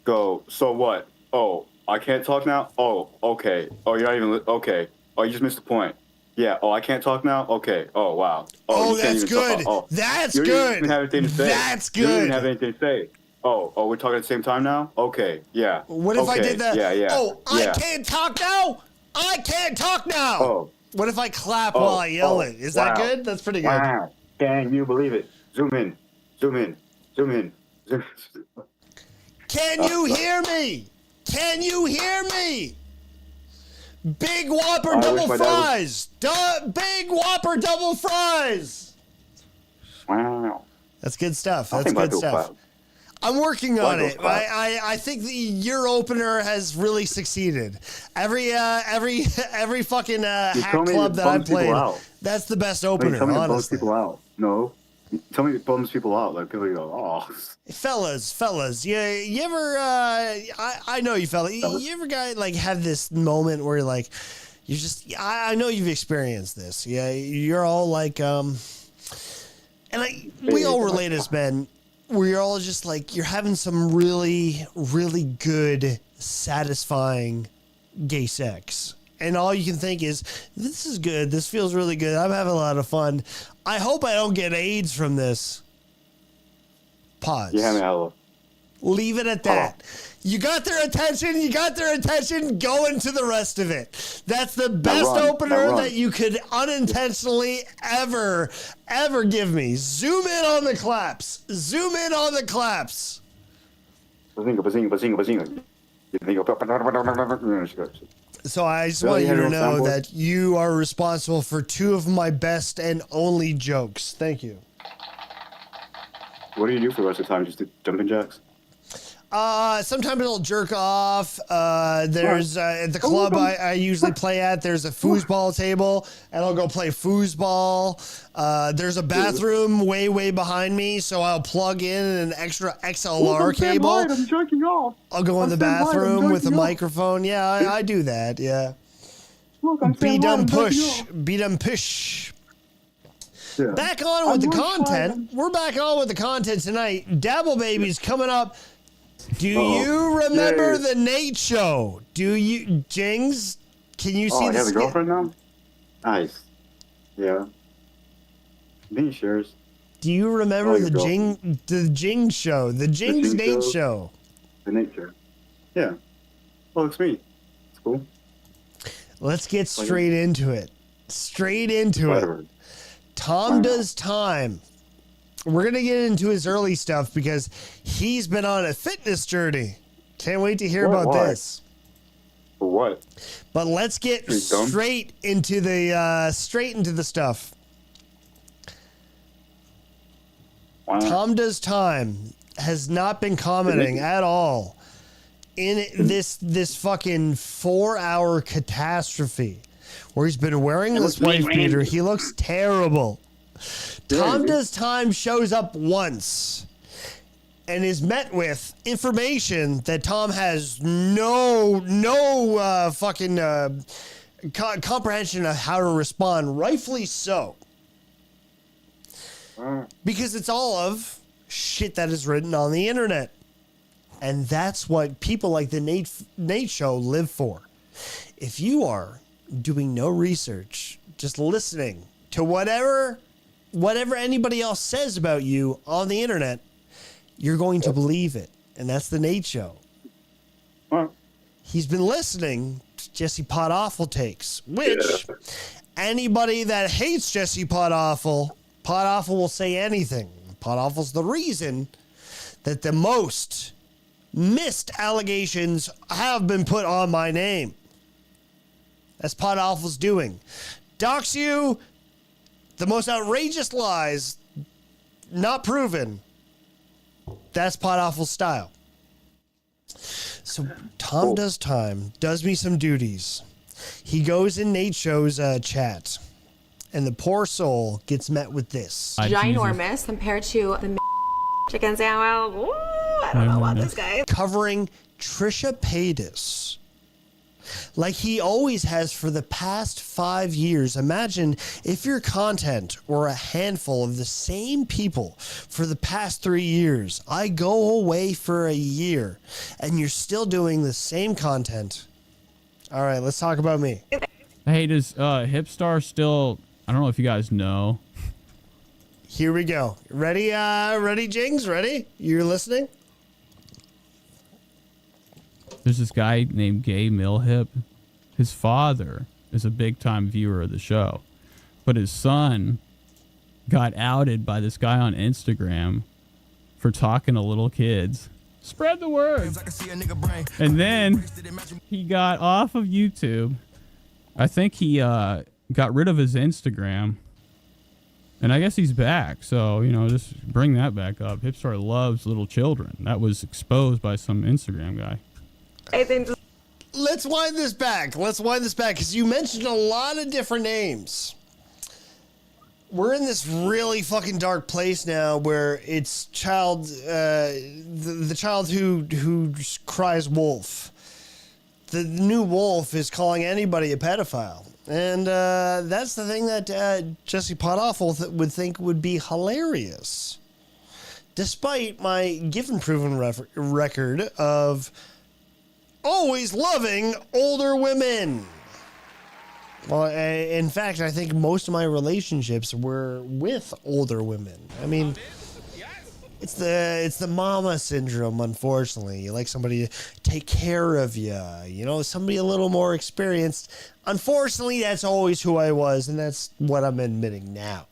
go, so what? Oh, I can't talk now? Oh, okay. Oh, you're not even, okay. Oh, you just missed the point. Yeah. Oh, I can't talk now? Okay. Oh, wow. Oh, you can't that's even talk. good. Oh, That's you good. don't even have anything to say. That's You don't even good. have anything to say. Oh, we're talking at the same time now? Okay. Yeah. What if I Okay. did that? Yeah. Oh, yeah. I can't talk now? I can't talk now. Oh. What if I clap while I yell it? Is that wow. good? That's pretty good. Wow. Can you believe it? Zoom in. Can you hear me? Can you hear me? Big Whopper I double wish my dad fries. Big Whopper double fries. Wow. That's good stuff. I That's think I good do stuff. clap. I'm working Well, on I it. go clap. I think your opener has really succeeded. Every fucking hack tell me club it that I bums people played, out. that's the best Wait, opener. tell me it bums Honestly, people out. No. Tell me it bums people out. Like people go, oh. fellas, you ever? I know you fellas. You ever like have this moment where you're like, you're just. I know you've experienced this. Yeah, you're all like, and we all relate as men. We're all just like, you're having some really, really good, satisfying gay sex. And all you can think is, this is good. This feels really good. I'm having a lot of fun. I hope I don't get AIDS from this. Pause. You have me hella. Leave it at that. You got their attention. You got their attention. Go into the rest of it. That's the best opener that you could unintentionally ever give me. Zoom in on the claps. Zoom in on the claps. So I just want you to know that you are responsible for 2 of my best and only jokes. Thank you. What do you do for the rest of the time? Just do jumping jacks? Sometimes it'll jerk off. There's at the club I usually play at, there's a foosball table, and I'll go play foosball. There's a bathroom way behind me, so I'll plug in an extra XLR cable. I'm jerking off. I'll go in the bathroom with a microphone. Yeah, I do that. Yeah. Be done push. Yeah. Back on with the content. We're back on with the content tonight. Dabble Baby's coming up. Do you remember the Nate Show? Do you, Jings? Can you see you this? have a girlfriend now? Nice. Yeah. Me shares. Do you remember the Jing Show? The Jings Nate Show. The Nate Show. Yeah. Oh, it's me. It's cool. Let's get straight into it. Tom Does Time. We're going to get into his early stuff because he's been on a fitness journey. Can't wait to hear about this. For what? But let's get straight into the stuff. Wow. Tom Does Time has not been commenting at all in this fucking 4-hour catastrophe where he's been wearing this wife beater. He looks terrible. Tom Does Time shows up once and is met with information that Tom has no fucking comprehension of how to respond. Rightfully so. Because it's all of shit that is written on the internet. And that's what people like the Nate Show live for. If you are doing no research, just listening to whatever anybody else says about you on the internet, you're going to believe it. And that's the Nate Show. He's been listening to Jesse Pot Awful takes, which anybody that hates Jesse Pot Awful will say anything. Pot Awful's the reason that the most missed allegations have been put on my name. That's Pot Awful's doing. Dox you, the most outrageous lies, not proven. That's Pot Awful's style. So Tom does time, does me some duties. He goes in Nate Show's chat, and the poor soul gets met with this. Ginormous compared to the chicken sandwich. Ooh, I don't know about this guy. Covering Trisha Paytas, like he always has for the past 5 years. Imagine if your content were a handful of the same people for the past 3 years. I go away for a year, and you're still doing the same content. All right, let's talk about me. Hey, does Hipstar still... I don't know if you guys know. Here we go. Ready, Jings? Ready? You're listening? There's this guy named Gay Millhip. His father is a big-time viewer of the show. But his son got outed by this guy on Instagram for talking to little kids. Spread the word. And then he got off of YouTube. I think he got rid of his Instagram. And I guess he's back. So, just bring that back up. Hipstar loves little children. That was exposed by some Instagram guy. Let's wind this back. Because you mentioned a lot of different names. We're in this really fucking dark place now where it's the child who cries wolf. The new wolf is calling anybody a pedophile. And that's the thing that Jesse Pot Awful would think would be hilarious. Despite my given proven record of always loving older women. Well, in fact, I think most of my relationships were with older women. I mean, it's the mama syndrome, unfortunately. You like somebody to take care of you, somebody a little more experienced. Unfortunately, that's always who I was, and that's what I'm admitting now.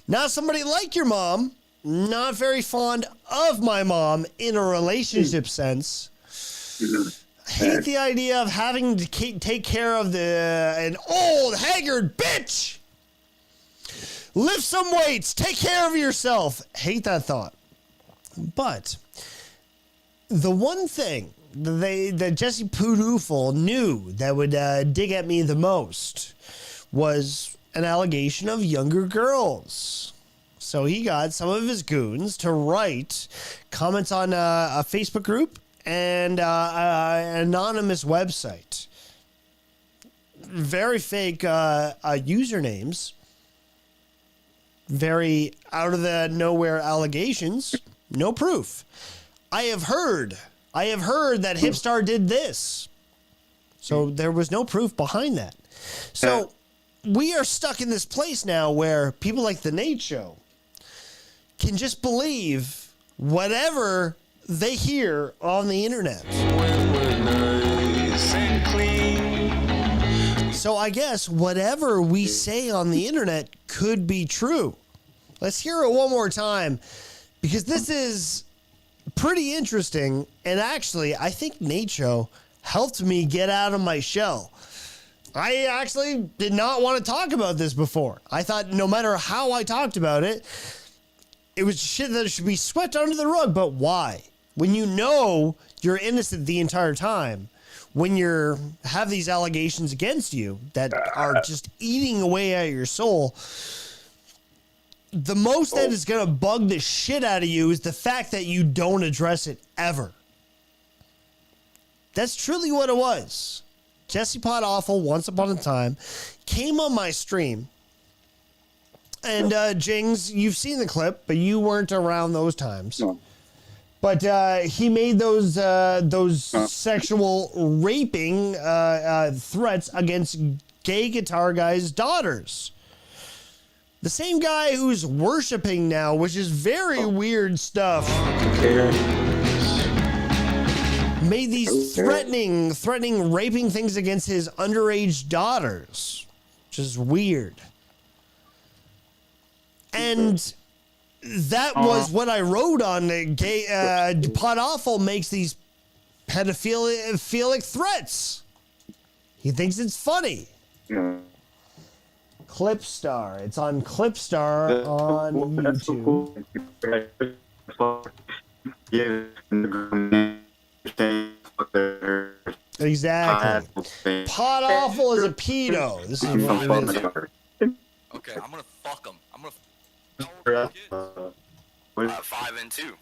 Not somebody like your mom, not very fond of my mom in a relationship sense. Hate the idea of having to take care of an old, haggard bitch. Lift some weights. Take care of yourself. Hate that thought. But the one thing that Jesse Pooduful knew that would dig at me the most was an allegation of younger girls. So he got some of his goons to write comments on a Facebook group and an anonymous website. Very fake usernames. Very out of the nowhere allegations. No proof. I have heard that Hipstar did this. So there was no proof behind that. So we are stuck in this place now where people like the Nate Show can just believe whatever they hear on the internet. So I guess whatever we say on the internet could be true. Let's hear it one more time, because this is pretty interesting. And actually, I think Nate Show helped me get out of my shell. I actually did not want to talk about this before. I thought no matter how I talked about it, it was shit that should be swept under the rug. But why? When you know you're innocent the entire time, when you have these allegations against you that are just eating away at your soul, the most that is going to bug the shit out of you is the fact that you don't address it ever. That's truly what it was. Jesse Pot Awful, once upon a time, came on my stream. And Jings, you've seen the clip, but you weren't around those times. No. But he made those sexual raping threats against gay guitar guy's daughters. The same guy who's worshiping now, which is very weird stuff. Made these threatening raping things against his underage daughters, which is weird. And that was what I wrote on the gay. Pod Awful makes these pedophilic threats. He thinks it's funny. Clipstar. It's on Clipstar on YouTube. Exactly. Pod Awful is a pedo. This is what it is. Okay, I'm gonna fuck him. I'm gonna. 5 and 2.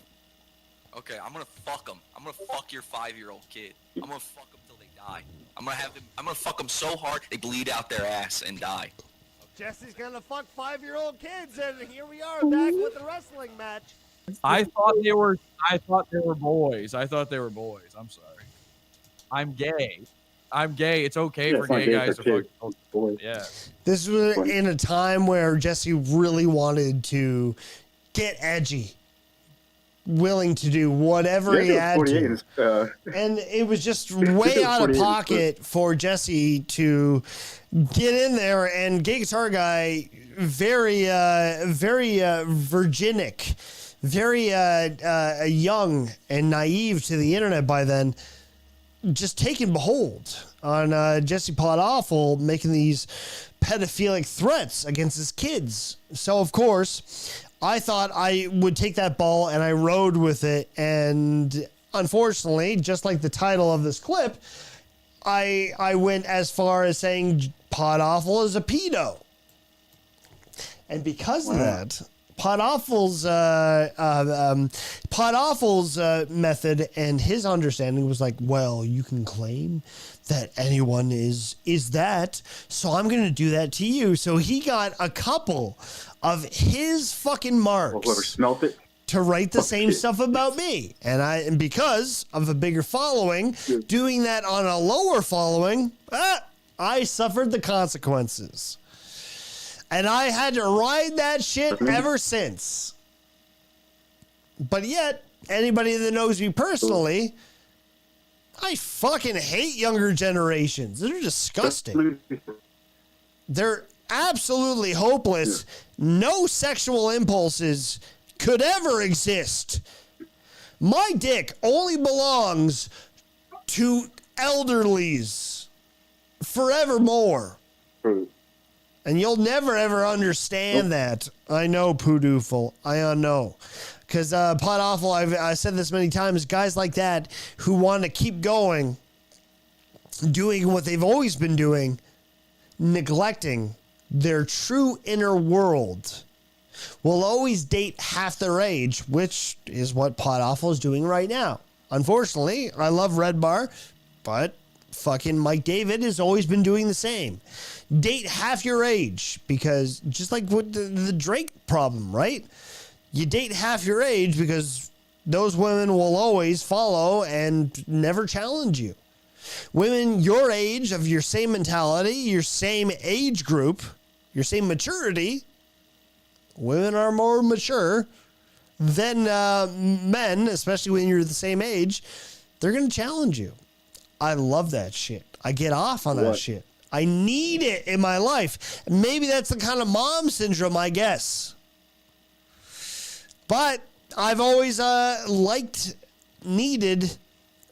Okay, I'm gonna fuck him. I'm gonna fuck your 5-year-old kid. I'm gonna fuck them till they die. I'm gonna fuck them so hard they bleed out their ass and die. Jesse's gonna fuck 5-year-old kids, and here we are back with a wrestling match. I thought they were boys. I'm sorry. I'm gay. It's okay for gay guys to fuck boys. Yeah. This was in a time where Jesse really wanted to get edgy, willing to do whatever he had to. And it was just way out of pocket for Jesse to get in there, and Gay Guitar Guy, very virginic, very young and naive to the internet by then, just taking behold on Jesse Pod Awful making these pedophilic threats against his kids. So, of course, I thought I would take that ball and I rode with it. And unfortunately, just like the title of this clip, I went as far as saying Pod Awful is a pedo. And because of that, Pod Awful's method and his understanding was like, well, you can claim that anyone is that, so I'm gonna do that to you. So he got a couple of his fucking marks, whoever smelt it, to write the same stuff about me. And because of a bigger following, doing that on a lower following, I suffered the consequences. And I had to ride that shit ever since. But yet, anybody that knows me personally, I fucking hate younger generations. They're disgusting. They're absolutely hopeless. No sexual impulses could ever exist. My dick only belongs to elderlies forevermore. And you'll never, ever understand that. I know, Poodoofle. I know. Because Pod Awful, I've said this many times, guys like that who want to keep going, doing what they've always been doing, neglecting their true inner world, will always date half their age, which is what Pod Awful is doing right now. Unfortunately, I love Red Bar, but fucking Mike David has always been doing the same. Date half your age, because just like with the Drake problem, right? You date half your age because those women will always follow and never challenge you. Women your age, of your same mentality, your same age group, your same maturity, women are more mature than men, especially when you're the same age. They're going to challenge you. I love that shit. I get off on that shit. I need it in my life. Maybe that's the kind of mom syndrome, I guess. But I've always liked, needed,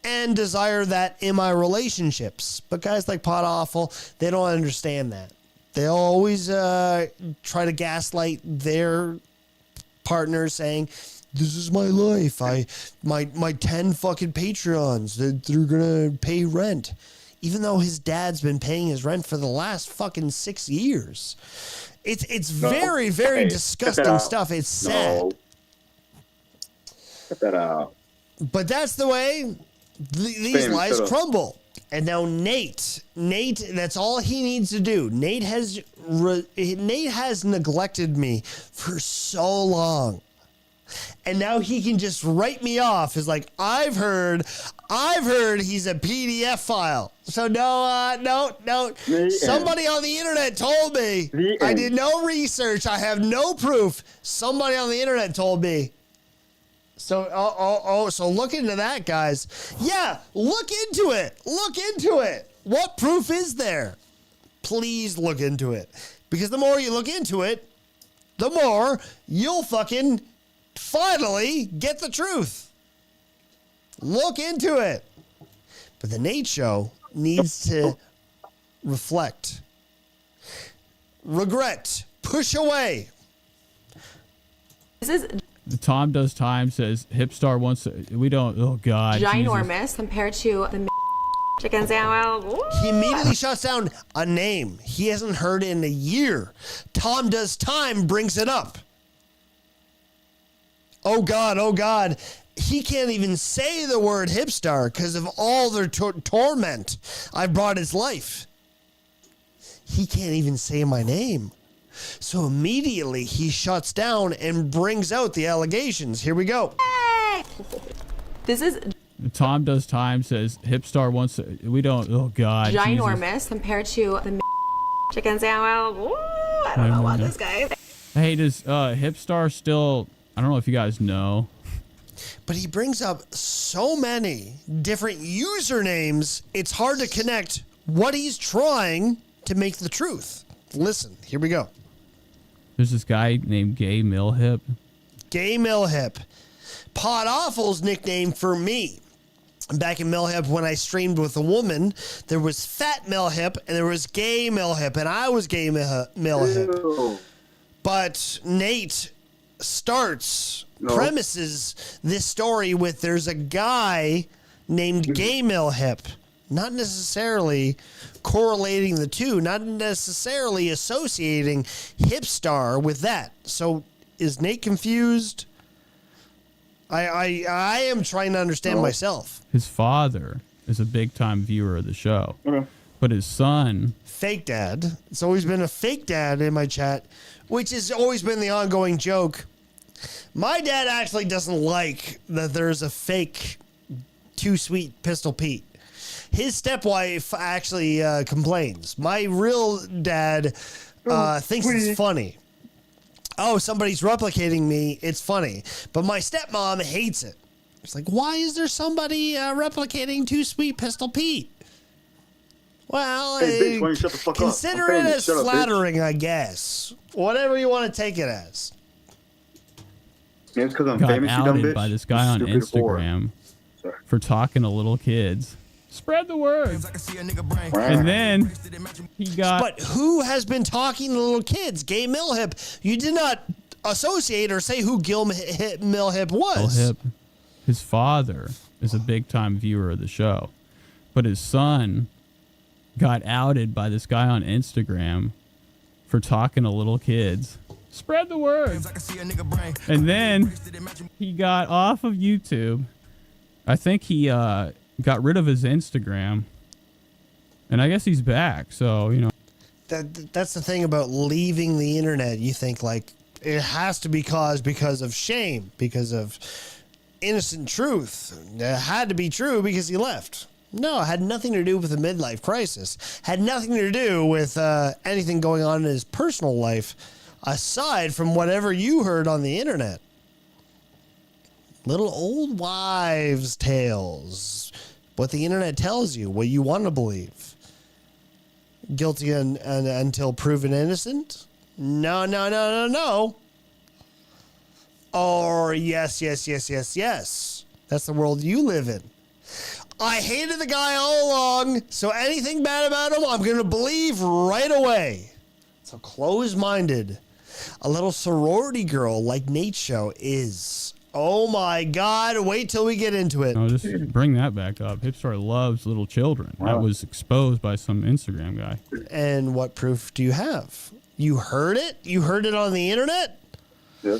and desired that in my relationships. But guys like Pod Awful, they don't understand that. They'll always try to gaslight their partner, saying, this is my life. My 10 fucking Patreons, they're gonna pay rent. Even though his dad's been paying his rent for the last fucking 6 years. It's very, very disgusting stuff. It's sad. Cut that out. But that's the way these lies crumble. And now Nate, that's all he needs to do. Nate has neglected me for so long. And now he can just write me off as like, I've heard he's a PDF file. So no. Somebody on the internet told me. I did no research. I have no proof. Somebody on the internet told me. So, so look into that, guys. Yeah, look into it. Look into it. What proof is there? Please look into it. Because the more you look into it, the more you'll fucking finally get the truth. Look into it. But the Nate Show needs to reflect, regret, push away. This is Tom Does Time says Hipstar wants to, we don't, oh God. ginormous Jesus. compared to the chicken sandwich. He immediately shuts down a name he hasn't heard in a year. Tom Does Time brings it up. Oh God. He can't even say the word hipstar because of all their torment I've brought his life. He can't even say my name. So immediately he shuts down and brings out the allegations. Here we go. This is Tom Does Time says Hipstar wants to, we don't, oh God. ginormous Jesus. compared to the chicken sandwich. I don't know about this guy. Hey, does Hipstar still, I don't know if you guys know. But he brings up so many different usernames, it's hard to connect what he's trying to make the truth. Listen, here we go. There's this guy named Gay Millhip. Gay Millhip. Pod Awful's nickname for me. Back in Millhip, when I streamed with a woman, there was Fat Millhip and there was Gay Millhip, and I was Gay Millhip. But Nate premises this story with there's a guy named Gay Millhip. Not necessarily correlating the two, not necessarily associating Hipstar with that. So is Nate confused? I am trying to understand myself. His father is a big time viewer of the show. But his son, fake dad. It's always been a fake dad in my chat, which has always been the ongoing joke. My dad actually doesn't like that there's a fake Too Sweet Pistol Pete. His stepwife actually complains. My real dad thinks it's funny. Oh, somebody's replicating me. It's funny. But my stepmom hates it. It's like, why is there somebody replicating Too Sweet Pistol Pete? Well, hey, bitch, why you shut the fuck consider it as flattering, I guess. Whatever you want to take it as. Yeah, it's 'cause I'm got famous, you dumb outed bitch. by this guy on Stupid Instagram for talking to little kids. Spread the word. And then he got. But who has been talking to little kids? Gay Millhip. You did not associate or say who Gil Millhip was. Millhip, his father is a big time viewer of the show, but his son got outed by this guy on Instagram for talking to little kids. Spread the word. And then he got off of YouTube. I think he got rid of his Instagram. And I guess he's back. So, you know. That's the thing about leaving the internet. You think like it has to be caused because of shame, because of innocent truth. It had to be true because he left. No, it had nothing to do with a midlife crisis. Had nothing to do with anything going on in his personal life aside from whatever you heard on the internet. Little old wives' tales. What the internet tells you, what you want to believe. Guilty until proven innocent? No. Or yes. That's the world you live in. I hated the guy all along, so anything bad about him, I'm going to believe right away. So close-minded. A little sorority girl like Nate Show is. Oh my God, wait till we get into it. No, just bring that back up. Hipstar loves little children. That was exposed by some Instagram guy. And what proof do you have? You heard it? You heard it on the internet? Yeah.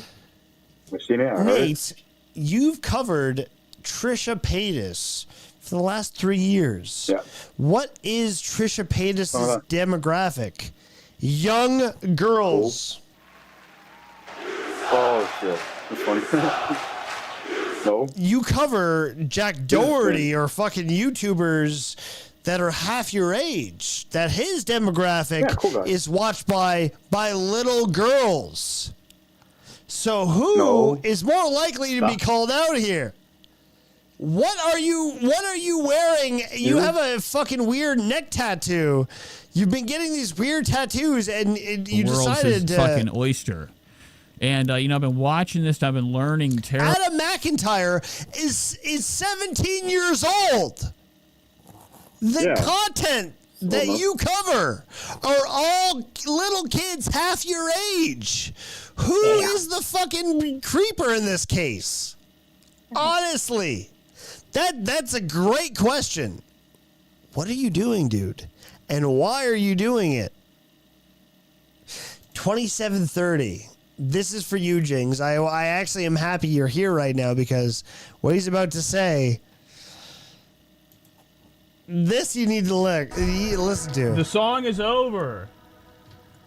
I've seen it. Nate, you've covered Trisha Paytas for the last 3 years. Yeah. What is Trisha Paytas' demographic? Young girls. Oh, shit. That's funny. No. You cover Jack Doherty or fucking YouTubers that are half your age. That his demographic is watched by little girls. So who is more likely to be called out here? What are you wearing? You have a fucking weird neck tattoo. You've been getting these weird tattoos, and you decided to fucking oyster. And you know, I've been watching this. I've been learning. Adam McIntyre is 17 years old. The content that you cover are all little kids half your age. Who is the fucking creeper in this case? Honestly, that's a great question. What are you doing, dude? And why are you doing it? 2730. This is for you, Jings. I actually am happy you're here right now because what he's about to say, this you need to listen to. The song is over.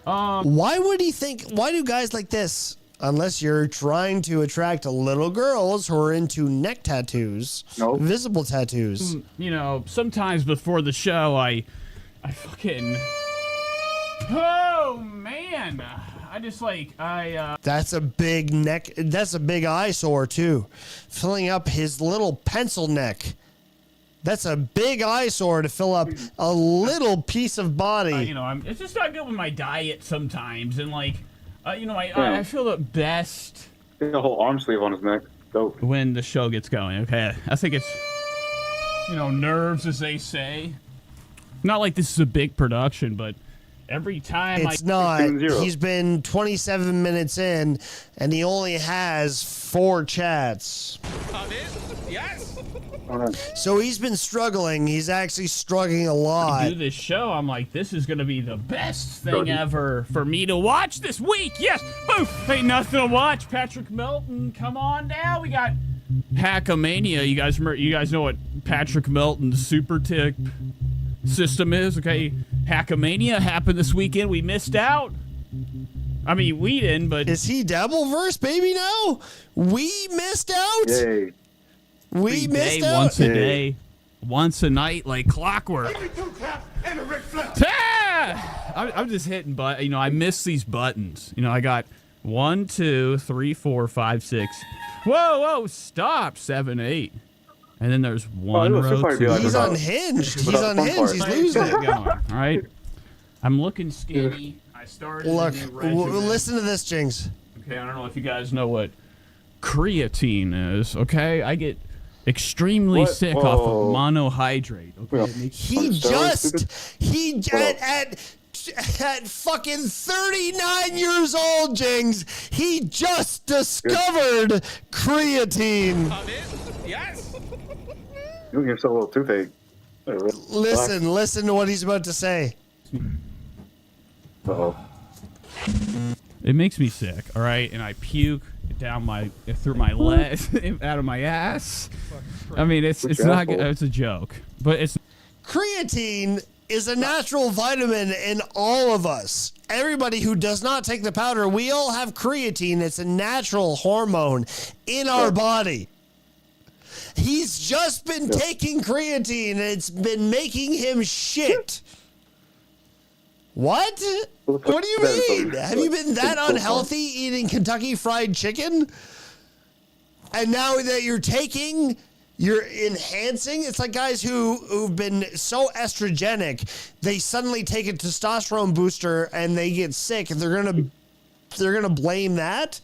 Why would he think? Why do guys like this, unless you're trying to attract little girls who are into neck tattoos, visible tattoos? You know, sometimes before the show, I fucking. Oh man. I just That's a big neck. That's a big eyesore too, filling up his little pencil neck. That's a big eyesore to fill up a little piece of body. You know, it's just not good with my diet sometimes, and I feel the best. He got a whole arm sleeve on his neck. Dope. When the show gets going. Okay, I think it's nerves, as they say. Not like this is a big production, but. Every time it's not. He's been 27 minutes in, and he only has 4 chats. Yes. So he's been struggling. He's actually struggling a lot. To do this show, I'm like, this is gonna be the best thing ever for me to watch this week. Yes, boom. Ain't nothing to watch. Patrick Melton, come on down. We got Hackamania. You guys remember? You guys know what Patrick Melton's super tip system is? Okay. Hackamania happened this weekend. We missed out. I mean, we didn't, but... Is he Dabbleverse, baby, now? We missed out? Yay. We missed out? Once a day. Once a night, like clockwork. I'm just hitting, but I miss these buttons. I got 1, 2, 3, 4, 5, 6. Whoa, stop. 7, 8. And then there's one row. He's unhinged. He's unhinged. He's losing it. All right. I'm looking skinny. I started. Look, listen to this, Jings. Okay, I don't know if you guys know what creatine is. Okay, I get extremely sick off of monohydrate. Okay, at fucking 39 years old, Jings, he just discovered creatine. Yes. You give yourself a little toothache. Listen to what he's about to say. Uh-oh. It makes me sick, all right? And I puke through my legs, out of my ass. I mean, it's not good. It's a joke, but it's... Creatine is a natural vitamin in all of us. Everybody who does not take the powder, we all have creatine. It's a natural hormone in our body. He's just been taking creatine, and it's been making him shit. What? What do you mean? Have you been that unhealthy eating Kentucky Fried Chicken? And now that you're enhancing? It's like guys who've been so estrogenic, they suddenly take a testosterone booster and they get sick, and they're gonna blame that?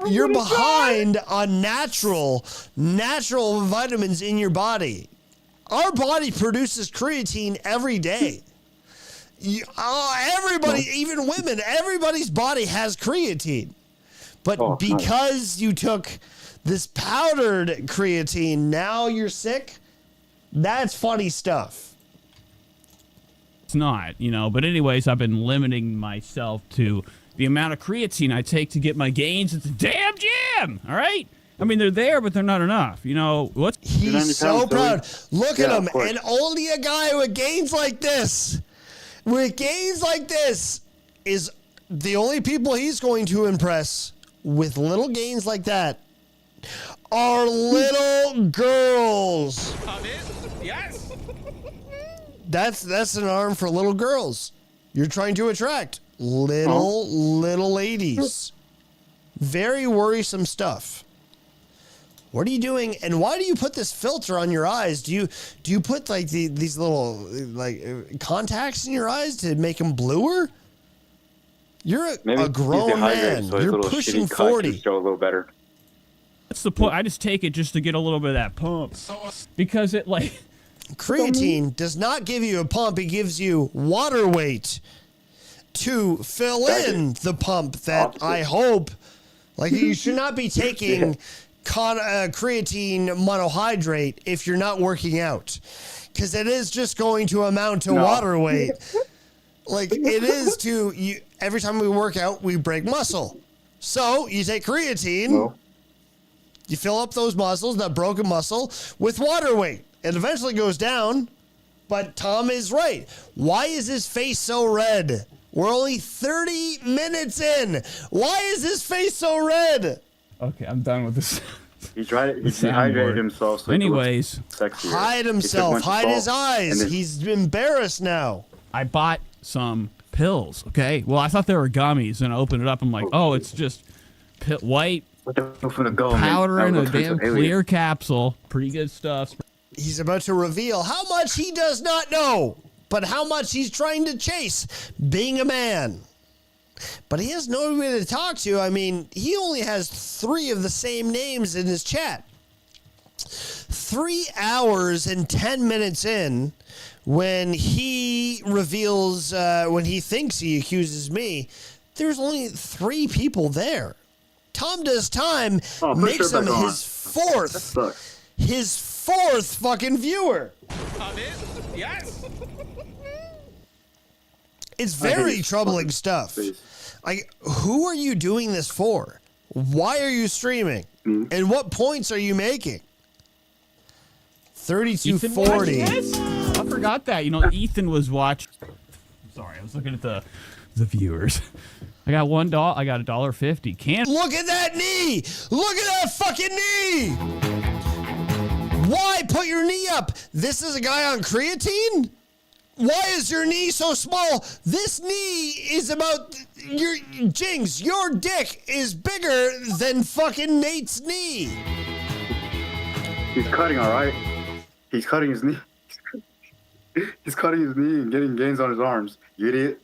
You're behind on natural vitamins in your body. Our body produces creatine every day. Everybody, even women, everybody's body has creatine. But because you took this powdered creatine, now you're sick? That's funny stuff. It's not, but anyways, I've been limiting myself to the amount of creatine I take to get my gains at the damn gym. All right? I mean, they're there, but they're not enough. He's so proud. Look at him. And only a guy with gains like this, is the only people he's going to impress with little gains like that are little girls. Yes. That's an arm for little girls. You're trying to attract little ladies. Very worrisome stuff. What are you doing? And why do you put this filter on your eyes? Do you put like these little like contacts in your eyes to make them bluer? You're a grown man. So his You're little pushing shitty cock can 40. show a little better. That's the point. I just take it just to get a little bit of that pump because it like creatine does not give you a pump. It gives you water weight to fill in the pump that I hope. Like you should not be taking creatine monohydrate if you're not working out, because it is just going to amount to water weight. Like it is to you. Every time we work out, we break muscle. So you take creatine, you fill up those muscles, that broken muscle, with water weight. It eventually goes down. But Tom is right. Why is his face so red? We're only 30 minutes in. Why is his face so red? Okay, I'm done with this. He dehydrated himself. So anyways, hide himself. Hide his eyes. He's embarrassed now. I bought some pills. Okay. Well, I thought they were gummies, and I opened it up. I'm like, oh, it's just white powder in a damn clear capsule. Pretty good stuff. He's about to reveal how much he does not know, but how much he's trying to chase being a man. But he has nobody to talk to. I mean, he only has 3 of the same names in his chat. 3 hours and 10 minutes in, when he reveals, when he thinks he accuses me, there's only 3 people there. Tom Does Time makes him his 4th fucking viewer. Yes. It's very troubling stuff. Like, who are you doing this for? Why are you streaming? And what points are you making? 3240. I forgot that. You know, Ethan was watching. Sorry, I was looking at the viewers. I got $1. I got $1.50. Can't look at that knee. Look at that fucking knee. Why put your knee up? This is a guy on creatine? Why is your knee so small? This knee is about your Jings. Your dick is bigger than fucking Nate's knee. He's cutting, all right. He's cutting his knee. He's cutting his knee and getting gains on his arms. You idiot.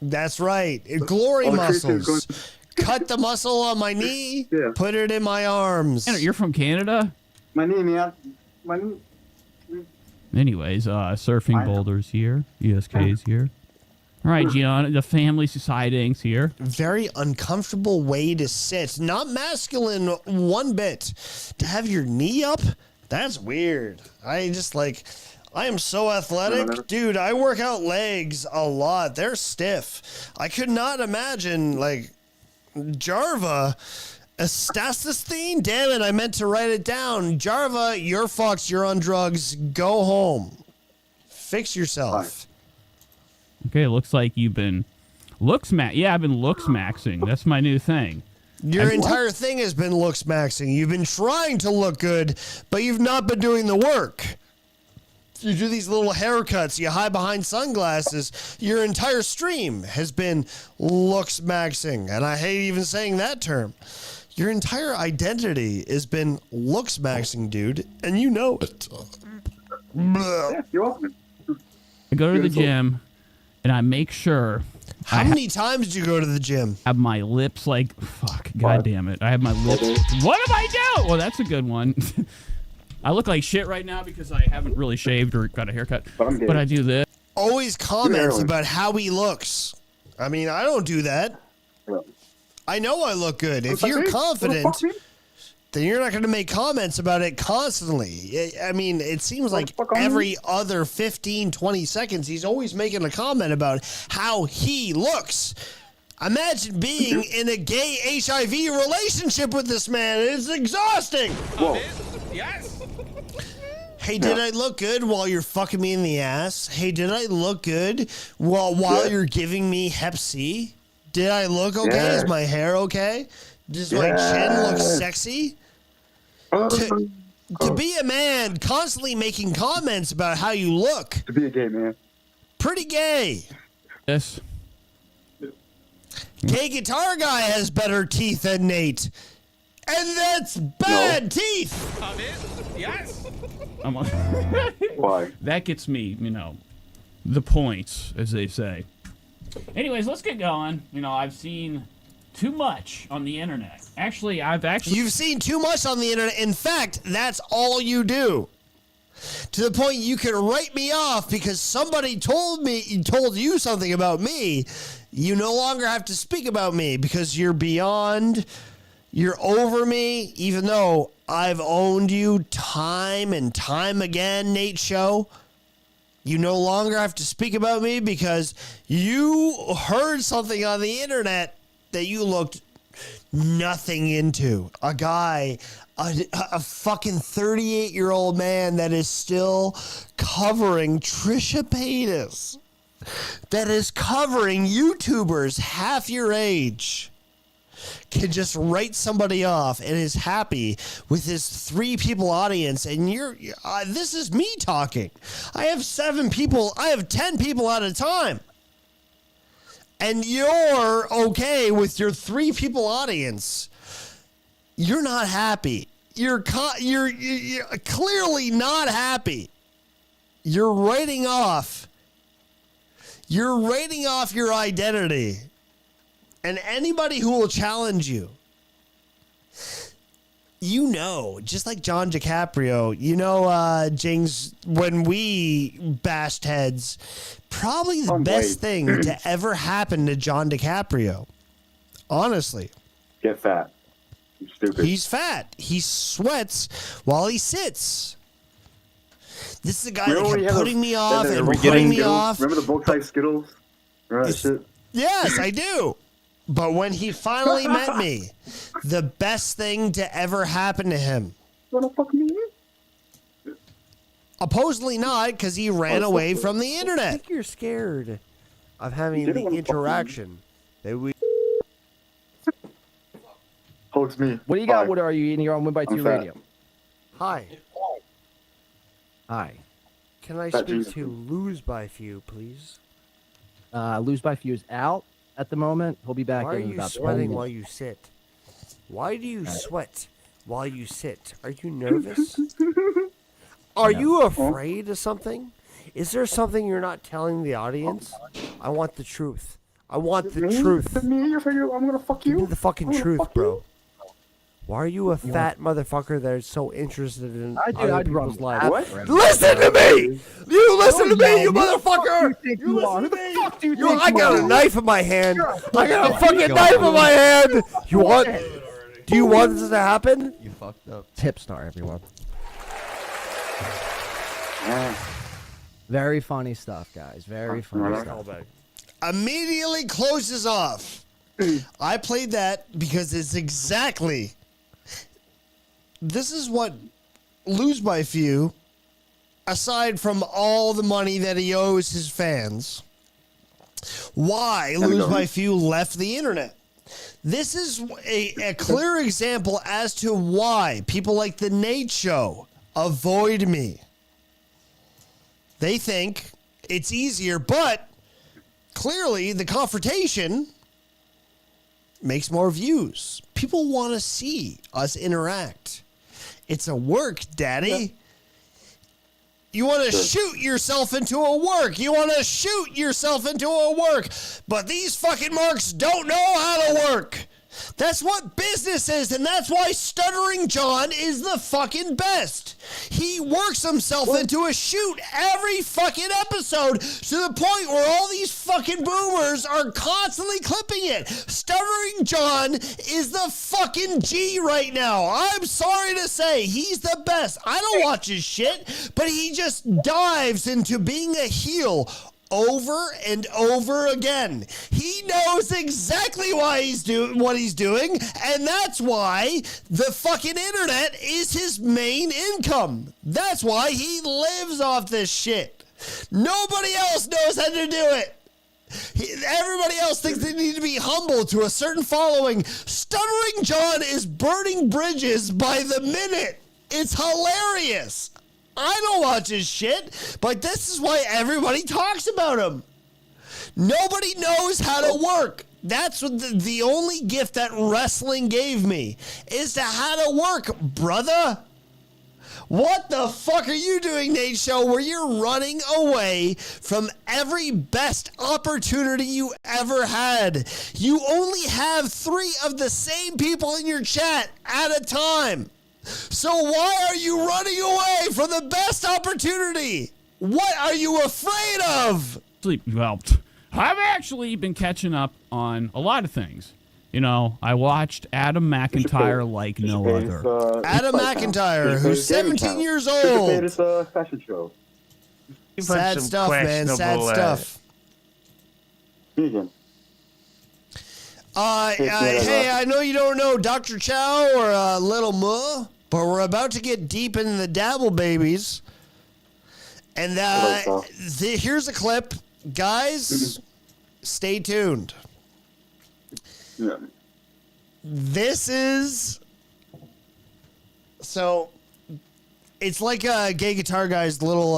That's right. Glory muscles. Cut the muscle on my knee. Put it in my arms. You're from Canada? My knee, man. My knee. Anyways, Surfing Boulders here. ESK's here. All right, Gian, the family sightings here. Very uncomfortable way to sit. Not masculine one bit. To have your knee up? That's weird. I am so athletic. Dude, I work out legs a lot. They're stiff. I could not imagine, like, Jarva... Astacisthene? Damn it, I meant to write it down. Jarva, you're fucked. You're on drugs. Go home. Fix yourself. Okay, it looks like you've been Yeah, I've been looks maxing. That's my new thing. Your entire thing has been looks maxing. You've been trying to look good, but you've not been doing the work. You do these little haircuts. You hide behind sunglasses. Your entire stream has been looks maxing. And I hate even saying that term. Your entire identity has been looks maxing, dude, and you know it. You're welcome. I go to the gym, and I make sure. How many times did you go to the gym? Have my lips like fuck. God damn it! I have my lips. What am I doing? Well, that's a good one. I look like shit right now because I haven't really shaved or got a haircut. But I do this. Always comments about how he looks. I mean, I don't do that. I know I look good. If you're confident, then you're not going to make comments about it constantly. I mean, it seems like every other 15, 20 seconds, he's always making a comment about how he looks. Imagine being in a gay HIV relationship with this man. It's exhausting. Whoa. Yes. Hey, did I look good while you're fucking me in the ass? Hey, did I look good while you're giving me Hep C? Did I look okay? Is my hair okay? Does my chin look sexy? To be a man constantly making comments about how you look. To be a gay man. Pretty gay. Yes. Gay guitar guy has better teeth than Nate. And that's bad teeth. Yes. Why? That gets me, the points, as they say. Anyways, let's get going. I've seen too much on the internet. Actually, You've seen too much on the internet. In fact, that's all you do. To the point you can write me off because somebody told you something about me. You no longer have to speak about me because you're over me, even though I've owned you time and time again, Nate Show. You no longer have to speak about me because you heard something on the internet that you looked nothing into. A guy, a fucking 38-year-old man that is still covering Trisha Paytas, that is covering YouTubers half your age, can just write somebody off and is happy with his 3 people audience. And this is me talking. I have 7 people. I have 10 people at a time. And you're okay with your 3 people audience. You're not happy. You're clearly not happy. You're writing off your identity. And anybody who will challenge you, just like John DiCaprio, Jings, when we bashed heads, probably the best thing to ever happen to John DiCaprio. Honestly. Get fat. You stupid. He's fat. He sweats while he sits. This is a guy that kept putting me off and putting me off. Remember the bulk type Skittles? Remember that shit? Yes, I do. But when he finally met me, the best thing to ever happen to him. What the fuck me? Supposedly not, because he ran away from the internet. I think you're scared of having the interaction that we. Holds me. What do you got? What are you eating? You're on Win by 2 Radio. Hi. Hi. Can I speak to Lose by Few, please? Lose by Few is out at the moment. He'll be back Why are in you about sweating 10 minutes. while you sit? Why do you sweat while you sit? Are you nervous? Are you afraid of something? Is there something you're not telling the audience? I want the truth. I want the truth. I'm gonna fuck you. Give me the fucking truth, bro. Why are you a fat motherfucker that is so interested in other people's lives? What? Listen to me! You listen to me, you motherfucker! You listen to me! I got a knife in my hand. I got a fucking knife in my hand. Do you want this to happen? You fucked up. Tipstar, everyone. Very funny stuff, guys. Very funny stuff. Immediately closes off. I played that because it's exactly. This is what Lose by Few, aside from all the money that he owes his fans, why Lose by Few left the internet. This is a clear example as to why people like The Nate Show avoid me. They think it's easier, but clearly the confrontation makes more views. People want to see us interact. It's a work, Daddy. You want to shoot yourself into a work. You want to shoot yourself into a work. But these fucking marks don't know how to work. That's what business is, and that's why Stuttering John is the fucking best. He works himself into a shoot every fucking episode to the point where all these fucking boomers are constantly clipping it. Stuttering John is the fucking G right now. I'm sorry to say, he's the best. I don't watch his shit, but he just dives into being a heel over and over again. He knows exactly why he's doing what he's doing, and that's why the fucking internet is his main income. That's why he lives off this shit. Nobody else knows how to do it. Everybody else thinks they need to be humble to a certain following. Stuttering John is burning bridges by the minute. It's hilarious. I don't watch his shit, but this is why everybody talks about him. Nobody knows how to work. That's what the only gift that wrestling gave me is to how to work, brother. What the fuck are you doing, Nate Show, where you're running away from every best opportunity you ever had? You only have 3 of the same people in your chat at a time. So why are you running away from the best opportunity? What are you afraid of? Well, I've actually been catching up on a lot of things. You know, I watched Adam McIntyre like no other. Adam McIntyre, who's 17 years old. It's a fashion show. Sad stuff, man. Sad stuff. Vegan. Hey, I know you don't know Dr. Chow or Little Muh, but we're about to get deep into the Dabble Babies. And here's a clip. Guys, stay tuned. Yeah. This is... So, it's like a Gay Guitar Guy's little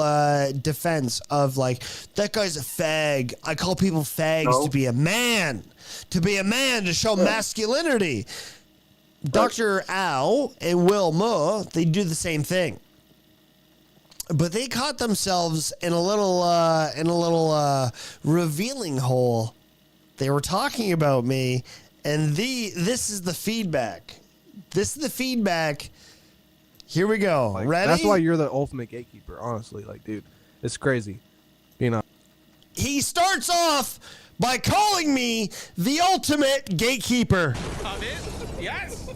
defense of like, that guy's a fag. I call people fags to be a man. To be a man, to show masculinity. Dr. Al and Will Muh, they do the same thing. But they caught themselves in a little revealing hole. They were talking about me, and this is the feedback. This is the feedback. Here we go. Like, Ready? That's why you're the ultimate gatekeeper, honestly. Like, dude, it's crazy. You know. He starts off by calling me the ultimate gatekeeper. Yes.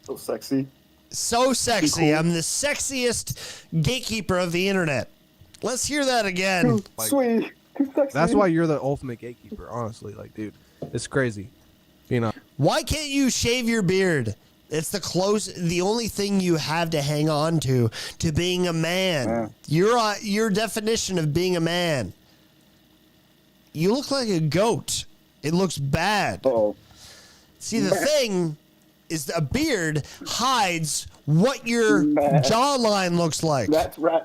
So sexy. So sexy. Cool. I'm the sexiest gatekeeper of the internet. Let's hear that again. Sweet. That's why you're the ultimate gatekeeper, honestly. Like, dude, it's crazy. You know. Why can't you shave your beard? It's the only thing you have to hang on to being a man. Yeah. Your definition of being a man. You look like a goat. It looks bad. Uh-oh. See, the thing is a beard hides what your jawline looks like. That's right.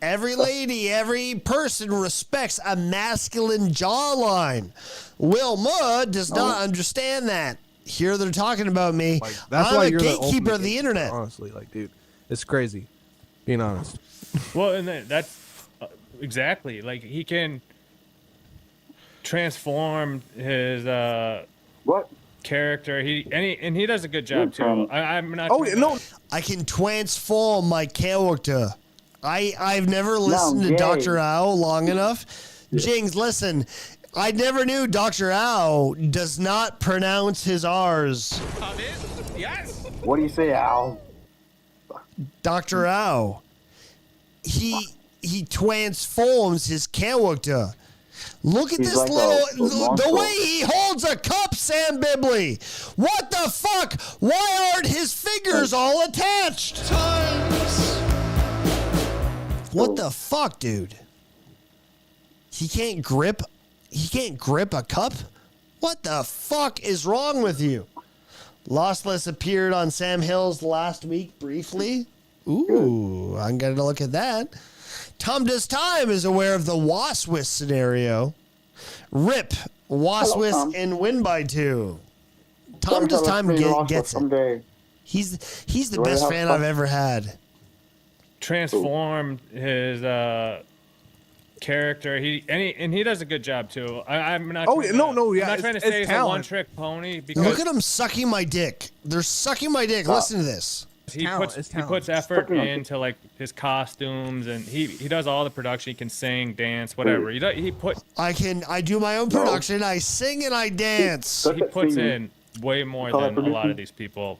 Every lady, every person respects a masculine jawline. Will Muh does not understand that. Here they're talking about me. Like, that's I'm why a you're the gatekeeper ultimate of the gatekeeper, internet. honestly. Like, dude, it's crazy. Being honest. Well, and that's exactly like he can transform his character. He does a good job too. I'm not. Oh no! I can transform my character. I've never listened to Dr. Ao long enough. Jings, listen. I never knew Dr. Ao does not pronounce his R's. Yes. What do you say, Al? Dr. Ao. He transforms his character. Look at He's this like the way he holds a cup, Sam Bibley. What the fuck? Why aren't his fingers all attached? What the fuck, dude? He can't grip a cup? What the fuck is wrong with you? Lostless appeared on Sam Hills last week briefly. Ooh, I'm gonna look at that. Tom Does Time is aware of the Waswis scenario. Rip, Waswis and win by 2. Tom Does Time gets it. He's the best fan I've ever had. Transformed his character. He does a good job too. I'm not. Oh, no, yeah. I'm not trying to say he's a one-trick pony. Because Look at him sucking my dick. They're sucking my dick. Listen to this. He puts effort into like his costumes, and he does all the production. He can sing, dance, whatever. I do my own production. I sing and I dance. He puts in way more than a lot of these people,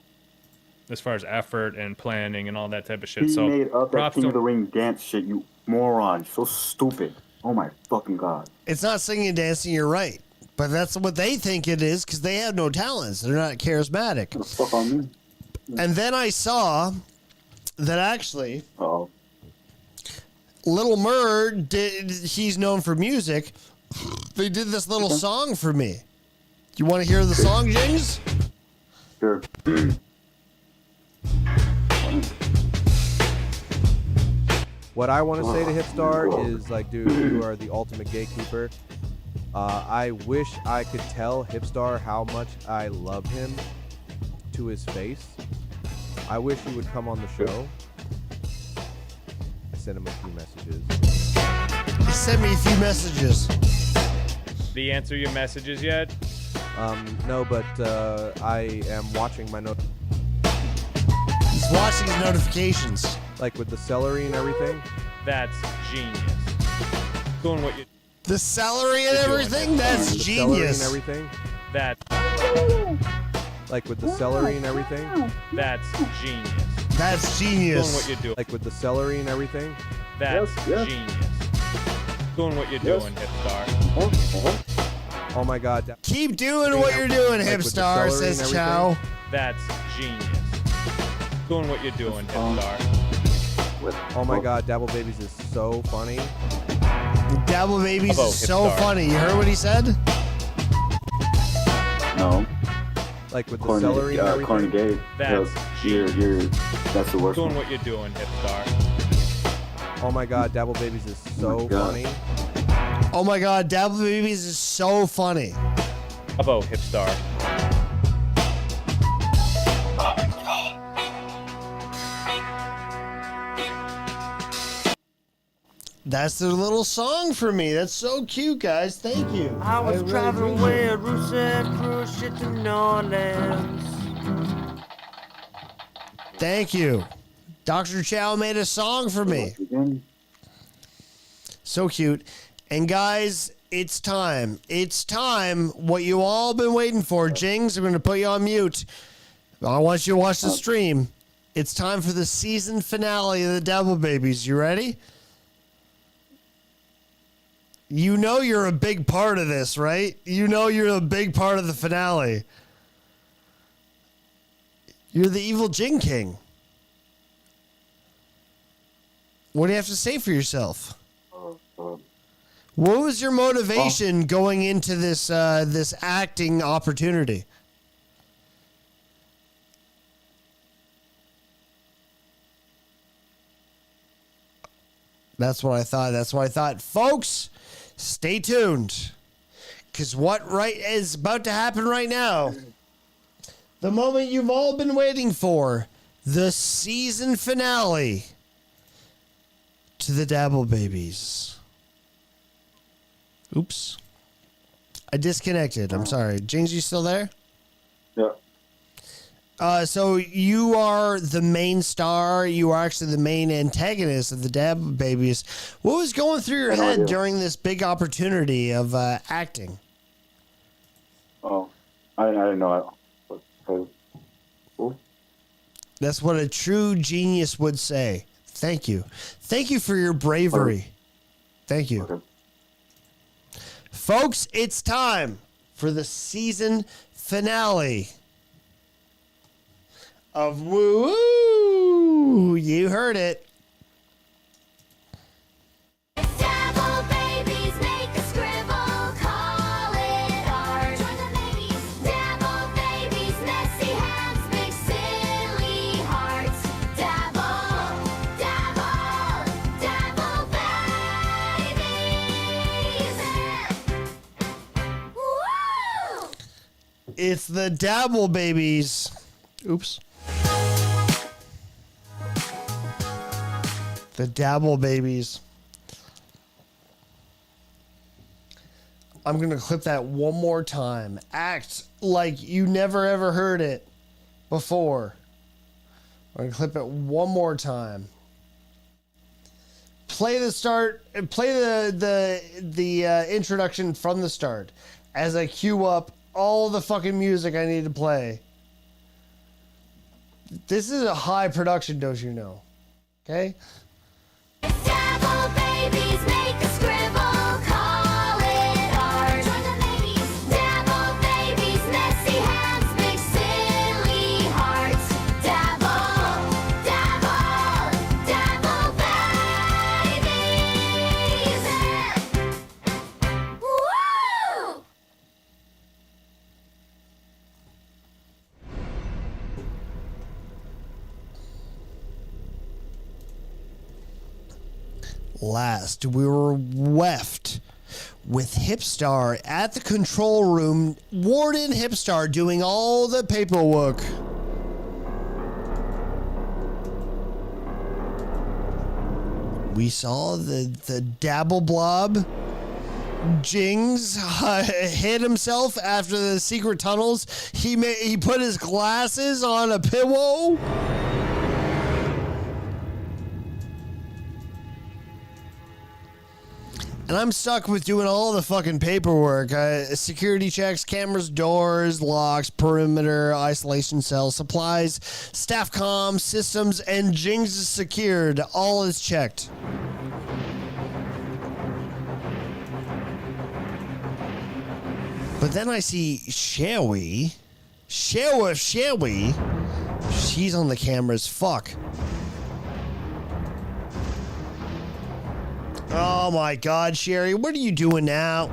as far as effort and planning and all that type of shit. He So made up that props King to of the Ring dance shit, you moron. So stupid. Oh my fucking god. It's not singing and dancing, you're right. But that's what they think it is because they have no talents. They're not charismatic. Fuck on me. And then I saw that actually, Little Mur he's known for music. They did this little song for me. You want to hear the song, James? Sure. What I want to say to Hipstar is, like, dude, you are the ultimate gatekeeper. I wish I could tell Hipstar how much I love him to his face. I wish he would come on the show. I sent him a few messages. He sent me a few messages. Did he answer your messages yet? No, but I am watching my He's watching his notifications. Like with the celery and everything. That's genius. Doing what you. The celery and everything? That's the genius. Celery and everything. That's. Like with the celery and everything. That's genius. That's genius. Doing what you're doing. Like with the celery and everything. That's genius. Doing what you're doing, Hipstar. Oh my God. Keep doing what you're doing, Like with the Hipstar, celery and says everything. Chow. That's genius. Doing what you're doing, Hipstar. Oh my God, Dabble Babies is so funny. Dabble Babies Hello, is so Hipstar. funny. You heard what he said? No. Like with the celery and everything. Corny gay. That's That's the worst Doing one. what you're doing, Hipstar. Oh my God, Dabble Babies is so God. funny. Oh my God, Dabble Babies is so funny. About Hipstar. That's their little song for me. That's so cute, guys. Thank you. I was really traveling appreciate with Rusev cruise ship to New Orleans. Thank you. Dr. Chow made a song for me. So cute. And guys, it's time. It's time. What you all been waiting for. Jings, I'm going to put you on mute. I want you to watch the stream. It's time for the season finale of the Dabble Babies. You ready? You know you're a big part of this, right? You know you're a big part of the finale. You're the evil Jing King. What do you have to say for yourself? What was your motivation going into this this acting opportunity? That's what I thought. That's what I thought. Folks, stay tuned. Because what is about to happen right now, the moment you've all been waiting for, the season finale to the Dabble Babies. Oops. I disconnected. I'm sorry. James, you still there? Yeah. So you are the main star. You are actually the main antagonist of the Dabble Babies. What was going through your head during this big opportunity of acting? Oh, I didn't know. That's what a true genius would say. Thank you. Thank you for your bravery. Thank you. Okay. Folks, it's time for the season finale of Woo! You heard it. Dabble Babies, make a scribble, call it art. Join the babies. Dabble Babies, messy hands, big silly hearts. Dabble, dabble, dabble babies. Woo! It's the Dabble Babies. Oops. The Dabble Babies. I'm going to clip that one more time. Act like you never ever heard it before. I'm going to clip it one more time. Play the start, play the introduction from the start as I cue up all the fucking music I need to play. This is a high production, don't you know? Okay? Dabble Babies, make a scribble, call it art. Join the babies. Dabble Babies, messy hands, big silly hearts. Dabble, dabble, dabble last, we were left with Hipstar at the control room, Warden Hipstar doing all the paperwork. We saw the Dabble Blob Jings hit himself after the secret tunnels. He put his glasses on a pillow. And I'm stuck with doing all the fucking paperwork. Security checks, cameras, doors, locks, perimeter, isolation cells, supplies, staff comms, systems, and Jings is secured. All is checked. But then I see Shelly. Shelly. She's on the cameras. Fuck. Oh my God, Sherry, what are you doing now?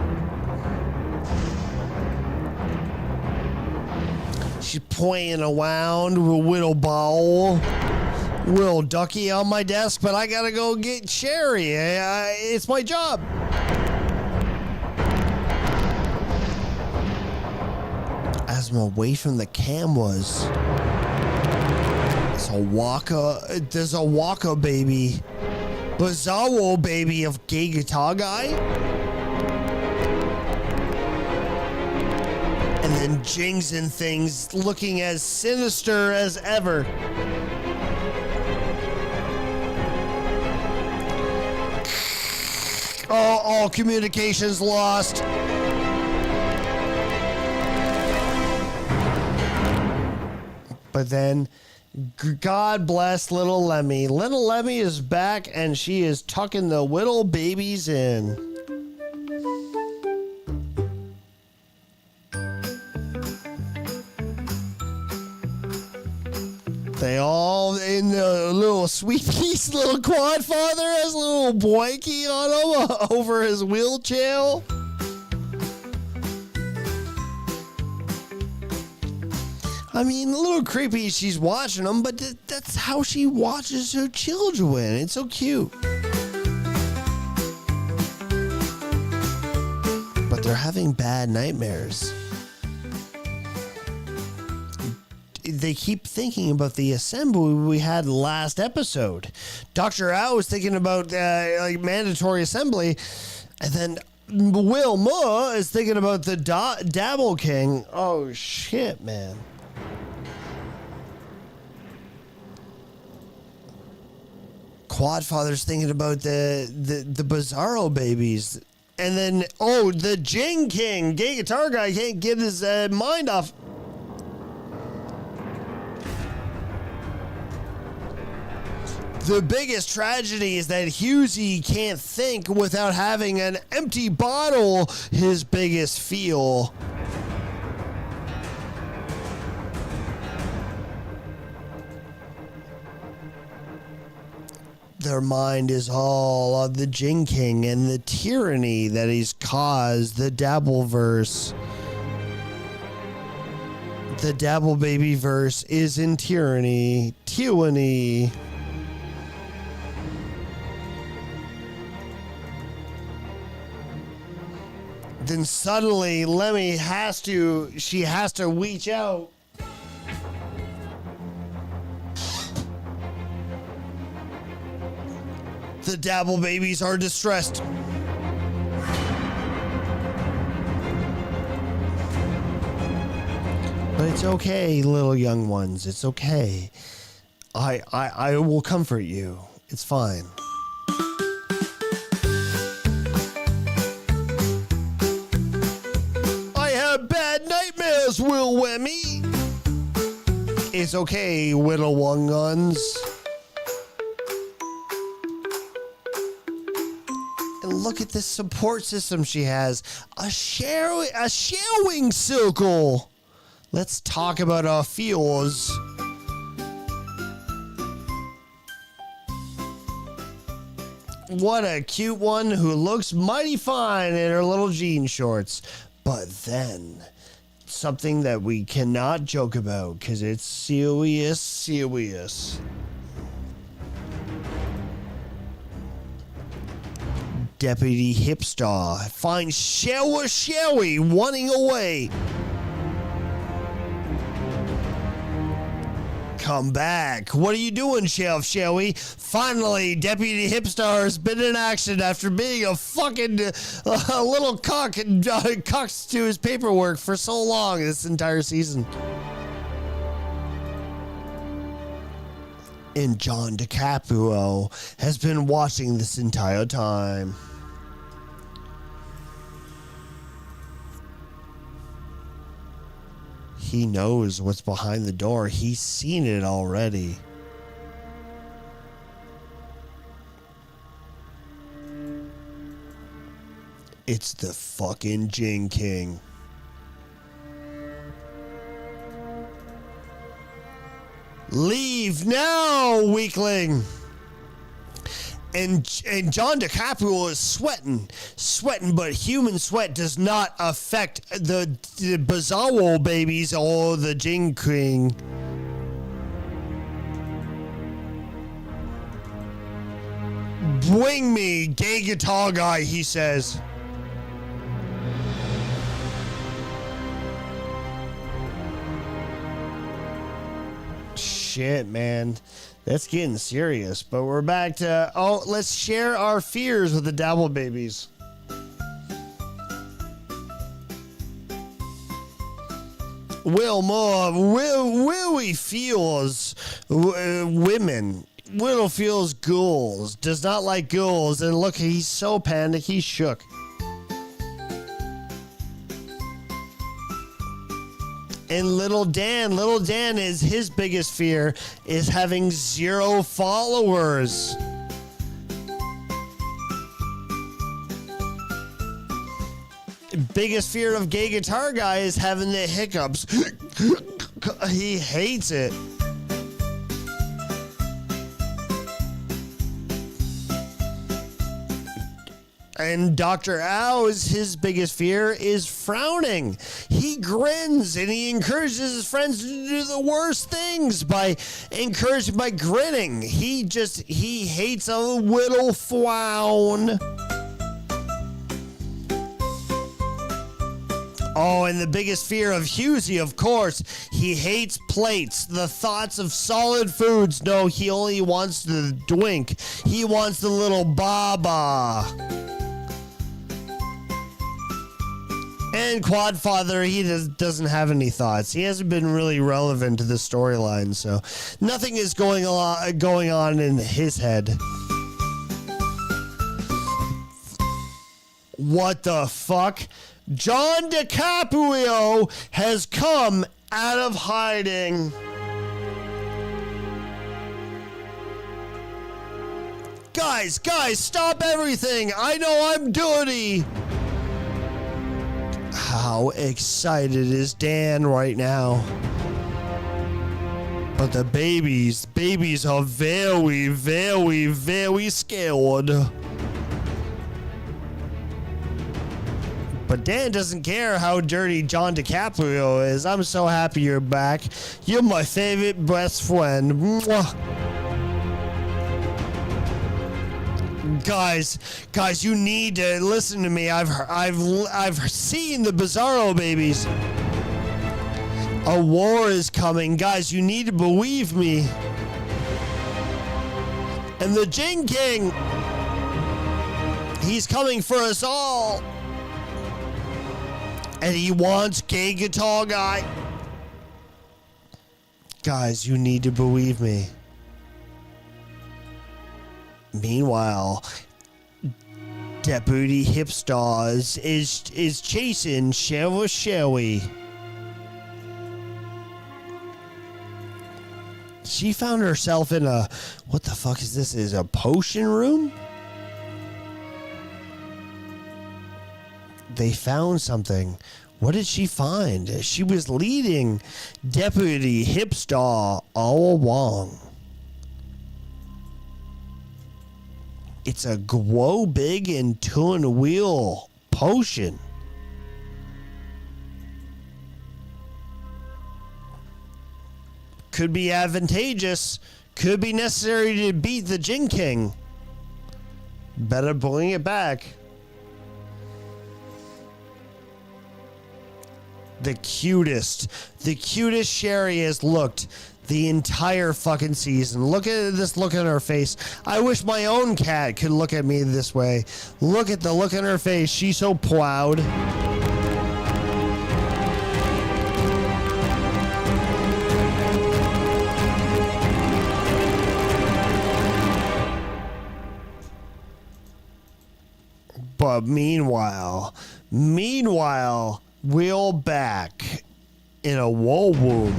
She's playing around with a little ball, little ducky on my desk, but I gotta go get Sherry. It's my job. As I'm away from the cameras, there's a Waka baby. Bizarro baby of Gay Guitar Guy. And then Jings and things looking as sinister as ever. Oh, all communications lost. But then, God bless little Lemmy. Little Lemmy is back and she is tucking the little babies in. They all in the little sweeties. Little Quadfather has a little blankie on him over his wheelchair. I mean, a little creepy she's watching them, but that's how she watches her children. It's so cute. But they're having bad nightmares. They keep thinking about the assembly we had last episode. Dr. Al was thinking about like mandatory assembly, and then Will Moore is thinking about the Dabble King. Oh, shit, man. Quadfather's thinking about the Bizarro babies. And then, the Jing King, Gay Guitar Guy, can't get his mind off. The biggest tragedy is that Husey can't think without having an empty bottle his biggest feel. Their mind is all on the Jing King and the tyranny that he's caused, the Dabbleverse. The Dabble Baby verse is in tyranny. Tyranny. Then suddenly Lemmy has to reach out. The Dabble babies are distressed. But it's okay, little young ones. It's okay. I will comfort you. It's fine. I have bad nightmares, Will Wemmy. It's okay, little young ones. And look at this support system she has. A sharing circle. Let's talk about our feels. What a cute one who looks mighty fine in her little jean shorts. But then, something that we cannot joke about because it's serious. Deputy Hipstar finds Shelly running away. Come back. What are you doing, Sheriff Shelly? Finally, Deputy Hipstar has been in action after being a fucking little cock and cocks to his paperwork for so long this entire season. And John DiCaprio has been watching this entire time. He knows what's behind the door. He's seen it already. It's the fucking Jing King. Leave now, weakling! And John DiCaprio is sweating, but human sweat does not affect the Bizarro babies or the Jing King. Bring me gay guitar guy, he says. Shit, man. That's getting serious, but we're back to, let's share our fears with the Dabble Babies. Willie feels women. Willie feels ghouls. Does not like ghouls. And look, he's so panicked, he's shook. And Little Dan is his biggest fear is having 0 followers. Biggest fear of gay guitar guy is having the hiccups. He hates it. And Dr. Ow's, his biggest fear is frowning. He grins and he encourages his friends to do the worst things by grinning. He hates a little frown. Oh, and the biggest fear of Husey, of course, he hates plates, the thoughts of solid foods. No, he only wants the drink. He wants the little baba. And Quadfather, he doesn't have any thoughts. He hasn't been really relevant to the storyline, so nothing is going on in his head. What the fuck? John DiCaprio has come out of hiding. Guys, stop everything. I know I'm dirty. How excited is Dan right now? But the babies are very, very, very scared. But Dan doesn't care how dirty John DiCaprio is. I'm so happy you're back. You're my favorite best friend. Mwah. Guys, you need to listen to me. I've seen the Bizarro babies. A war is coming. Guys, you need to believe me. And the Jing King, he's coming for us all. And he wants gay guitar guy. Guys, you need to believe me. Meanwhile, Deputy Hipstars is chasing Shelly. She found herself in a, what the fuck is this? Is a potion room? They found something. What did she find? She was leading Deputy Hipstar all along. It's a grow big and turn wheel potion. Could be advantageous. Could be necessary to beat the Jing King. Better bring it back. The cutest Sherry has looked the entire fucking season. Look at this look on her face. I wish my own cat could look at me this way. Look at the look on her face. She's so proud. But meanwhile, we're back in a war room.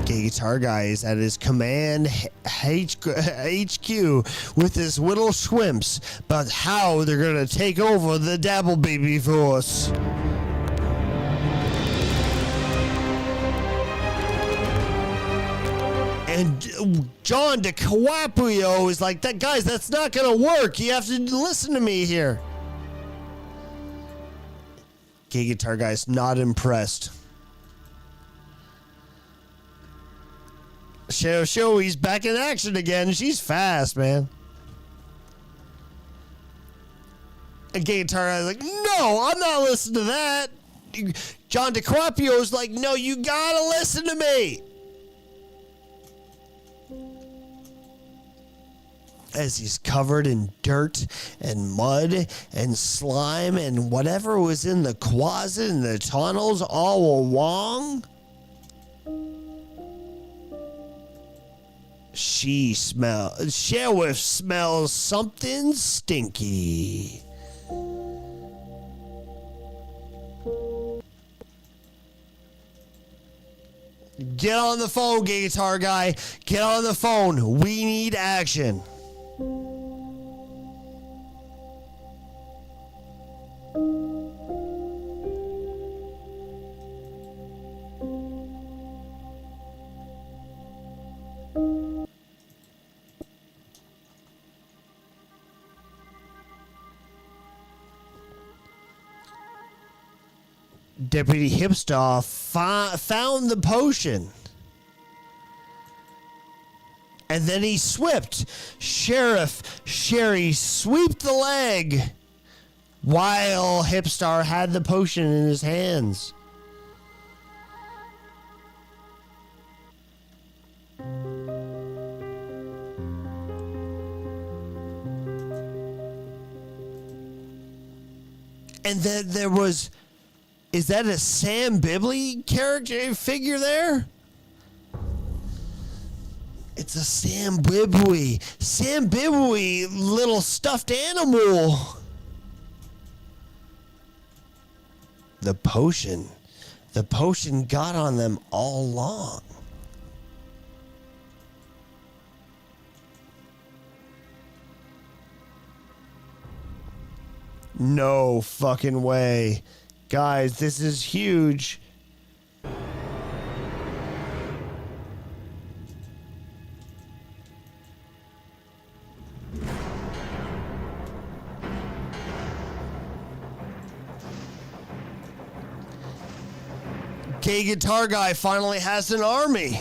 Gay Guitar Guy is at his command HQ with his little shrimps about how they're gonna take over the Dabble Baby force. And John DiCaprio is like, "That guys, that's not gonna work. You have to listen to me here." Gay Guitar Guy's not impressed. Show, he's back in action again. She's fast, man. And Gay Guitar Guy's like, "No, I'm not listening to that." John DiCaprio's like, "No, you gotta listen to me." As he's covered in dirt and mud and slime and whatever was in the closet and the tunnels all along. Sheriff smells something stinky. Get on the phone, Gay Guitar Guy. Get on the phone. We need action. Deputy Hipstar found the potion. And then he swept. Sheriff Sherry swept the leg while Hipstar had the potion in his hands. And then there was... Is that a Sam Bibley character figure there? It's a Sam Bibley. Sam Bibley, little stuffed animal. The potion. The potion got on them all along. No fucking way. Guys, this is huge. Gay Guitar Guy finally has an army.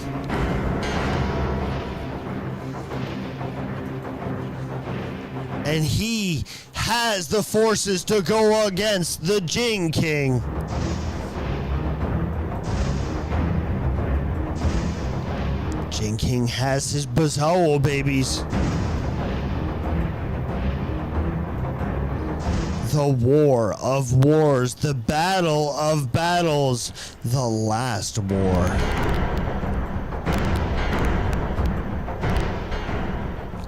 And he has the forces to go against the Jing King. Jing King has his Bizarro babies. The war of wars, the battle of battles, the last war.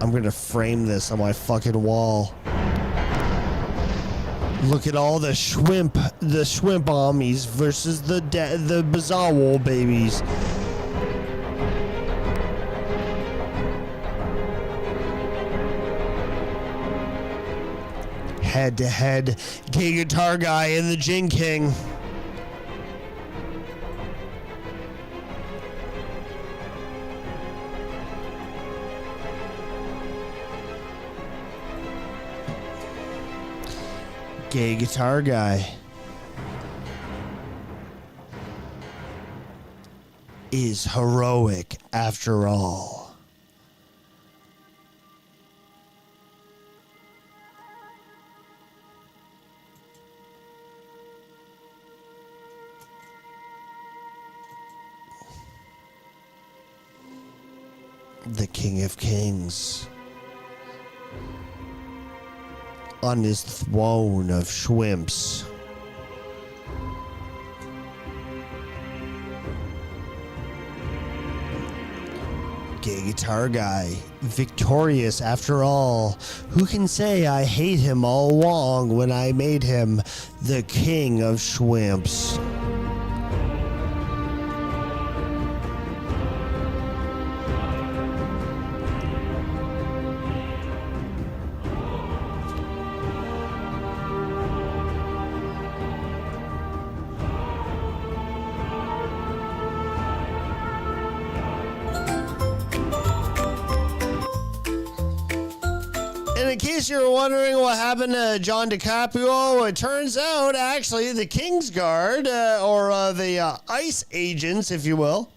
I'm gonna frame this on my fucking wall. Look at all the shrimp armies versus the Bizarro babies. Head to head, Gay Guitar Guy and the Jing King. Gay Guitar Guy is heroic after all. The King of Kings on his throne of shrimps. Gay guitar guy, victorious after all. Who can say I hate him all along when I made him the king of shrimps? In case you're wondering what happened to John DiCaprio, it turns out actually the Kingsguard, or the ICE agents, if you will,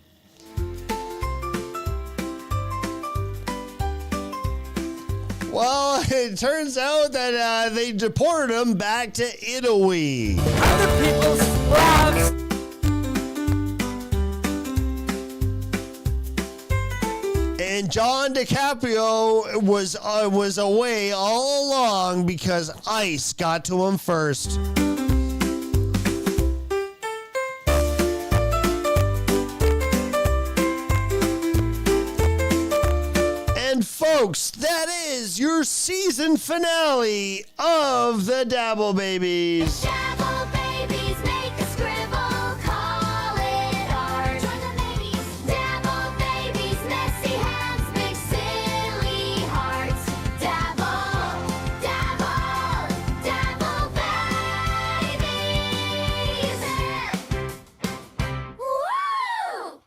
well, it turns out that they deported him back to Italy. Other people's lives. And John DiCaprio was away all along because ICE got to him first. And folks, that is your season finale of the Dabble Babies. Dabble babies make a scribble, call it art. Join the babies. Dabble babies, messy hands, big silly hearts. Dabble, dabble, dabble babies. Woo!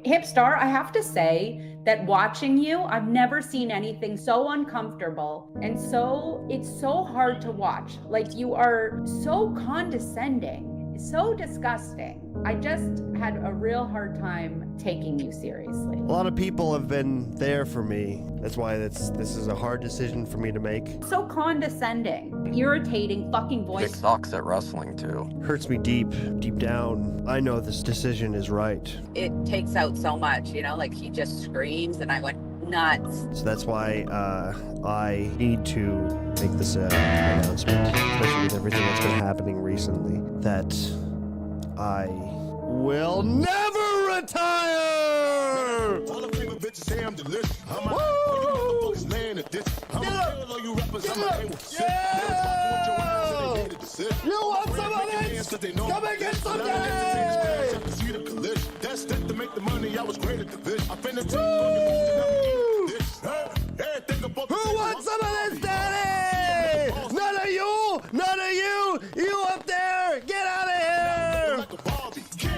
Hipstar, I have to say that watching you, I've never seen anything so uncomfortable and it's so hard to watch. Like, you are so condescending, so disgusting. I just had a real hard time taking you seriously. A lot of people have been there for me. That's why this is a hard decision for me to make. So condescending, irritating fucking voice. Dick sucks at wrestling too. Hurts me deep down. I know this decision is right. It takes out so much, you know, like he just screams and I went nuts. So that's why I need to make this announcement, especially with everything that's been happening recently, that I will never retire! All the favorite bitches say I'm delicious. I'm a motherfuckers laying a ditch. I'm a real all you rappers, I'm a You want some of this? Come and get some That's it to make the money. I was great at the bitch. I finna take Who wants some of this, Daddy? None of you! None of you! You up there! Get out of here!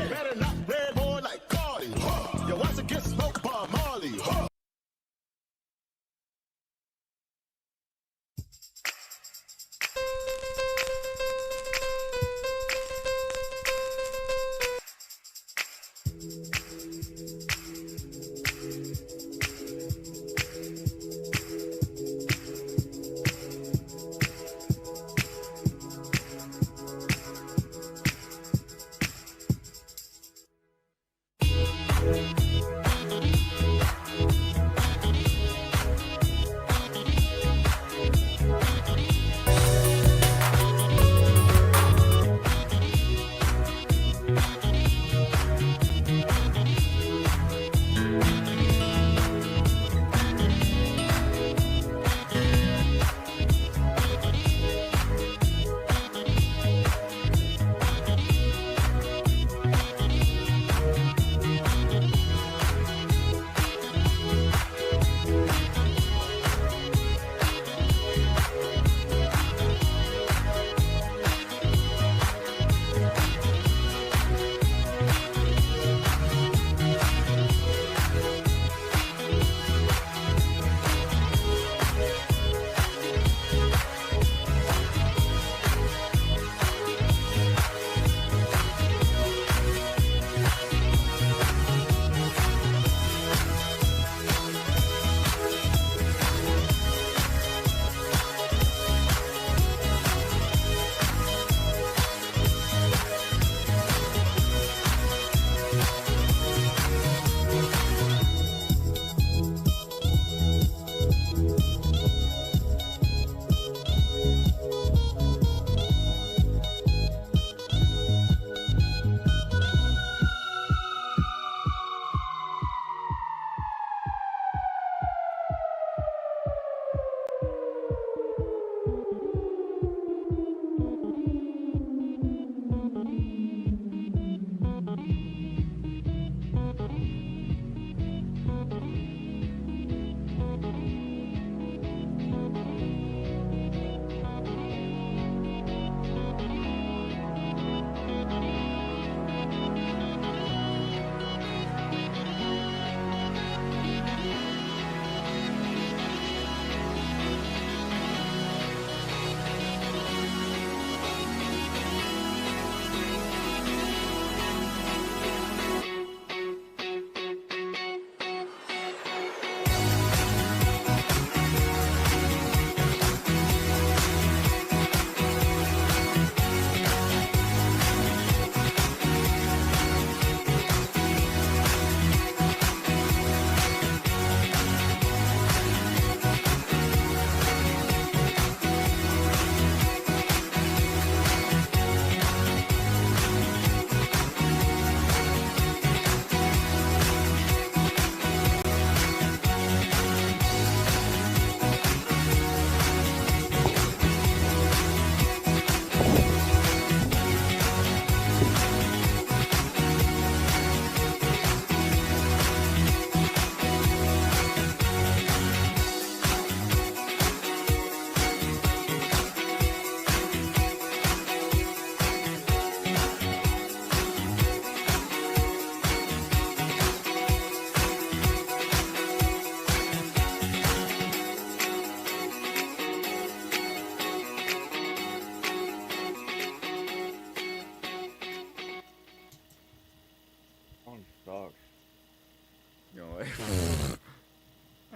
Better not red boy like Cardi. Yo, watch it get smoked by Marley.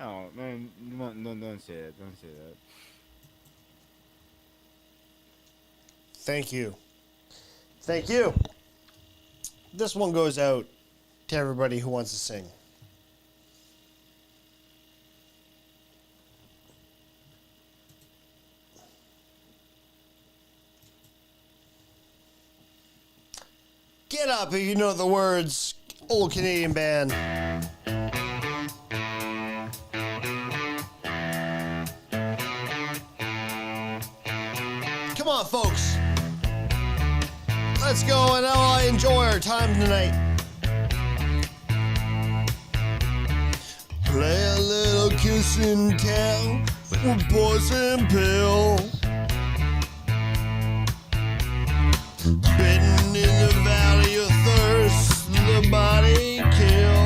Oh man, don't say that. Don't say that. Thank you. Thank you. This one goes out to everybody who wants to sing. Get up if you know the words. Old Canadian band. Come on, folks. Let's go and all enjoy our time tonight. Play a little kiss and tell with poison pill. Bitten in the valley of thirst, the body kill.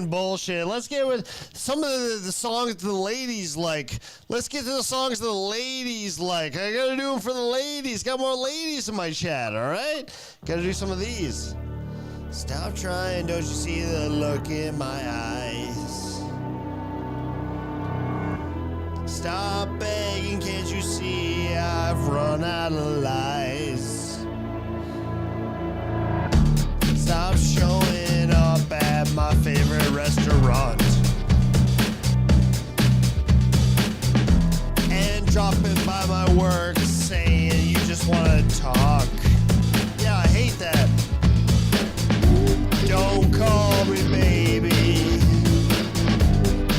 Bullshit. Let's get with some of the songs the ladies like. Let's get to the songs the ladies like. I gotta do them for the ladies. Got more ladies in my chat, all right? Gotta do some of these. Stop trying, don't you see the look in my eyes? Stop begging, can't you see I've run out of lies? Stop showing up at my favorite restaurant and dropping by my work saying you just want to talk. Yeah, I hate that. Don't call me baby.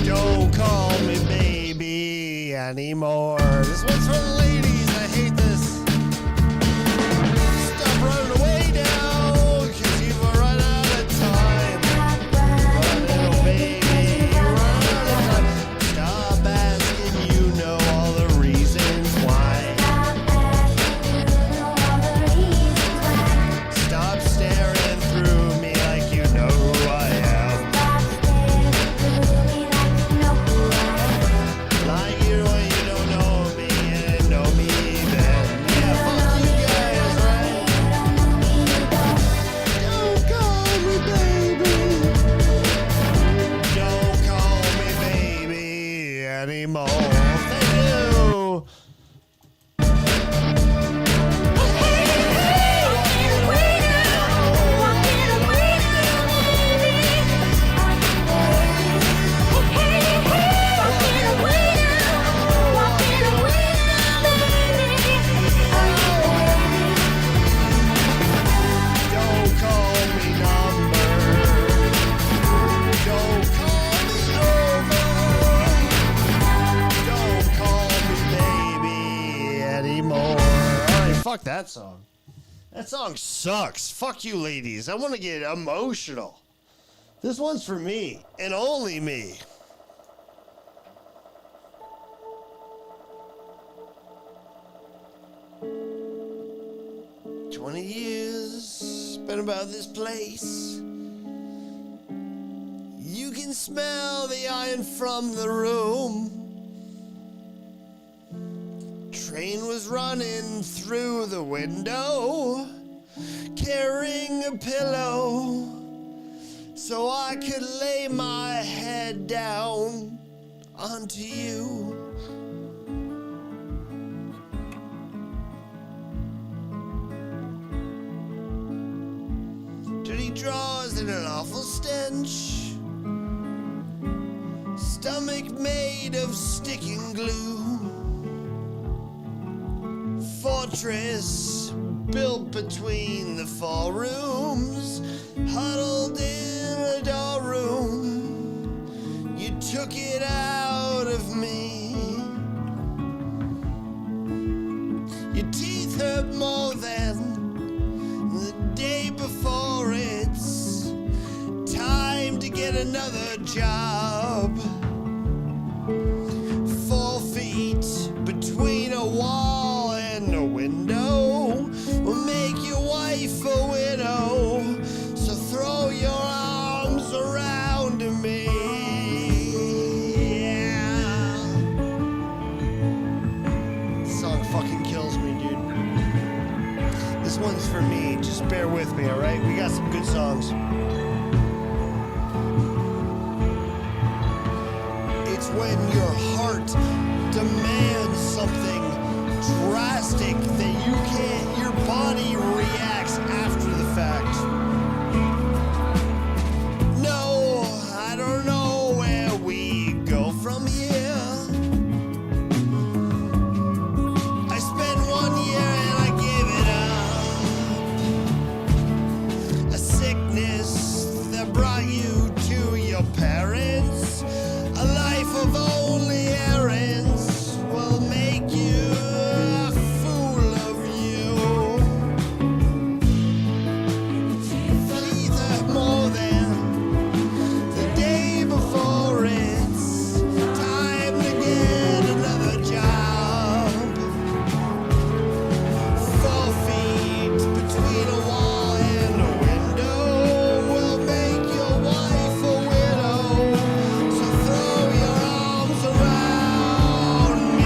Don't call me baby anymore. This one's for the ladies. I hate this. Stop running away now, 'cause you've run out of time. Running baby, run out of time. Stop asking, you know all the reasons why. Stop staring through me like you know who I am. Like you know you don't know me and know me then. Yeah, fuck you guys, right? Don't call me baby. Don't call me baby anymore. Thank you. Don't call me number. Don't call me over. Don't call me baby anymore. Alright, fuck that song. That song sucks. Fuck you ladies. I want to get emotional. This one's for me and only me. "20 years been about this place. You can smell the iron from the room. Train was running through the window, carrying a pillow so I could lay my head down onto you. Dirty drawers and an awful stench. Stomach made of sticking glue. Fortress built between the 4 rooms. Huddled in a door room. You took it out of me. Your teeth hurt more than the day before. It's time to get another job. 4 feet between a wall and a window will make your wife a widow. So throw your arms around me. Yeah. This song fucking kills me, dude. This one's for me. Just bear with me, alright? We got some good songs. It's when your heart demands something drastic that you can't, your body reacts after the fact. No, I don't know where we go from here. I spent 1 year and I gave it up. A sickness that brought you to your parents. A life of only errands will make you a fool of you. Teeth hurt more than the day before. It's time to get another job. 4 feet between a wall and a window will make your wife a widow. So throw your arms around me.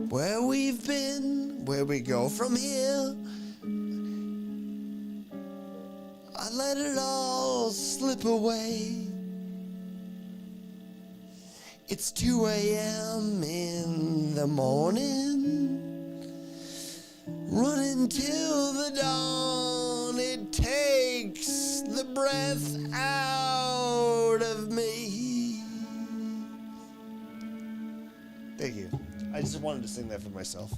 Where we've been, where we go from here. I let it all slip away. It's 2 a.m. in the morning. Running till the dawn. It takes the breath out of me. Thank you. I just wanted to sing that for myself.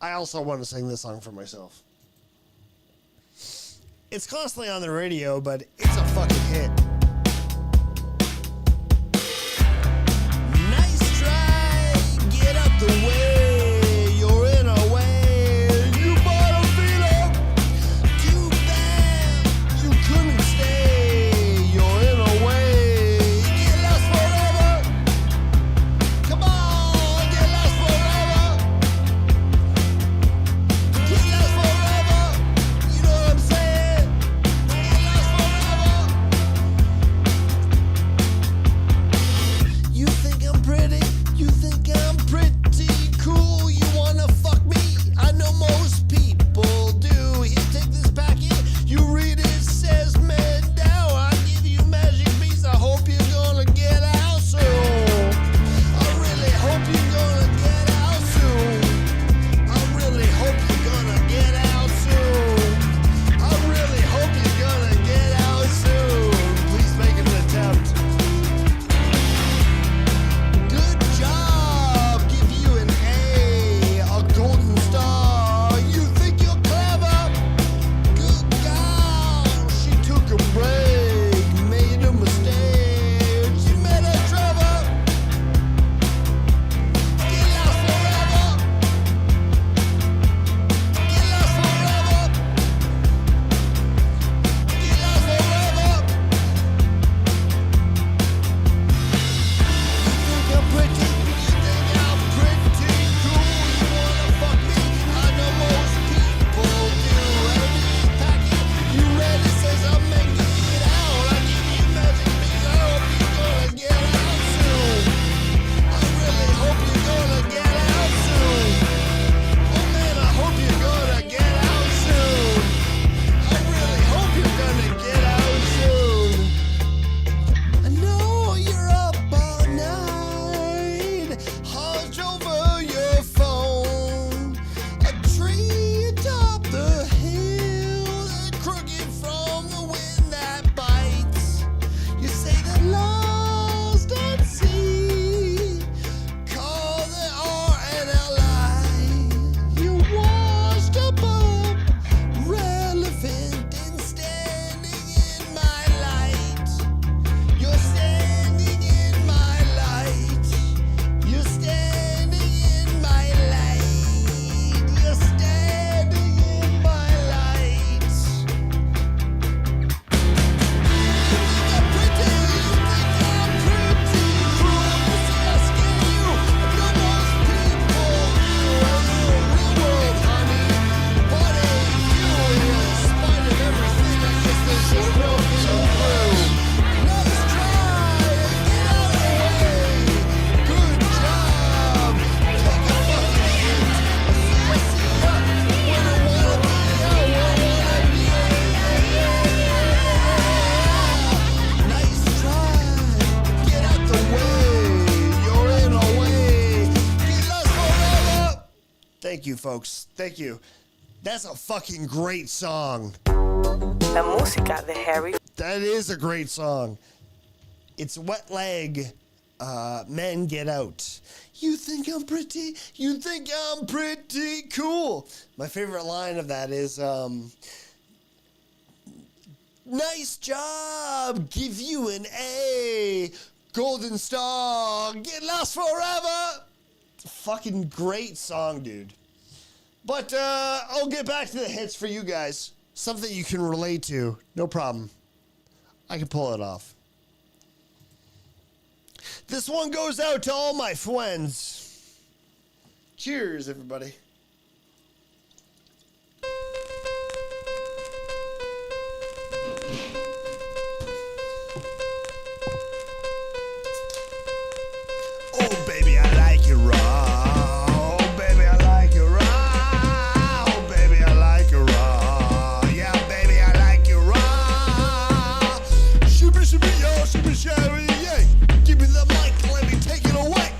I also want to sing this song for myself. It's constantly on the radio, but it's a fucking hit. Nice try, get up the way. You're in a way. You bottom feet up. Too bad you couldn't stay. You're in a way. Get lost forever. Come on, get lost forever. Get lost forever. You know what I'm saying? Get lost forever. you, folks. Thank you. That's a fucking great song. La música de Harry. That is a great song. It's Wet Leg. Men Get Out. You think I'm pretty? You think I'm pretty cool? My favorite line of that is, nice job, give you an A, golden star, get lost forever. Fucking great song, dude. But I'll get back to the hits for you guys. Something you can relate to. No problem. I can pull it off. This one goes out to all my friends. Cheers, everybody. Oh, baby, I like it raw. Oh, baby, I like it raw. Oh, baby, I like it raw. Yeah, baby, I like it raw. Shibby, shibby, yo, shibby, shabby, yeah. Give me the mic, let me take it away.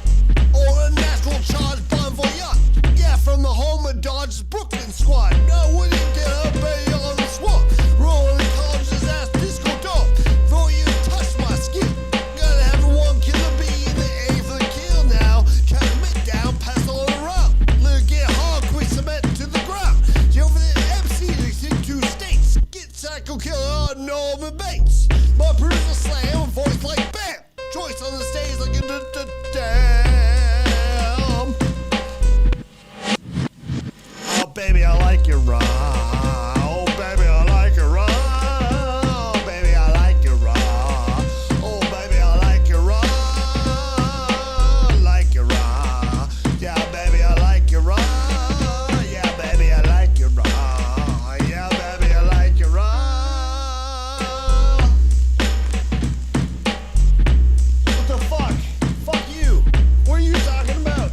Or a natural charge, bon voyage. Yeah, from the home of Dodge's Brooklyn squad. Now, when you get up, baby, on the swamp. Rolling college's ass disco dog. Though you touch my skin. Gotta have the one killer bee in the A for the kill now. Count it down, pass all around. Let it get hard, quick cement to the ground. You over the MC, in 2 states. Get Psycho Killer on Norman Bates. My producer slam, a voice like bam. Choice on the stage like a damn. Oh, baby, I like it raw. Oh, baby, I like it raw. Oh, baby, I like it raw. Oh, baby, I like it raw. Like it raw. Yeah, baby, I like it raw. Yeah, baby, I like it raw. Yeah, baby, I like it raw. What the fuck? Fuck you. What are you talking about?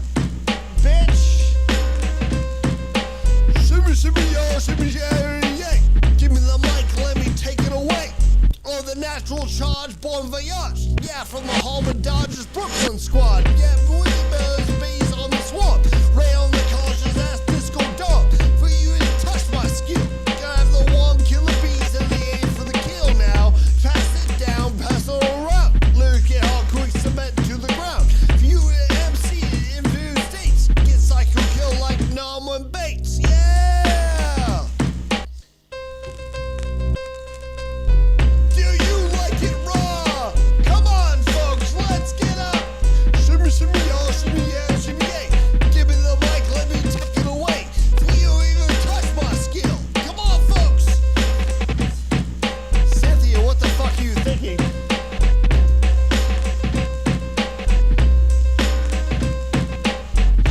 Bitch. Shimmy, shimmy, yo, shimmy, yeah. Give me the mic, let me take it away. Oh, the natural charge, bon voyage. Yeah, from the home of Dodge's Brooklyn squad. Yeah, boy, bells, bees on the swamp. Ray on the college's ass disco dog. For you to touch my skill. Gotta have the one killer bees and the aim for the kill now. Pass it down, pass it around. Let it get hard, quick cement to the ground. For you to MC in 2 states. Get Psycho Kill like Norman Bates. Yeah! Do you like it raw? Come on, folks, let's get up. Shimmy, shimmy, y'all, shimmy, yeah, shimmy, yeah. Give me the mic, let me take it away. Do you even touch my skill? Come on, folks. Cynthia, what the fuck are you thinking?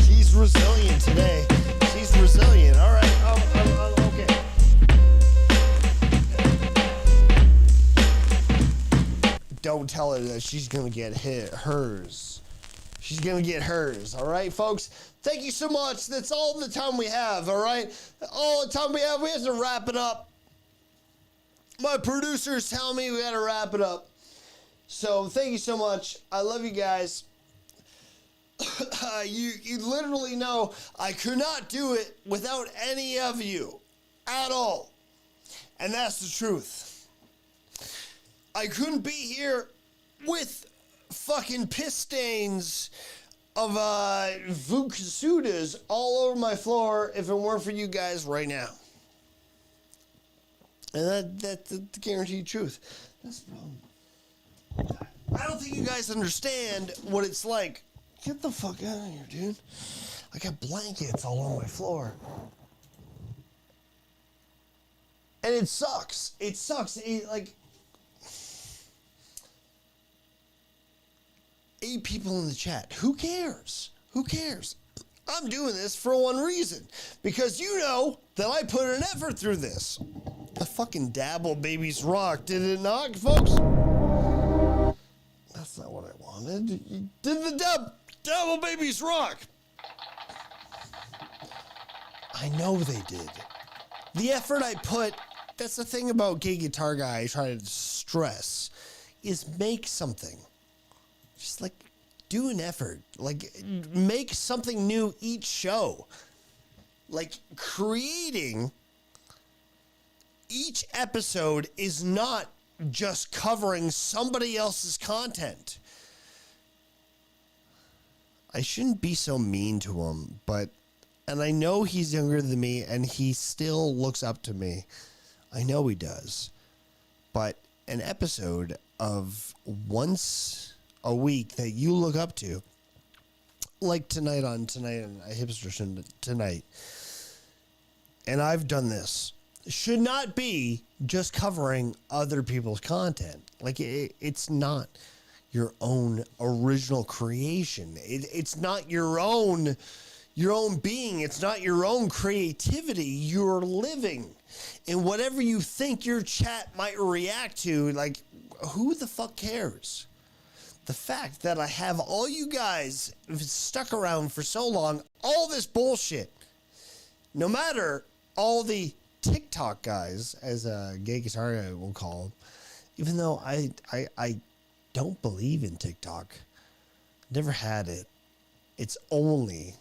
She's resilient today. She's resilient. All right. Okay. Don't tell her that she's gonna get hers. She's gonna get hers. All right, folks. Thank you so much. That's all the time we have. All right. All the time we have. We have to wrap it up. My producer's telling me we gotta wrap it up. So thank you so much. I love you guys. You literally know I could not do it without any of you at all. And that's the truth. I couldn't be here with fucking piss stains of Vukasudas all over my floor if it weren't for you guys right now. And that's the guaranteed truth. That's the problem. I don't think you guys understand what it's like. Get the fuck out of here, dude. I got blankets all over my floor. And it sucks. It sucks. Like 8 people in the chat. Who cares? Who cares? I'm doing this for one reason. Because you know that I put an effort through this. The fucking Dabble Babies rock, did it not, folks? That's not what I wanted. Did the Dabble Babies rock? I know they did. The effort I put, that's the thing about Gay Guitar Guy I try to stress, is make something. Just like do an effort. Like make something new each show. Like, creating each episode is not just covering somebody else's content. I shouldn't be so mean to him, and I know he's younger than me and he still looks up to me. I know he does. But an episode of once a week that you look up to, like Tonight on Hipster Tonight, and I've done this, should not be just covering other people's content. Like, it's not your own original creation. It's not your own being. It's not your own creativity. You're living. And whatever you think your chat might react to, like, who the fuck cares? The fact that I have all you guys stuck around for so long, all this bullshit, no matter all the TikTok guys, as a gay guitar guy will call them, even though I don't believe in TikTok. Never had it. It's only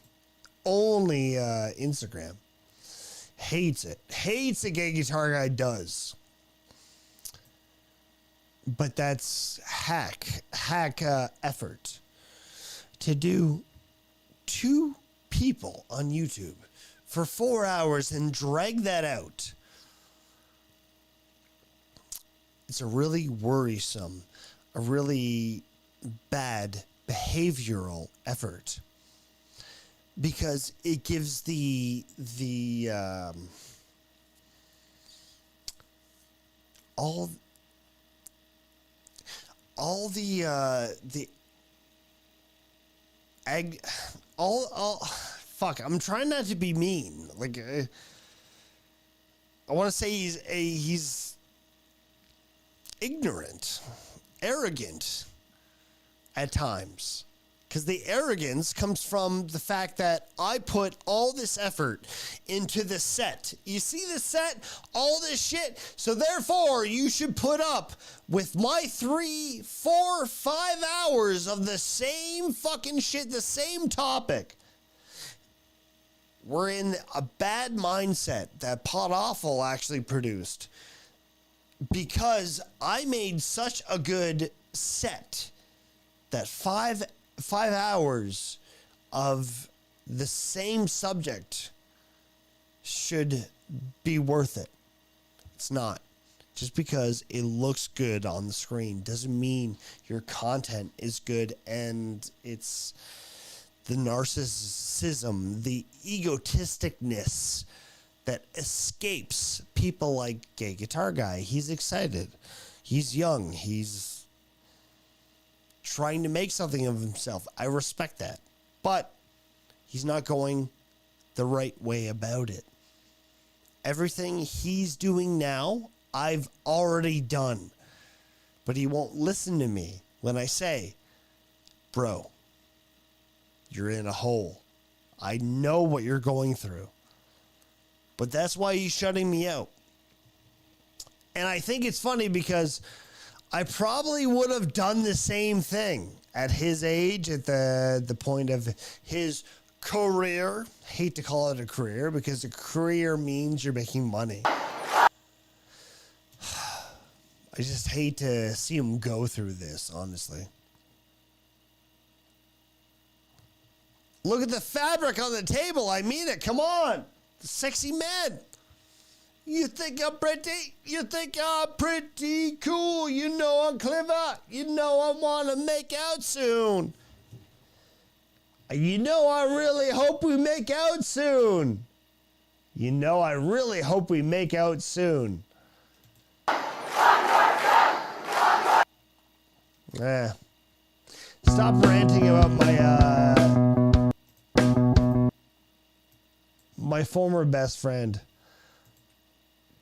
Instagram. Hates it. Hates a gay guitar guy does. But that's hack effort to do 2 people on YouTube for 4 hours and drag that out. It's a really worrisome, a really bad behavioral effort, because it gives fuck, I'm trying not to be mean. Like, I want to say he's ignorant, arrogant at times. Because the arrogance comes from the fact that I put all this effort into the set. You see the set? All this shit. So therefore, you should put up with my 3, 4, 5 hours of the same fucking shit, the same topic. We're in a bad mindset that Pot Awful actually produced, because I made such a good set that 5 hours of the same subject should be worth it. It's not. Just because it looks good on the screen doesn't mean your content is good, and it's the narcissism, the egotisticness that escapes people like Gay Guitar Guy. He's excited. He's young. He's trying to make something of himself. I respect that. But he's not going the right way about it. Everything he's doing now, I've already done. But he won't listen to me when I say, bro, you're in a hole. I know what you're going through. But that's why he's shutting me out. And I think it's funny because I probably would have done the same thing at his age, at the point of his career. Hate to call it a career, because a career means you're making money. I just hate to see him go through this, honestly. Look at the fabric on the table. I mean it. Come on. The sexy man. You think I'm pretty? You think I'm pretty cool? You know I'm clever. You know I want to make out soon. You know I really hope we make out soon. You know I really hope we make out soon. Stop ranting about my former best friend.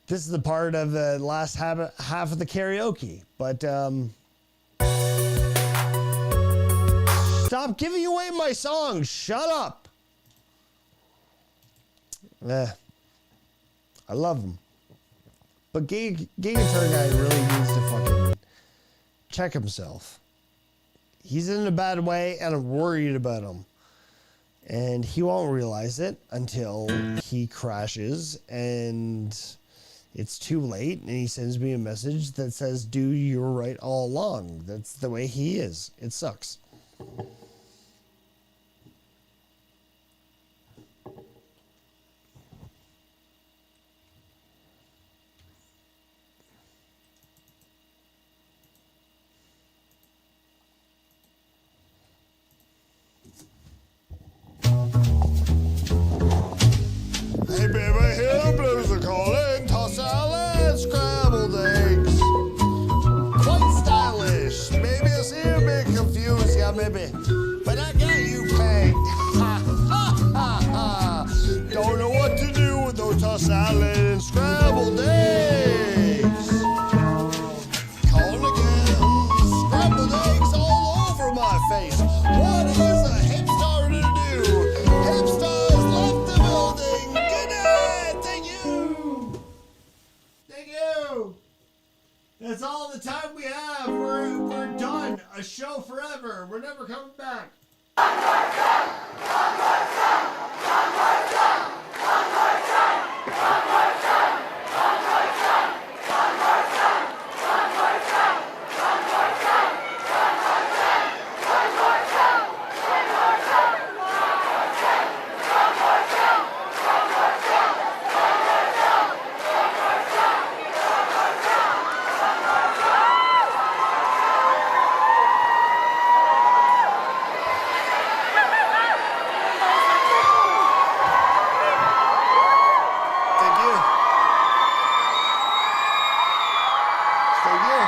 This is the part of the last half of the karaoke, but stop giving away my songs. Shut up. I love him, but Gay Guitar Guy really needs to fucking check himself. He's in a bad way, and I'm worried about him. And he won't realize it until he crashes and it's too late, and he sends me a message that says, dude, you were right all along. That's the way he is. It sucks. Hey baby, here blues are calling, toss salad, scrambled eggs. Quite stylish. Maybe I seem a bit confused, yeah, maybe. But I got you pegged. Ha ha ha ha. Don't know what to do with those tossed salad and scrambled eggs. Calling again. Scrambled eggs all over my face. What is a hipster to do? Hipsters left the building. Good night. Thank you. Thank you. That's all the time we have. We're done. A show forever. We're never coming back. Thank you. Thank you.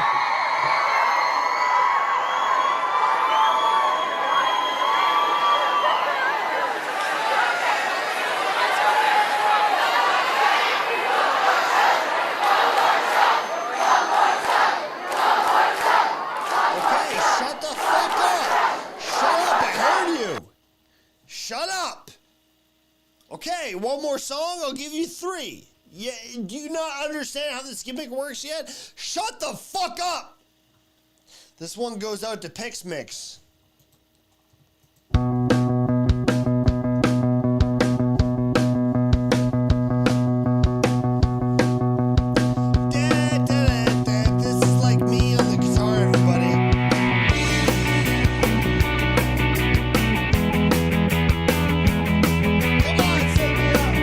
Okay, shut the fuck up. Shut up, I heard you. Shut up. Okay, one more song, I'll give you 3. Yeah, do you not understand how this gimmick works yet? Shut the fuck up! This one goes out to Pix Mix. This is like me on the guitar, everybody. Come on, set me up.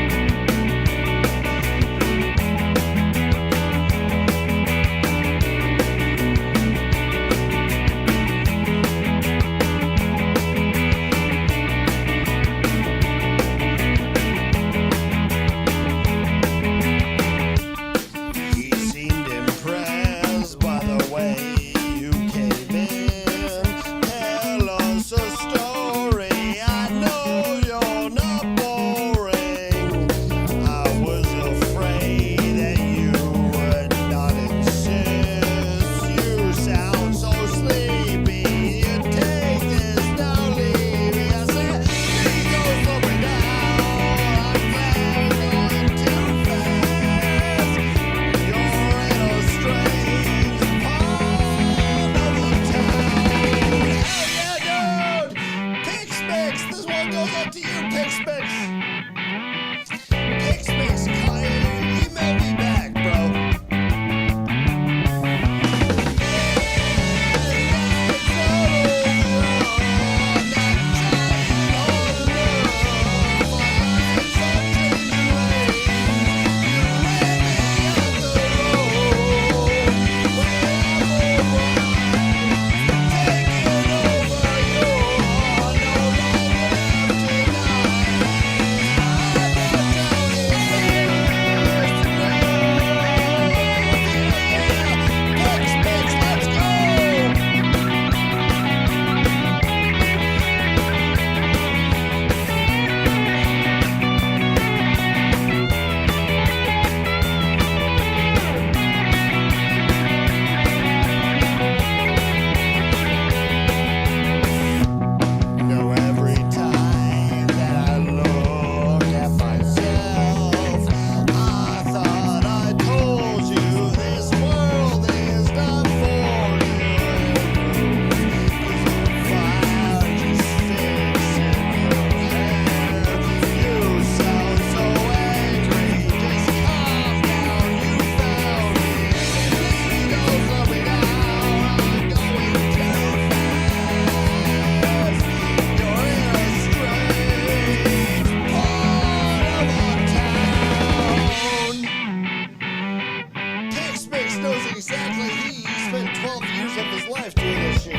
years of his life doing this shit.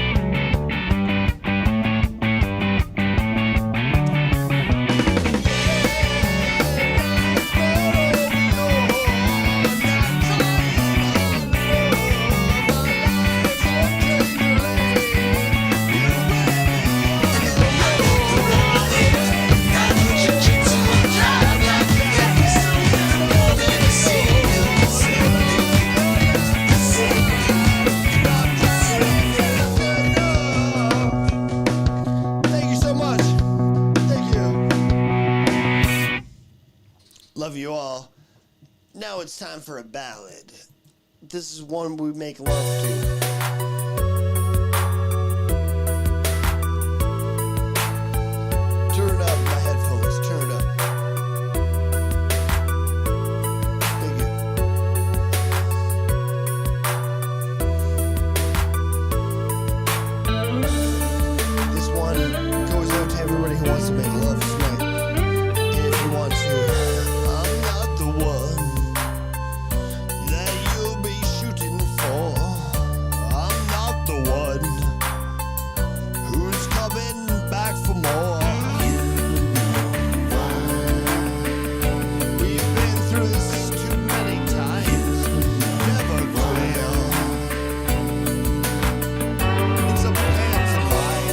Thank you so much. Thank you. Love you all. Now it's time for a ballad. This is one we make love to. Turn up my headphones. Turn it up. Thank you. This one goes out to everybody who wants to make love tonight. If you want to, I'm not the one that you'll be shooting for. I'm not the one who's coming back for more. We've been through this too many times. Never quail. It's a pantomime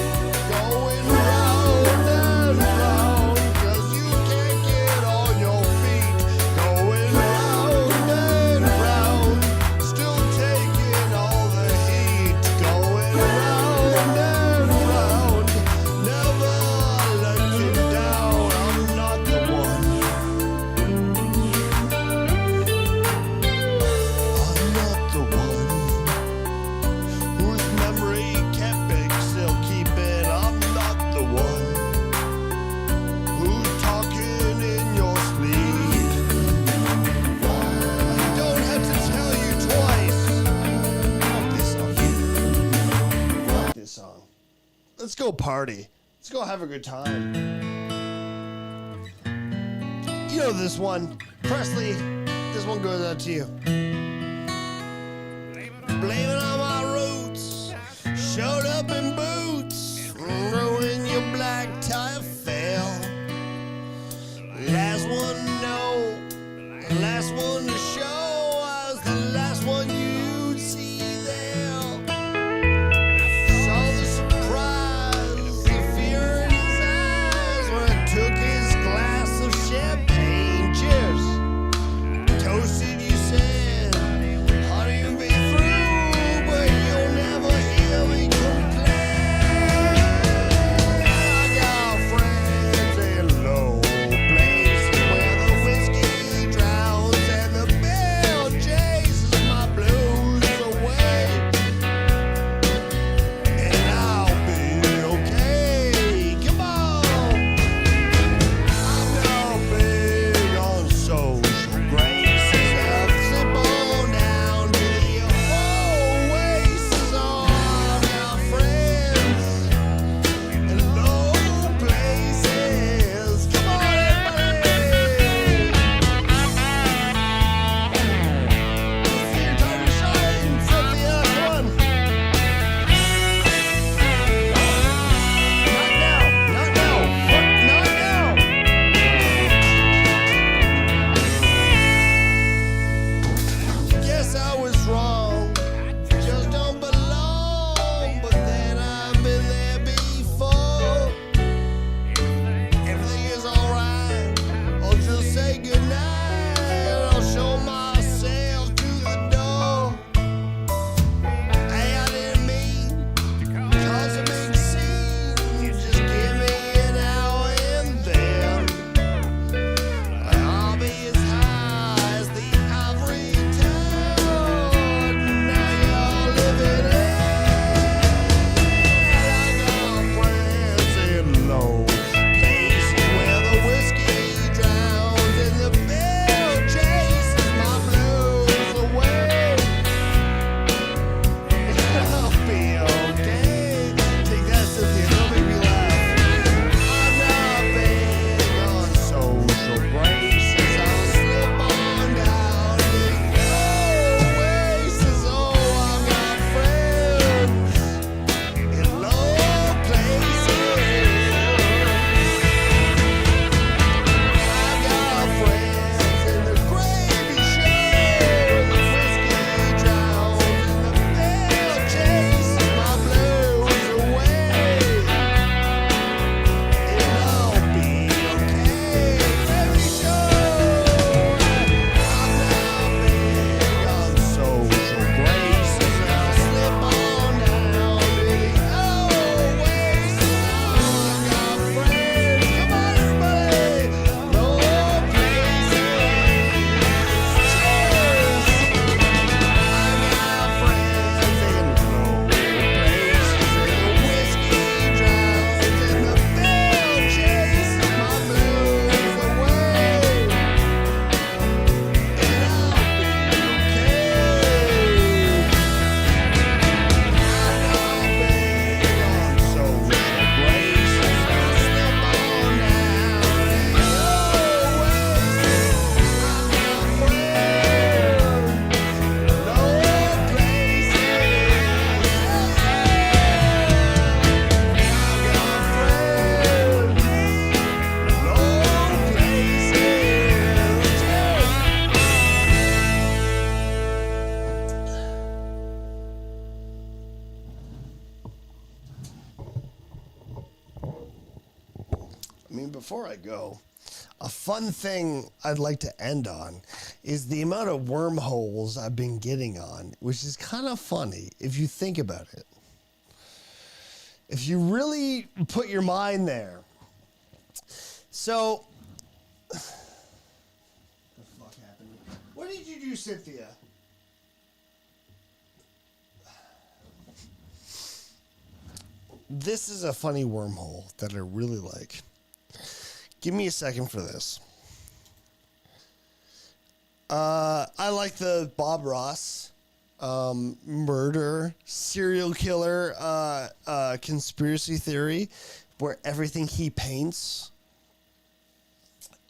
going round and round, 'cause you can't get on your feet. Going round and round, still taking all the heat. Going round and round, never let you down. I'm not the one. I'm not the one whose memory kept still keeping. I'm not the one who's talking in your sleep. I don't have to tell you twice. Fuck this song. Fuck this song. Let's go party. Let's go have a good time. You know this one. Presley, this one goes out to you. Blame it on my roots. Showed up in boots. When your black tie fell. Last one to know. Last one to show. I was the last one you'd see there. Saw the surprise, the fear in his eyes when I took his glass of champagne. Cheers. Toasted, you said, honey, you'll be through, but you'll never hear me complain. I mean, before I go, a fun thing I'd like to end on is the amount of wormholes I've been getting on, which is kind of funny if you think about it. If you really put your mind there. So, what the fuck happened? What did you do, Cynthia? This is a funny wormhole that I really like. Give me a second for this. I like the Bob Ross murder, serial killer conspiracy theory where everything he paints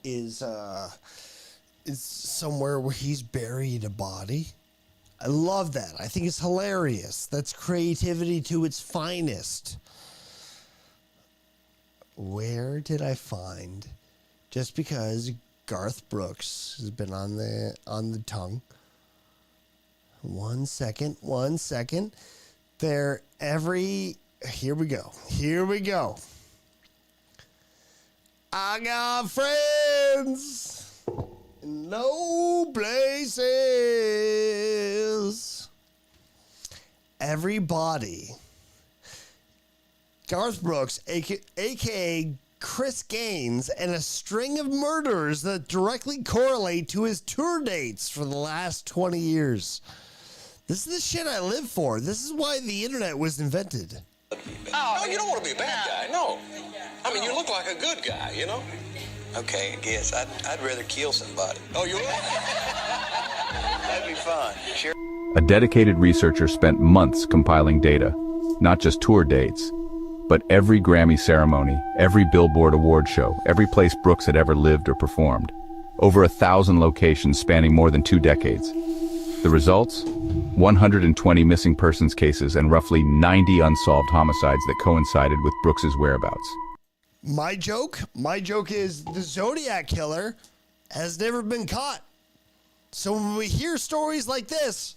is somewhere where he's buried a body. I love that. I think it's hilarious. That's creativity to its finest. Where did I find, just because Garth Brooks has been on the tongue. One second. Here we go. I got friends in low places. Everybody. Garth Brooks, a.k.a. Chris Gaines, and a string of murders that directly correlate to his tour dates for the last 20 years. This is the shit I live for. This is why the internet was invented. Oh, you don't want to be a bad guy, no. I mean, you look like a good guy, you know? Okay, I guess. I'd rather kill somebody. Oh, you would? That'd be fun. Sure. A dedicated researcher spent months compiling data, not just tour dates, but every Grammy ceremony, every Billboard award show, every place Brooks had ever lived or performed. Over 1,000 locations spanning more than 2 decades. The results? 120 missing persons cases and roughly 90 unsolved homicides that coincided with Brooks's whereabouts. My joke is the Zodiac Killer has never been caught. So when we hear stories like this,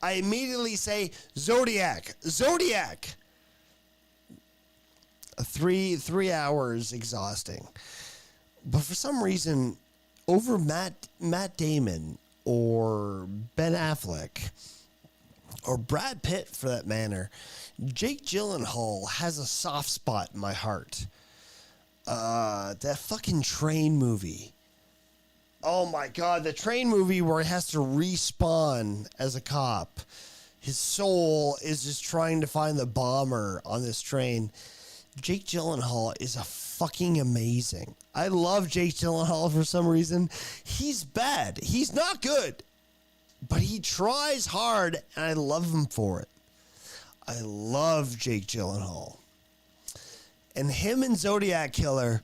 I immediately say Zodiac. 3 hours exhausting. But for some reason, over Matt Damon or Ben Affleck or Brad Pitt for that matter, Jake Gyllenhaal has a soft spot in my heart. That fucking Train movie. Oh my God, the Train movie where he has to respawn as a cop. His soul is just trying to find the bomber on this train. Jake Gyllenhaal is a fucking amazing. I love Jake Gyllenhaal for some reason. He's bad. He's not good. But he tries hard, and I love him for it. I love Jake Gyllenhaal. And him and Zodiac Killer,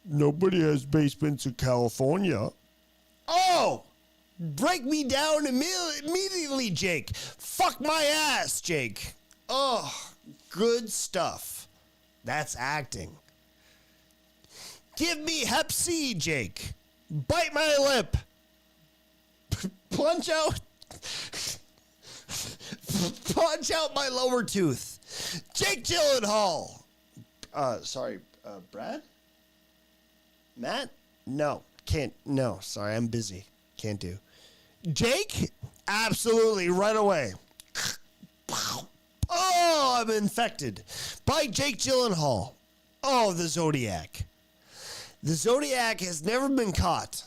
nobody has basements in California. Oh! Break me down immediately, Jake. Fuck my ass, Jake. Oh, good stuff. That's acting. Give me Hep C, Jake. Bite my lip. Punch out my lower tooth. Jake Gyllenhaal. Brad? Matt? No, can't. No, sorry, I'm busy. Can't do. Jake? Absolutely, right away. Oh, I'm infected by Jake Gyllenhaal. Oh, the Zodiac. The Zodiac has never been caught.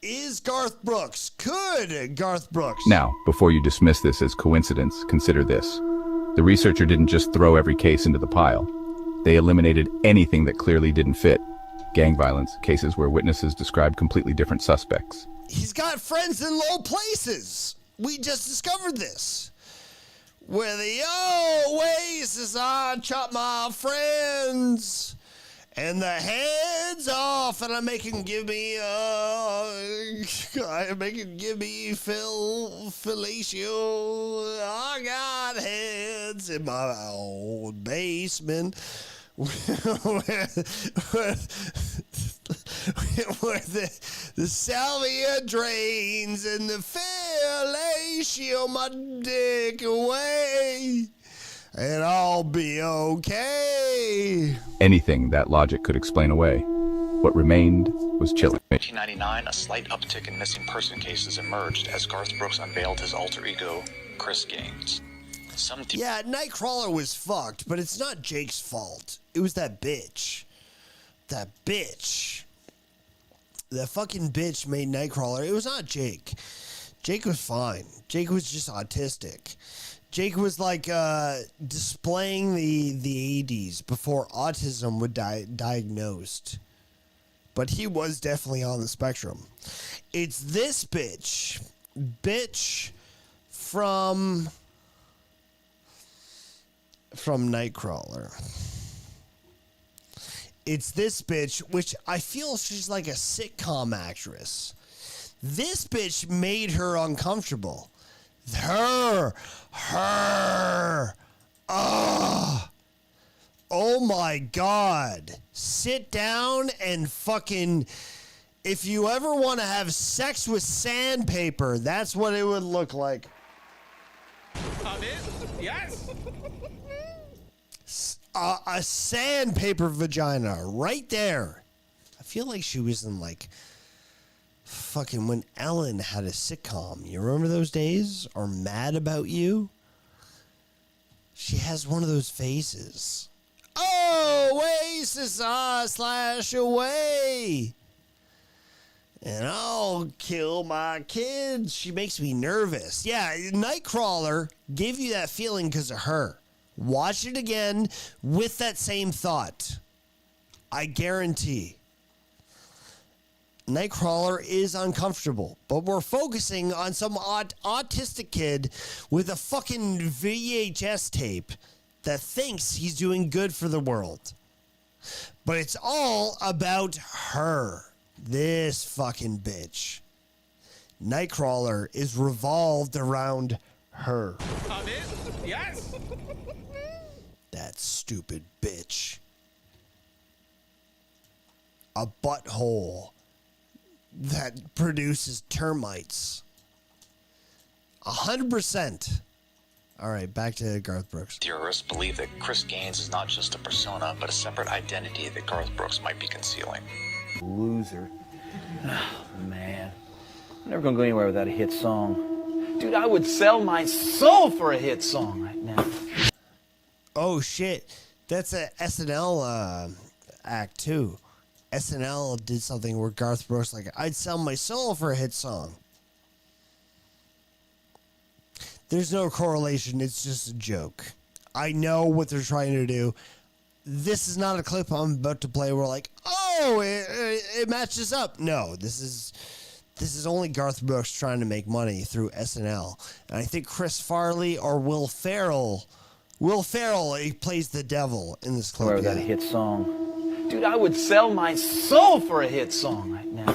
Is Garth Brooks? Could Garth Brooks? Now, before you dismiss this as coincidence, consider this. The researcher didn't just throw every case into the pile. They eliminated anything that clearly didn't fit. Gang violence, cases where witnesses described completely different suspects. He's got friends in low places. We just discovered this. Where the oasis I chop my friends. And the heads off, and I make him give me, fellatio. I got heads in my old basement. where the salvia drains and the fellatio my dick away. And I'll be okay. anything that logic could explain away. What remained was chilling. 1999, a slight uptick in missing person cases emerged as Garth Brooks unveiled his alter ego, Chris Gaines. Yeah, Nightcrawler was fucked, but it's not Jake's fault. It was that bitch. That bitch. That fucking bitch made Nightcrawler. It was not Jake. Jake was fine. Jake was just autistic. Jake was like displaying the 80s before autism was diagnosed. But he was definitely on the spectrum. It's this bitch. Bitch from Nightcrawler. It's this bitch, which I feel she's like a sitcom actress. This bitch made her uncomfortable. Her. Oh my God. Sit down and fucking. If you ever want to have sex with sandpaper, that's what it would look like. Yes. A sandpaper vagina right there. I feel like she was in like fucking when Ellen had a sitcom. You remember those days? Or Mad About You? She has one of those faces. Oasis slash away. And I'll kill my kids. She makes me nervous. Yeah, Nightcrawler gave you that feeling because of her. Watch it again with that same thought. I guarantee. Nightcrawler is uncomfortable, but we're focusing on some autistic kid with a fucking VHS tape that thinks he's doing good for the world. But it's all about her. This fucking bitch. Nightcrawler is revolved around her. Yes. That stupid bitch. A butthole that produces termites. 100%. All right, back to Garth Brooks. Theorists believe that Chris Gaines is not just a persona, but a separate identity that Garth Brooks might be concealing. Loser. Oh, man. I'm never gonna go anywhere without a hit song. Dude, I would sell my soul for a hit song right now. Oh, shit. That's a SNL act, too. SNL did something where Garth Brooks like, I'd sell my soul for a hit song. There's no correlation. It's just a joke. I know what they're trying to do. This is not a clip I'm about to play where like, oh, it matches up. No, this is only Garth Brooks trying to make money through SNL. And I think Chris Farley or Will Ferrell, he plays the devil in this clip. Where that hit song. Dude, I would sell my soul for a hit song right now.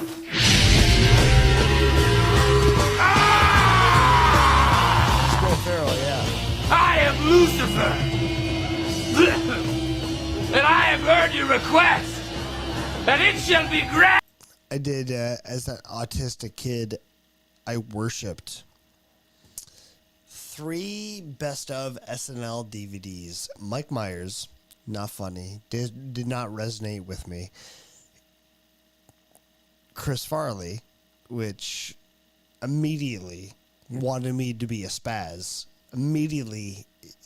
Will Ferrell, yeah. I am Lucifer. And I have heard your request, and it shall be granted. I did, as an autistic kid, I worshipped 3 best of SNL DVDs. Mike Myers, not funny, did not resonate with me. Chris Farley, which immediately wanted me to be a spaz, immediately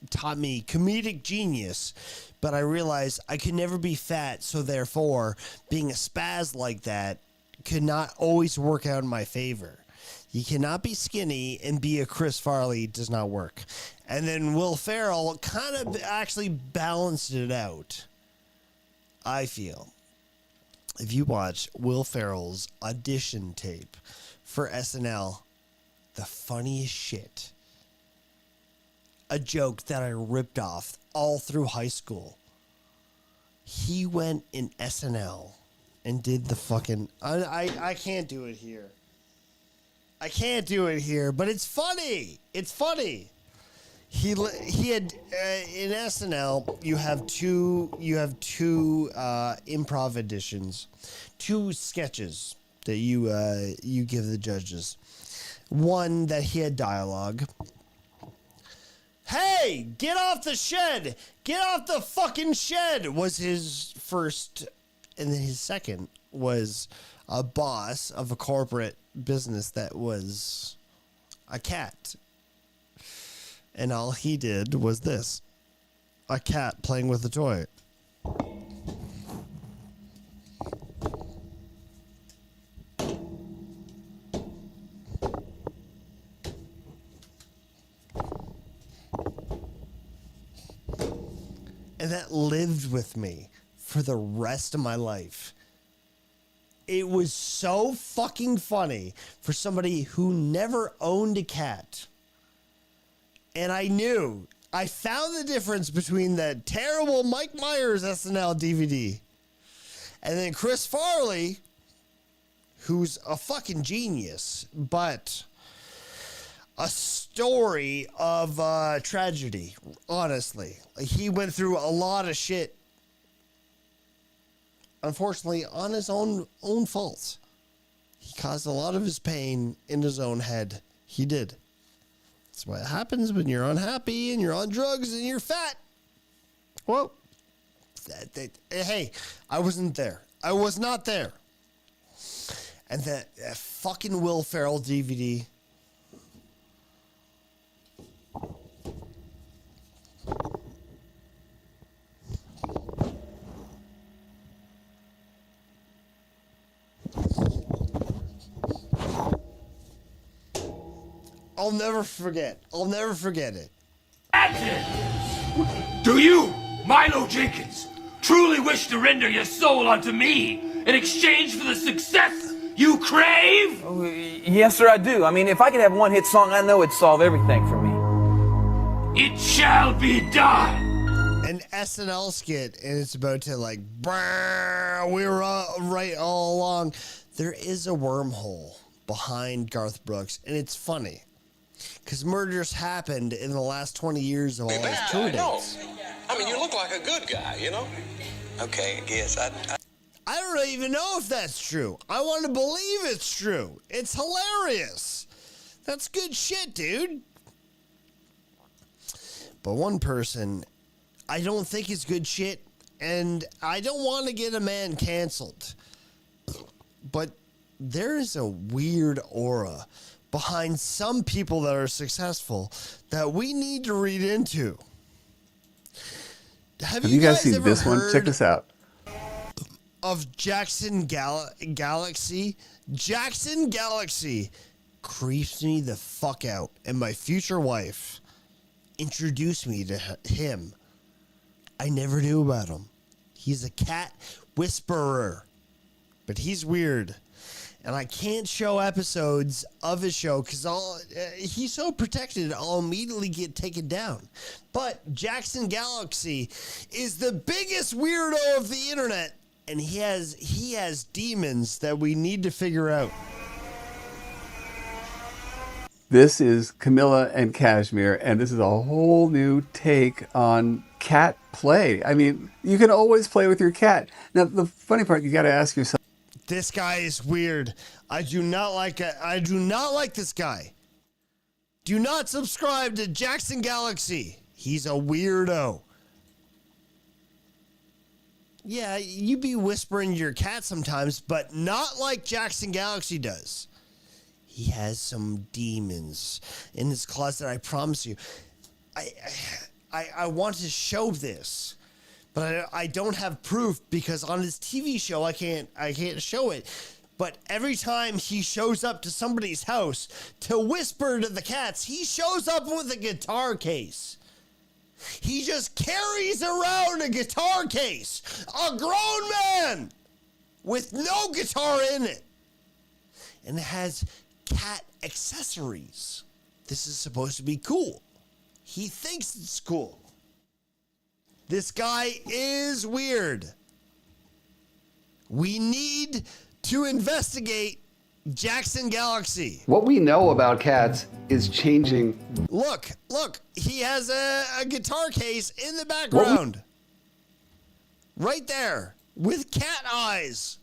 taught me comedic genius, but I realized I could never be fat, so therefore being a spaz like that could not always work out in my favor. You cannot be skinny and be a Chris Farley, does not work. And then Will Ferrell kind of actually balanced it out, I feel. If you watch Will Ferrell's audition tape for SNL, the funniest shit. A joke that I ripped off all through high school. He went in SNL and did the fucking... I can't do it here. I can't do it here, but it's funny. It's funny. He had in SNL you have two improv editions, 2 sketches that you give the judges. One that he had dialogue. Hey, get off the shed! Get off the fucking shed! Was his first, and then his second was a boss of a corporate business that was a cat. And all he did was this. A cat playing with a toy. And that lived with me for the rest of my life. It was so fucking funny for somebody who never owned a cat. And I found the difference between that terrible Mike Myers SNL DVD and then Chris Farley, who's a fucking genius, but a story of tragedy, honestly. He went through a lot of shit, unfortunately, on his own fault. He caused a lot of his pain in his own head. He did. That's what happens when you're unhappy and you're on drugs and you're fat. Well, hey, I wasn't there. I was not there. And that fucking Will Ferrell DVD. I'll never forget. I'll never forget it. Do you, Milo Jenkins, truly wish to render your soul unto me in exchange for the success you crave? Oh, yes, sir, I do. I mean, if I could have one hit song, I know it'd solve everything for me. It shall be done. An SNL skit, and it's about to like, we were right all along. There is a wormhole behind Garth Brooks, and it's funny. Because murders happened in the last 20 years of all his tour dates. I mean, you look like a good guy, you know? Okay, I guess. I don't even know if that's true. I want to believe it's true. It's hilarious. That's good shit, dude. But one person, I don't think is good shit, and I don't want to get a man canceled. But there is a weird aura behind some people that are successful that we need to read into. Have you guys seen this one? Check this out. Of Jackson Galaxy? Jackson Galaxy creeps me the fuck out. And my future wife introduced me to him. I never knew about him. He's a cat whisperer. But he's weird. And I can't show episodes of his show because he's so protected, I'll immediately get taken down. But Jackson Galaxy is the biggest weirdo of the internet, and he has demons that we need to figure out. This is Camilla and Kashmir, and this is a whole new take on cat play. I mean, you can always play with your cat. Now, the funny part, you got to ask yourself, this guy is weird. I do not like this guy. Do not subscribe to Jackson Galaxy. He's a weirdo. Yeah, you be whispering to your cat sometimes, but not like Jackson Galaxy does. He has some demons in his closet, I promise you. I want to show this. But I don't have proof because on his TV show I can't show it. But every time he shows up to somebody's house to whisper to the cats, he shows up with a guitar case. He just carries around a guitar case. A grown man with no guitar in it. And it has cat accessories. This is supposed to be cool. He thinks it's cool. This guy is weird. We need to investigate Jackson Galaxy. What we know about cats is changing. Look, he has a guitar case in the background. Right there, with cat eyes.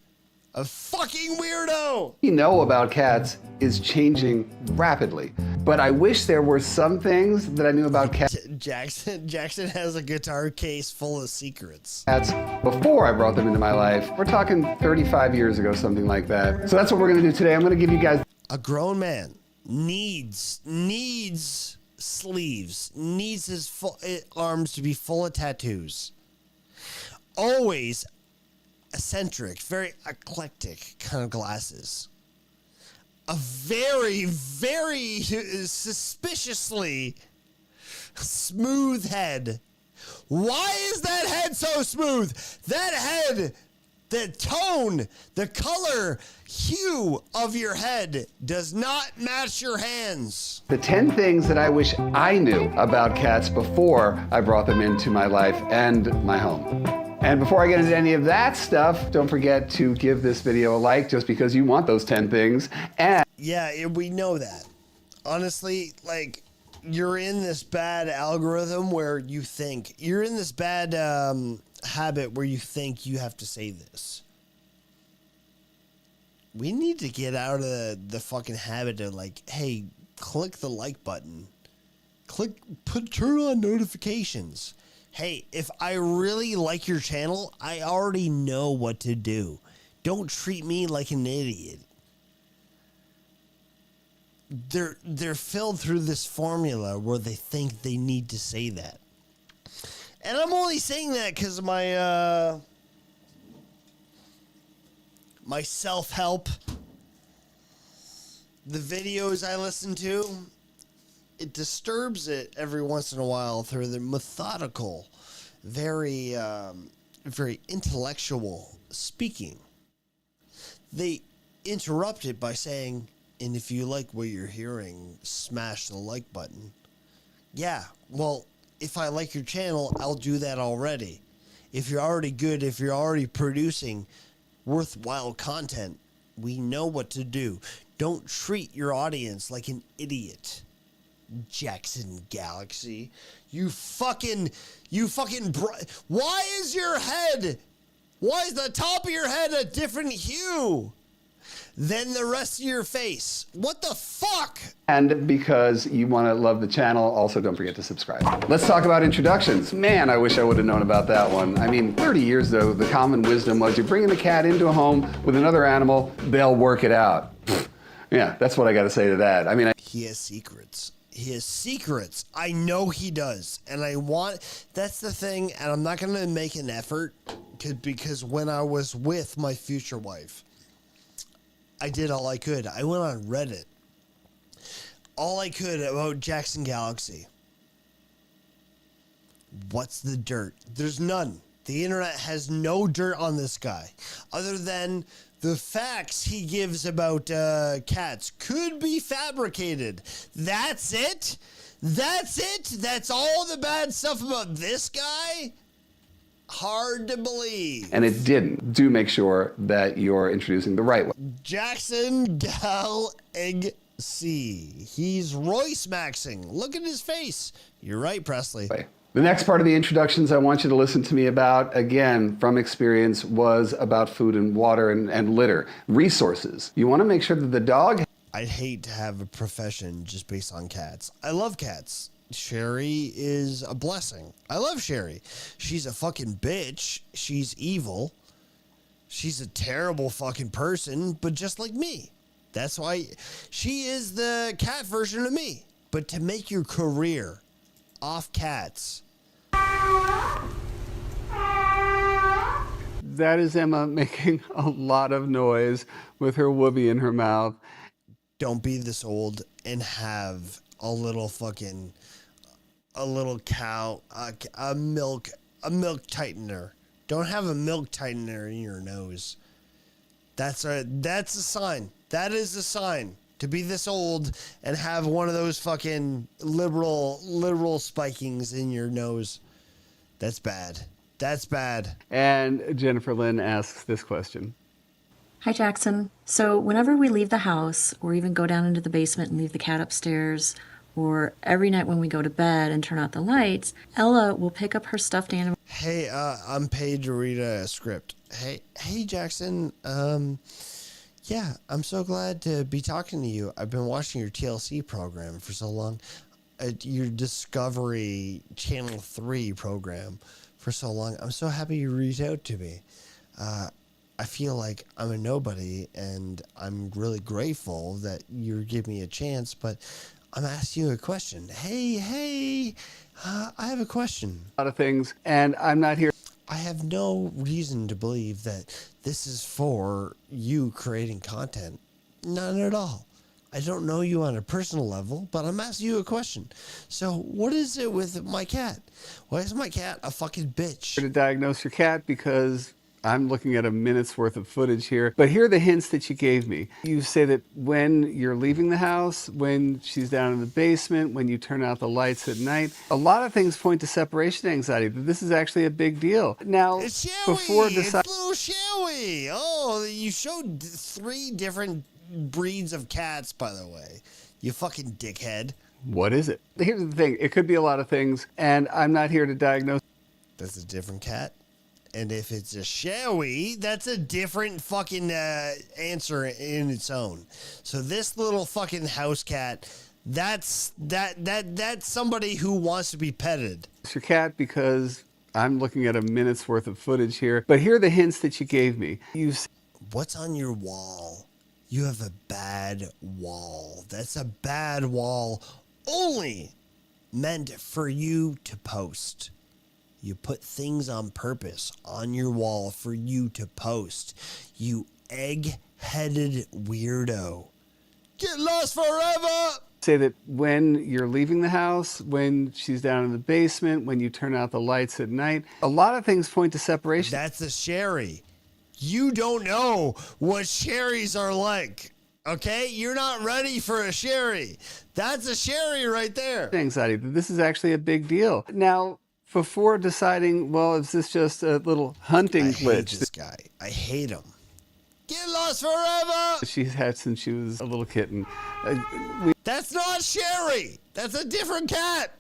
A fucking weirdo! we know about cats is changing rapidly. But I wish there were some things that I knew about cats Jackson has a guitar case full of secrets. before I brought them into my life. We're talking 35 years ago, something like that. So that's what we're gonna do today. I'm gonna give you guys A grown man needs sleeves, needs his arms to be full of tattoos. Always eccentric, very eclectic kind of glasses. A very, very suspiciously smooth head. Why is that head so smooth? That head, the tone, the color, hue of your head does not match your hands. the 10 things that I wish I knew about cats before I brought them into my life and my home. And before I get into any of that stuff, don't forget to give this video a like just because you want those 10 things. And Yeah, we know that. Honestly, like, you're in this bad algorithm where you think, you're in this bad habit where you think you have to say this. We need to get out of the fucking habit of like, hey, click the like button. Turn on notifications. Hey, if I really like your channel, I already know what to do. Don't treat me like an idiot. They're filled through this formula where they think they need to say that. And I'm only saying that because of my my self-help, the videos I listen to, it disturbs it every once in a while through the methodical, very intellectual speaking. They interrupt it by saying, and if you like what you're hearing, smash the like button. Yeah, well, if I like your channel, I'll do that already. If you're already good, if you're already producing worthwhile content, we know what to do. Don't treat your audience like an idiot. Jackson Galaxy. Why is the top of your head a different hue than the rest of your face? What the fuck? And because you want to love the channel, also don't forget to subscribe. Let's talk about introductions. Man, I wish I would have known about that one. I mean, 30 years ago, the common wisdom was you bring in a cat into a home with another animal, they'll work it out. Yeah, that's what I got to say to that. I mean, He has secrets. He has secrets. I know he does. And that's the thing, and I'm not going to make an effort because when I was with my future wife, I did all I could. I went on Reddit. All I could about Jackson Galaxy. What's the dirt? There's none. The internet has no dirt on this guy other than the facts he gives about cats could be fabricated. That's it? That's it? That's all the bad stuff about this guy? Hard to believe. and it didn't. Do make sure that you're introducing the right one. Jackson Galaxy. He's Royce Maxing. Look at his face. You're right, Presley. The next part of the introductions I want you to listen to me about, again, from experience, was about food and water and litter. Resources. You want to make sure that the dog... I'd hate to have a profession just based on cats. I love cats. Sherry is a blessing. I love Sherry. She's a fucking bitch. She's evil. She's a terrible fucking person, but just like me. That's why she is the cat version of me. But to make your career off cats... That is Emma making a lot of noise with her whoopee in her mouth. Don't be this old and have a little cow, a milk tightener. Don't have a milk tightener in your nose. That's a sign. That is a sign to be this old and have one of those fucking liberal spikings in your nose. That's bad. That's bad. And Jennifer Lynn asks this question. Hi, Jackson. So whenever we leave the house or even go down into the basement and leave the cat upstairs, or every night when we go to bed and turn out the lights, Ella will pick up her stuffed animal. Hey, I'm paid to read a script. Hey, Jackson. Yeah, I'm so glad to be talking to you. I've been watching your TLC program for so long, your Discovery Channel 3 program for so long. I'm so happy you reached out to me. I feel like I'm a nobody, and I'm really grateful that you're giving me a chance, but I'm asking you a question. Hey, I have a question. A lot of things, and I'm not here. I have no reason to believe that this is for you creating content. None at all. I don't know you on a personal level, but I'm asking you a question. So what is it with my cat? Why is my cat a fucking bitch? To diagnose your cat because I'm looking at a minute's worth of footage here. But here are the hints that you gave me. You say that when you're leaving the house, when she's down in the basement, when you turn out the lights at night, a lot of things point to separation anxiety. That this is actually a big deal. Now, It's before Shelly! It's deciding... little Shelly! Oh, you showed 3 different breeds of cats, by the way. You fucking dickhead. What is it? Here's the thing. It could be a lot of things, and I'm not here to diagnose. That's a different cat. And if it's a Shelly, that's a different fucking answer in its own. So this little fucking house cat, that's somebody who wants to be petted. It's your cat because I'm looking at a minute's worth of footage here. But here are the hints that you gave me. What's on your wall? You have a bad wall. That's a bad wall only meant for you to post. You put things on purpose on your wall for you to post. You egg-headed weirdo. Get lost forever! Say that when you're leaving the house, when she's down in the basement, when you turn out the lights at night, a lot of things point to separation. That's a Sherry. You don't know what Sherrys are like. Okay? You're not ready for a Sherry. That's a Sherry right there. Anxiety. This is actually a big deal. Now, before deciding, well, is this just a little hunting glitch? I hate this guy. I hate him. Get lost forever! She's had since she was a little kitten. That's not Sherry! That's a different cat!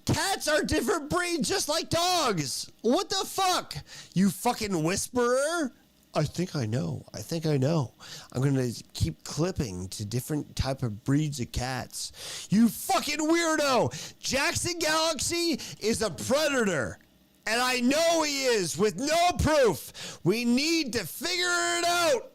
Cats are different breeds just like dogs! What the fuck? You fucking whisperer? I think I know. I'm gonna keep clipping to different type of breeds of cats. You fucking weirdo! Jackson Galaxy is a predator. And I know he is with no proof. We need to figure it out.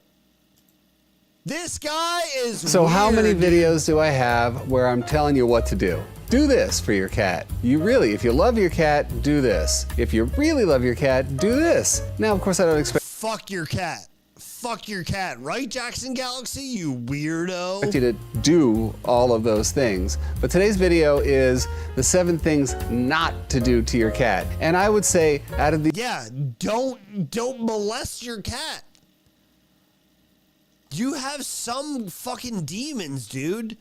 This guy is So weird. how many videos do I have where I'm telling you what to do? Do this for your cat. If you love your cat, do this. If you really love your cat, do this. Now, of course, I don't expect Fuck your cat. Fuck your cat, right, Jackson Galaxy, you weirdo? you to do all of those things. But today's video is the 7 things not to do to your cat. And I would say out of the... Yeah, don't molest your cat. You have some fucking demons, dude.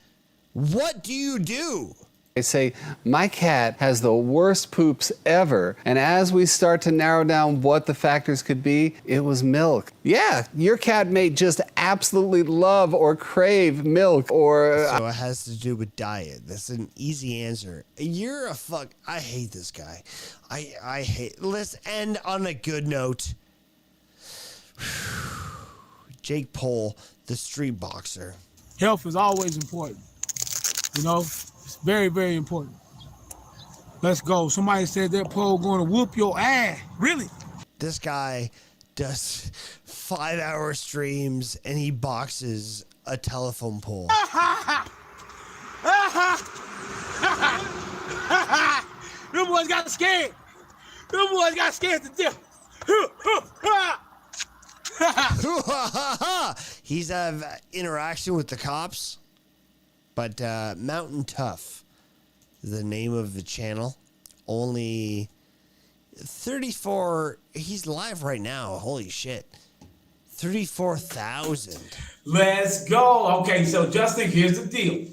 What do you do? I say, my cat has the worst poops ever. And as we start to narrow down what the factors could be, it was milk. Yeah, your cat may just absolutely love or crave milk or... So it has to do with diet. That's an easy answer. You're a fuck... I hate this guy. I hate... Let's end on a good note. Jake Paul, the street boxer. Health is always important. You know? It's very, very important. Let's go. Somebody said that pole going to whoop your ass. Really? This guy does 5-hour streams and he boxes a telephone pole. Them boys got scared. To death. He's have interaction with the cops. But Mountain Tough, the name of the channel, only 34. He's live right now. Holy shit, 34,000. Let's go. Okay, so Justin, here's the deal.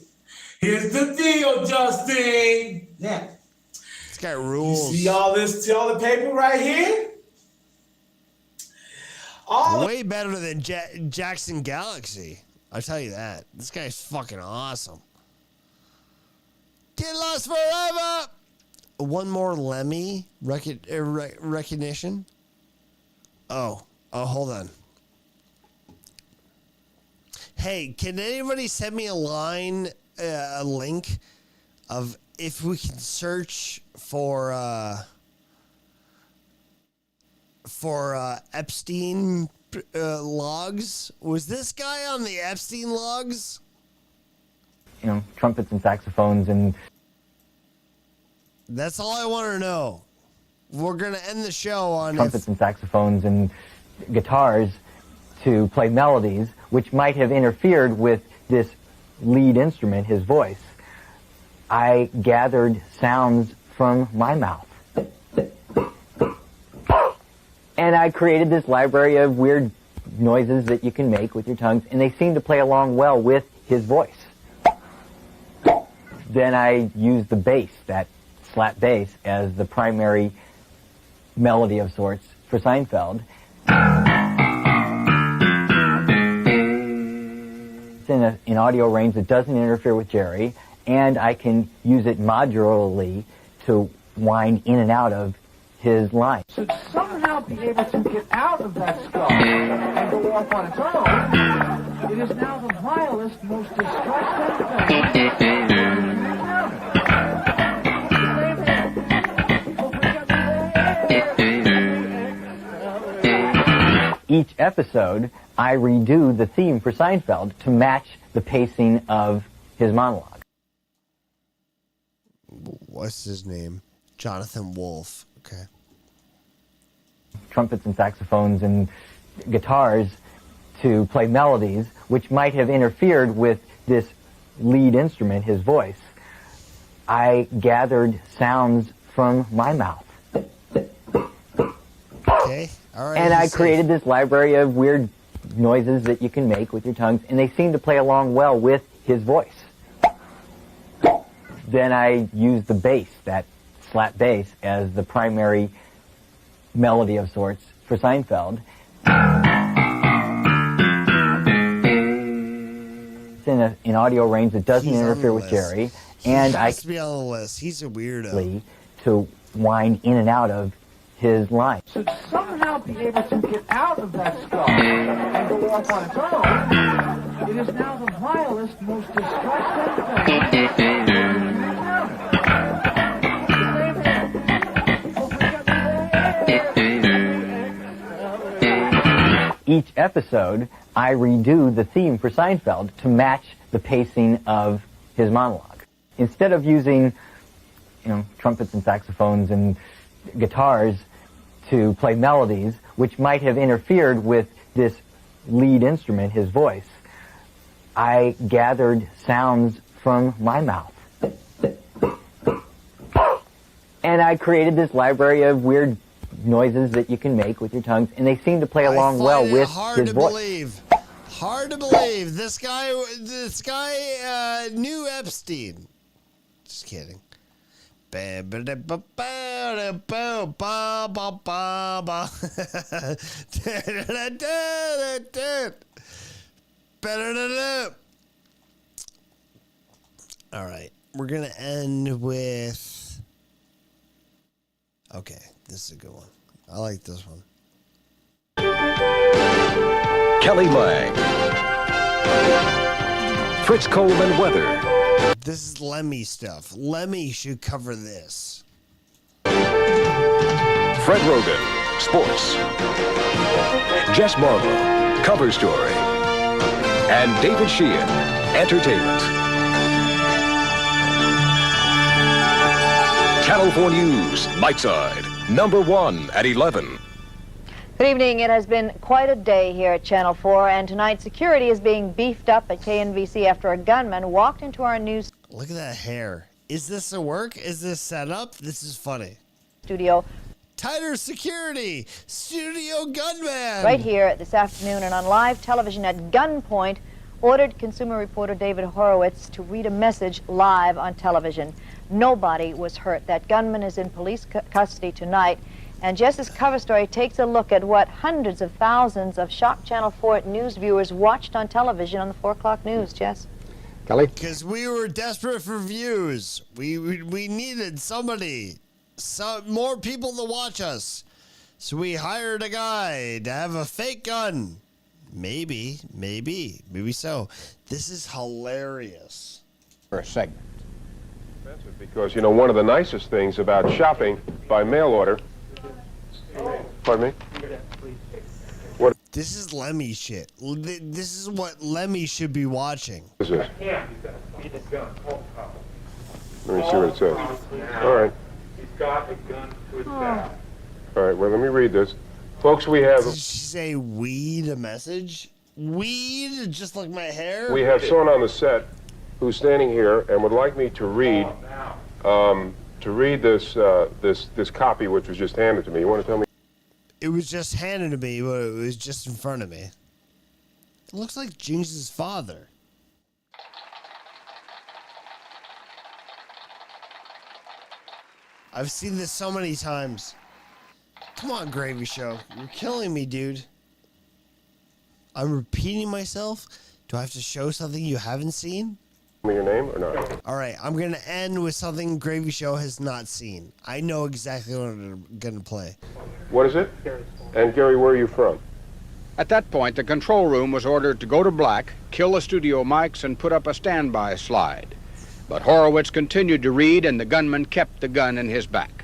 Justin. Yeah. This guy rules. You see all the paper right here? Way better than Jackson Galaxy. I'll tell you that. This guy's fucking awesome. Get lost forever. One more Lemmy recognition. Oh, hold on. Hey, can anybody send me a link of if we can search for Epstein logs? Was this guy on the Epstein logs? Trumpets and saxophones and... That's all I want to know. We're going to end the show on... Trumpets and saxophones and guitars to play melodies, which might have interfered with this lead instrument, his voice. I gathered sounds from my mouth. And I created this library of weird noises that you can make with your tongues, and they seem to play along well with his voice. Then I used the bass, that slap bass, as the primary melody of sorts for Seinfeld. It's in an audio range that doesn't interfere with Jerry, and I can use it modularly to wind in and out of his lines. Should somehow be able to get out of that skull and go off on its own, it is now the vilest, most disgusting Each episode, I redo the theme for Seinfeld to match the pacing of his monologue. What's his name? Jonathan Wolf. Okay. Trumpets and saxophones and guitars to play melodies, which might have interfered with this lead instrument, his voice. I gathered sounds from my mouth. Okay. All right. And I created this library of weird noises that you can make with your tongues, and they seem to play along well with his voice. Then I used the bass, that slap bass, as the primary melody of sorts for Seinfeld. It's in an audio range that doesn't interfere with Jerry, and I has to be on the list. He's a weirdo. To wind in and out of his lines. Should somehow be able to get out of that skull and go off on its own, it is now the vilest, most disgusting. Each episode, I redo the theme for Seinfeld to match the pacing of his monologue. Instead of using, trumpets and saxophones and guitars to play melodies, which might have interfered with this lead instrument, his voice, I gathered sounds from my mouth. And I created this library of weird noises that you can make with your tongues, and they seem to play along well with his voice. Hard to believe. This guy knew Epstein. Just kidding. All right, we're gonna end with. Okay, this is a good one. I like this one. Kelly Lang, Fritz Coleman weather. This is Lemmy stuff. Lemmy should cover this. Fred Rogan, sports. Jess Marlowe, cover story. And David Sheehan, entertainment. Channel 4 News, Nightside, #1 at 11. Good evening. It has been quite a day here at Channel 4, and tonight security is being beefed up at KNVC after a gunman walked into our news. Look at that hair. Is this a work? Is this set up? This is funny. Studio. Tighter security. Studio gunman. Right here this afternoon and on live television at gunpoint, ordered consumer reporter David Horowitz to read a message live on television. Nobody was hurt. That gunman is in police custody tonight. And Jess's cover story takes a look at what hundreds of thousands of Shock Channel 4 news viewers watched on television on the 4 o'clock news. Jess? Kelly? Because we were desperate for views. We needed somebody, more people to watch us. So we hired a guy to have a fake gun. Maybe so. This is hilarious. For a segment. Because, you know, one of the nicest things about shopping by mail order... Pardon me? What This is Lemmy shit. This is what Lemmy should be watching. is this? Let me see what it says. All right. He's got a gun to his back. All right, well, let me read this. Folks, we have... Did she say weed a message? Weed? Just like my hair? We have someone on the set who's standing here and would like me to read this copy which was just handed to me. You want to tell me? It was just handed to me, but it was just in front of me. It looks like Jinx's father. I've seen this so many times. Come on, Gravy Show. You're killing me, dude. I'm repeating myself. Do I have to show something you haven't seen? Tell me your name or not? All right, I'm going to end with something Gravy Show has not seen. I know exactly what I'm going to play. What is it? And Gary, where are you from? At that point, the control room was ordered to go to black, kill the studio mics, and put up a standby slide. But Horowitz continued to read, and the gunman kept the gun in his back.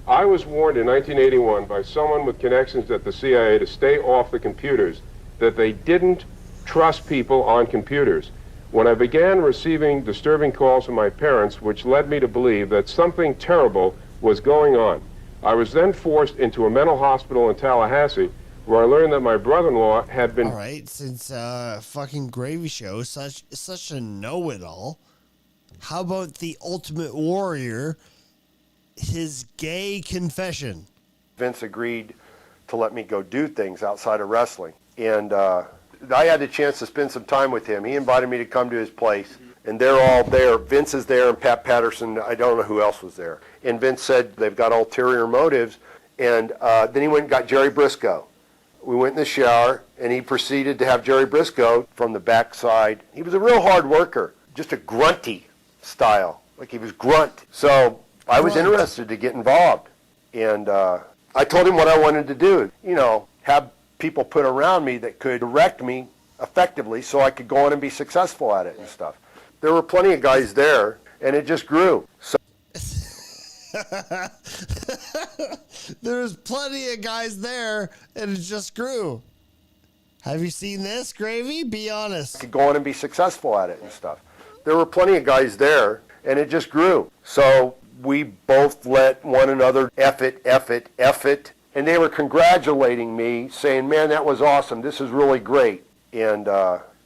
I was warned in 1981 by someone with connections at the CIA to stay off the computers, that they didn't trust people on computers. When I began receiving disturbing calls from my parents, which led me to believe that something terrible was going on, I was then forced into a mental hospital in Tallahassee, where I learned that my brother-in-law had been... All right, since fucking Gravy Show is such a know-it-all, how about the Ultimate Warrior, his gay confession? Vince agreed to let me go do things outside of wrestling. And I had the chance to spend some time with him. He invited me to come to his place, and they're all there. Vince is there and Pat Patterson. I don't know who else was there. And Vince said they've got ulterior motives. And then he went and got Jerry Briscoe. We went in the shower, and he proceeded to have Jerry Briscoe from the backside. He was a real hard worker, just a grunty style, like he was grunt. So I was interested to get involved. And I told him what I wanted to do, you know, have people put around me that could direct me effectively so I could go on and be successful at it and stuff. There were plenty of guys there, and it just grew. So There's plenty of guys there, and it just grew. Have you seen this, Gravy? Be honest. I could go on and be successful at it and stuff. There were plenty of guys there, and it just grew. So we both let one another F it. And they were congratulating me, saying, man, that was awesome. This is really great. And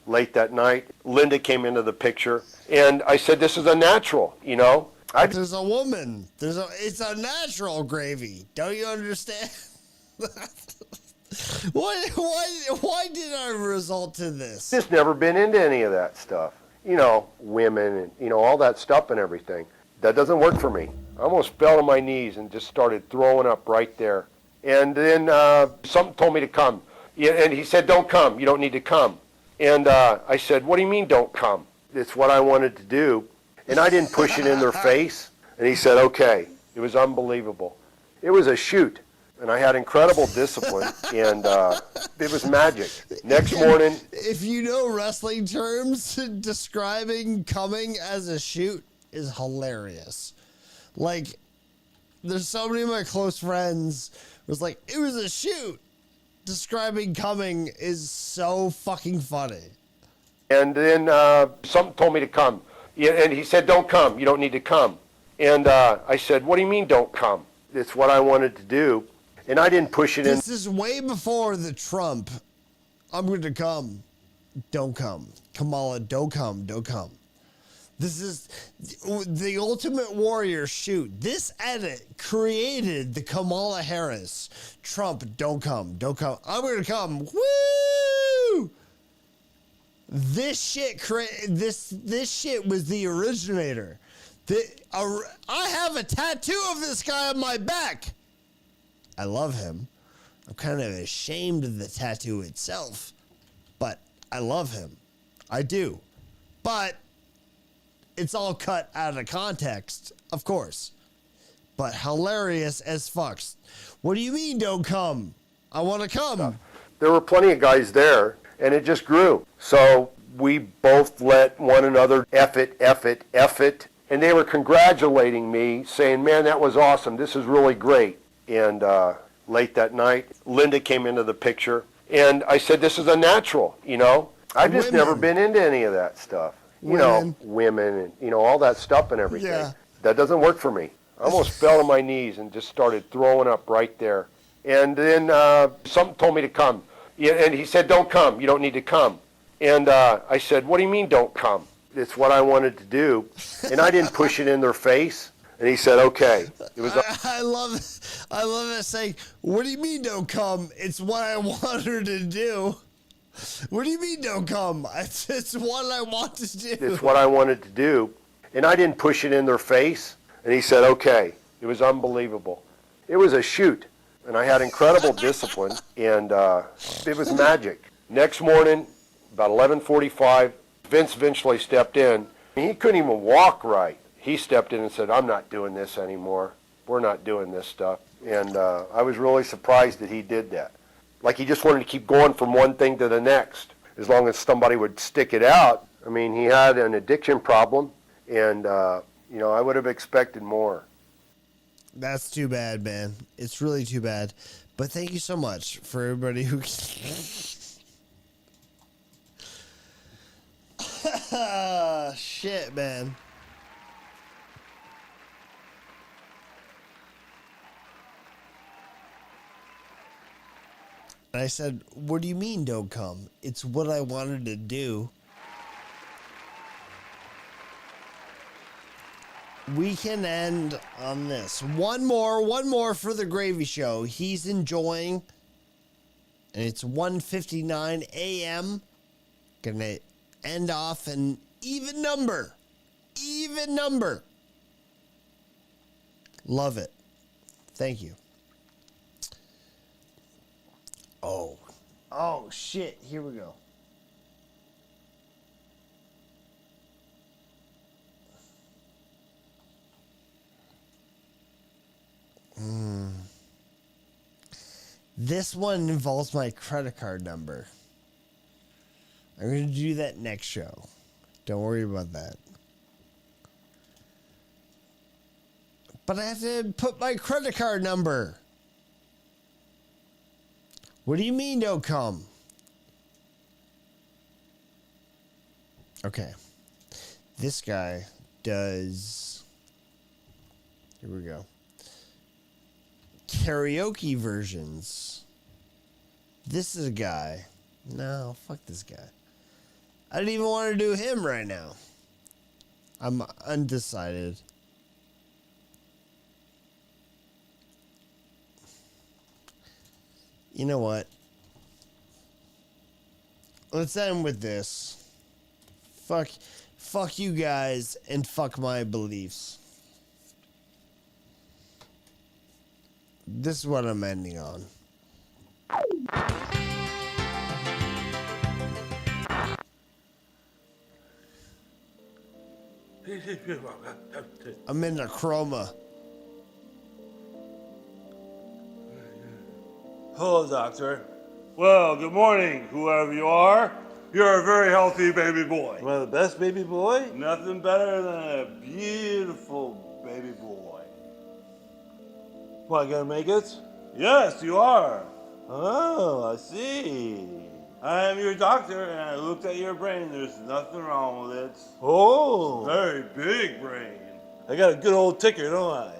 late that night, Linda came into the picture. And I said, this is a natural, you know. There's a woman. It's a natural, Gravy. Don't you understand? Why did I result to this? Just never been into any of that stuff. You know, women and, you know, all that stuff and everything. That doesn't work for me. I almost fell on my knees and just started throwing up right there. And then something told me to come. Yeah, and he said, don't come. You don't need to come. And I said, what do you mean don't come? It's what I wanted to do. And I didn't push it in their face. And he said, okay. It was unbelievable. It was a shoot. And I had incredible discipline. And it was magic. Next morning. If you know wrestling terms, describing coming as a shoot is hilarious. Like, there's so many of my close friends was like, it was a shoot. Describing coming is so fucking funny. And then something told me to come. Yeah, and he said, don't come. You don't need to come. And I said, what do you mean don't come? It's what I wanted to do. And I didn't push it in. This is way before the Trump, I'm going to come. Don't come. Kamala, don't come. Don't come. This is the Ultimate Warrior shoot. This edit created the Kamala Harris, Trump, don't come, don't come. I'm going to come. Woo! This shit this shit was the originator. I have a tattoo of this guy on my back. I love him. I'm kind of ashamed of the tattoo itself, but I love him. I do. But It's all cut out of context, of course. But hilarious as fucks. What do you mean, don't come? I want to come. There were plenty of guys there, and it just grew. So we both let one another F it. And they were congratulating me, saying, man, that was awesome. This is really great. And late that night, Linda came into the picture. And I said, this is a natural, you know. I've just never been into any of that stuff. You know, women and, you know, all that stuff and everything. Yeah. That doesn't work for me. I almost fell on my knees and just started throwing up right there. And then something told me to come. Yeah, and he said, don't come. You don't need to come. And I said, what do you mean don't come? It's what I wanted to do. And I didn't push it in their face. And he said, okay. It was. I love it saying, what do you mean don't come? It's what I want her to do. What do you mean don't come? It's what I want to do. It's what I wanted to do. And I didn't push it in their face. And he said, okay. It was unbelievable. It was a shoot. And I had incredible discipline. And it was magic. Next morning, about 11:45, Vince eventually stepped in. He couldn't even walk right. He stepped in and said, I'm not doing this anymore. We're not doing this stuff. And I was really surprised that he did that. Like he just wanted to keep going from one thing to the next, as long as somebody would stick it out. I mean, he had an addiction problem, and, you know, I would have expected more. That's too bad, man. It's really too bad. But thank you so much for everybody who... Shit, man. And I said, what do you mean don't come? It's what I wanted to do. We can end on this. One more for the Gravy Show. He's enjoying. And it's 1:59 a.m. Gonna end off an even number. Even number. Love it. Thank you. Oh, shit. Here we go. This one involves my credit card number. I'm going to do that next show. Don't worry about that. But I have to put my credit card number. What do you mean don't come? Okay. This guy does... Here we go. Karaoke versions. This is a guy. No, fuck this guy. I didn't even want to do him right now. I'm undecided. You know what? Let's end with this. Fuck you guys and fuck my beliefs. This is what I'm ending on. I'm in a chroma. Hello, Doctor. Well, good morning, whoever you are. You're a very healthy baby boy. One of the best baby boy? Nothing better than a beautiful baby boy. What, gonna make it? Yes, you are. Oh, I see. I am your doctor, and I looked at your brain. There's nothing wrong with it. Oh. Very big brain. I got a good old ticker, don't I?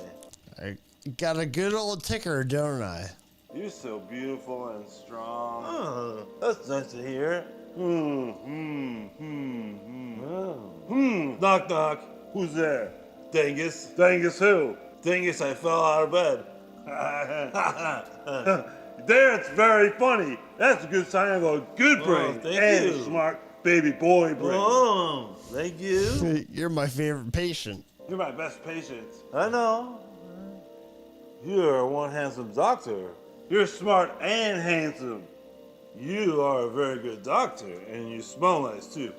I got a good old ticker, don't I? You're so beautiful and strong. Oh, that's nice to hear. Knock, knock. Who's there? Dingus. Dingus who? Dingus, I fell out of bed. That's very funny. That's a good sign of a good brain thank and you. a smart baby boy brain. Oh, thank you. You're my favorite patient. You're my best patient. I know. You're one handsome doctor. You're smart and handsome. You are a very good doctor, and you smell nice too.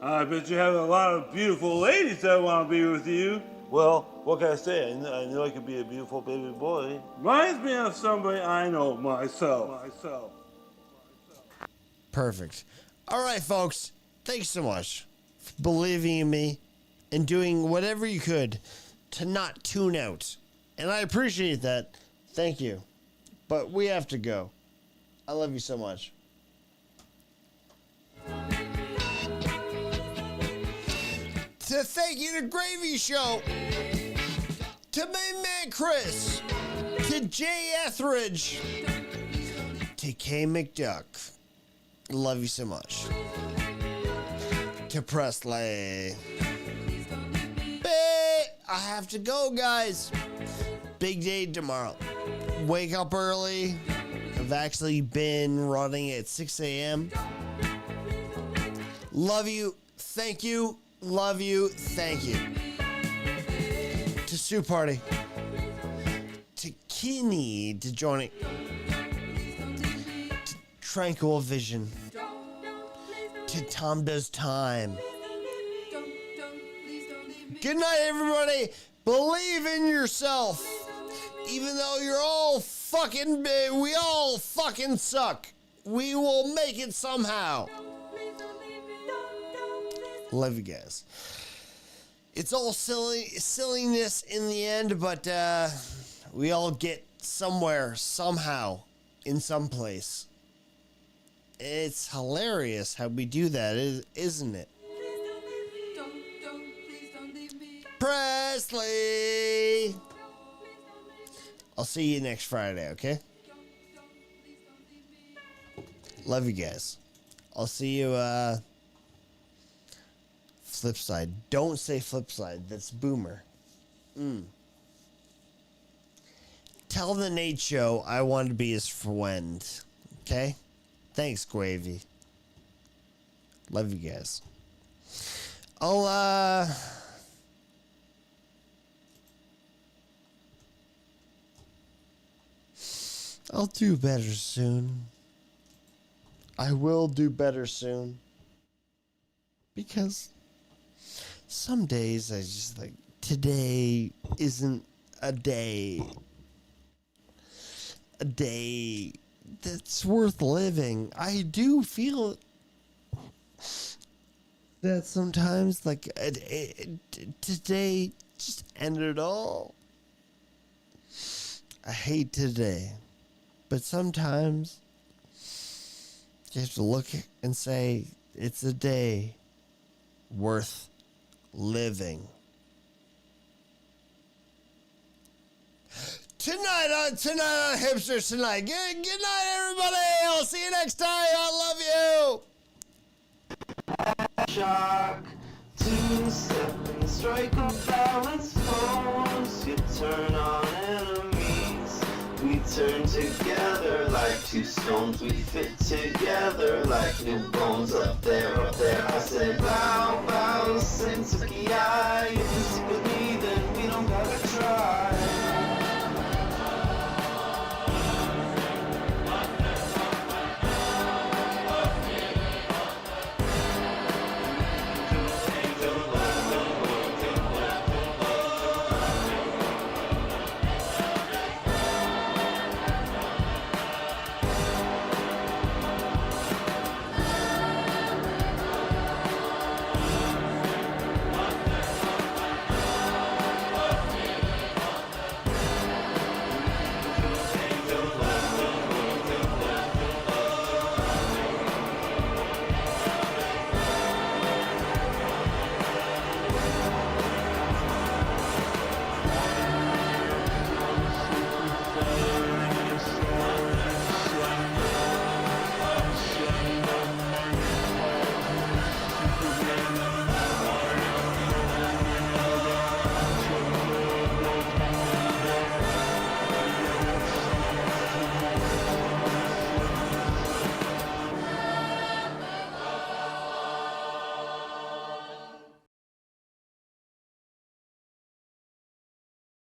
I bet you have a lot of beautiful ladies that want to be with you. Well, what can I say? I know I could be a beautiful baby boy. Reminds me of somebody I know myself. Perfect. All right, folks. Thanks so much for believing in me and doing whatever you could to not tune out. And I appreciate that. Thank you. But we have to go. I love you so much. To thank you to Gravy Show, to my man Chris, to Jay Etheridge, to Kay McDuck. Love you so much. To Presley. I have to go, guys. Big day tomorrow. Wake up early. I've actually been running at 6 a.m. Love you. Thank you. Love you. Thank you. To Sue Party. To Kenny to joining. To Tranquil Vision. To Tom Does Time. Good night, everybody. Believe in yourself. Even though you're all fucking, we all fucking suck. We will make it somehow. Love you guys. It's all silliness in the end, but we all get somewhere, somehow, in some place. It's hilarious how we do that, isn't it? Presley! I'll see you next Friday, okay? Love you guys. I'll see you, flip side. Don't say flip side. That's boomer. Tell the Nate Show I want to be his friend. Okay? Thanks, Gravy. Love you guys. I'll do better soon. I will do better soon. Because some days I just like, today isn't a day that's worth living. I do feel that sometimes, like, today just ended all. I hate today. But sometimes you have to look and say, it's a day worth living. Tonight on Hipsters Tonight. Good night, everybody. I'll see you next time. I love you. Shark, 2 seconds, strike a balance pose. You turn on enemies. We turn together like 2 stones. We fit together like new bones up there. I said, bow, bow, sense of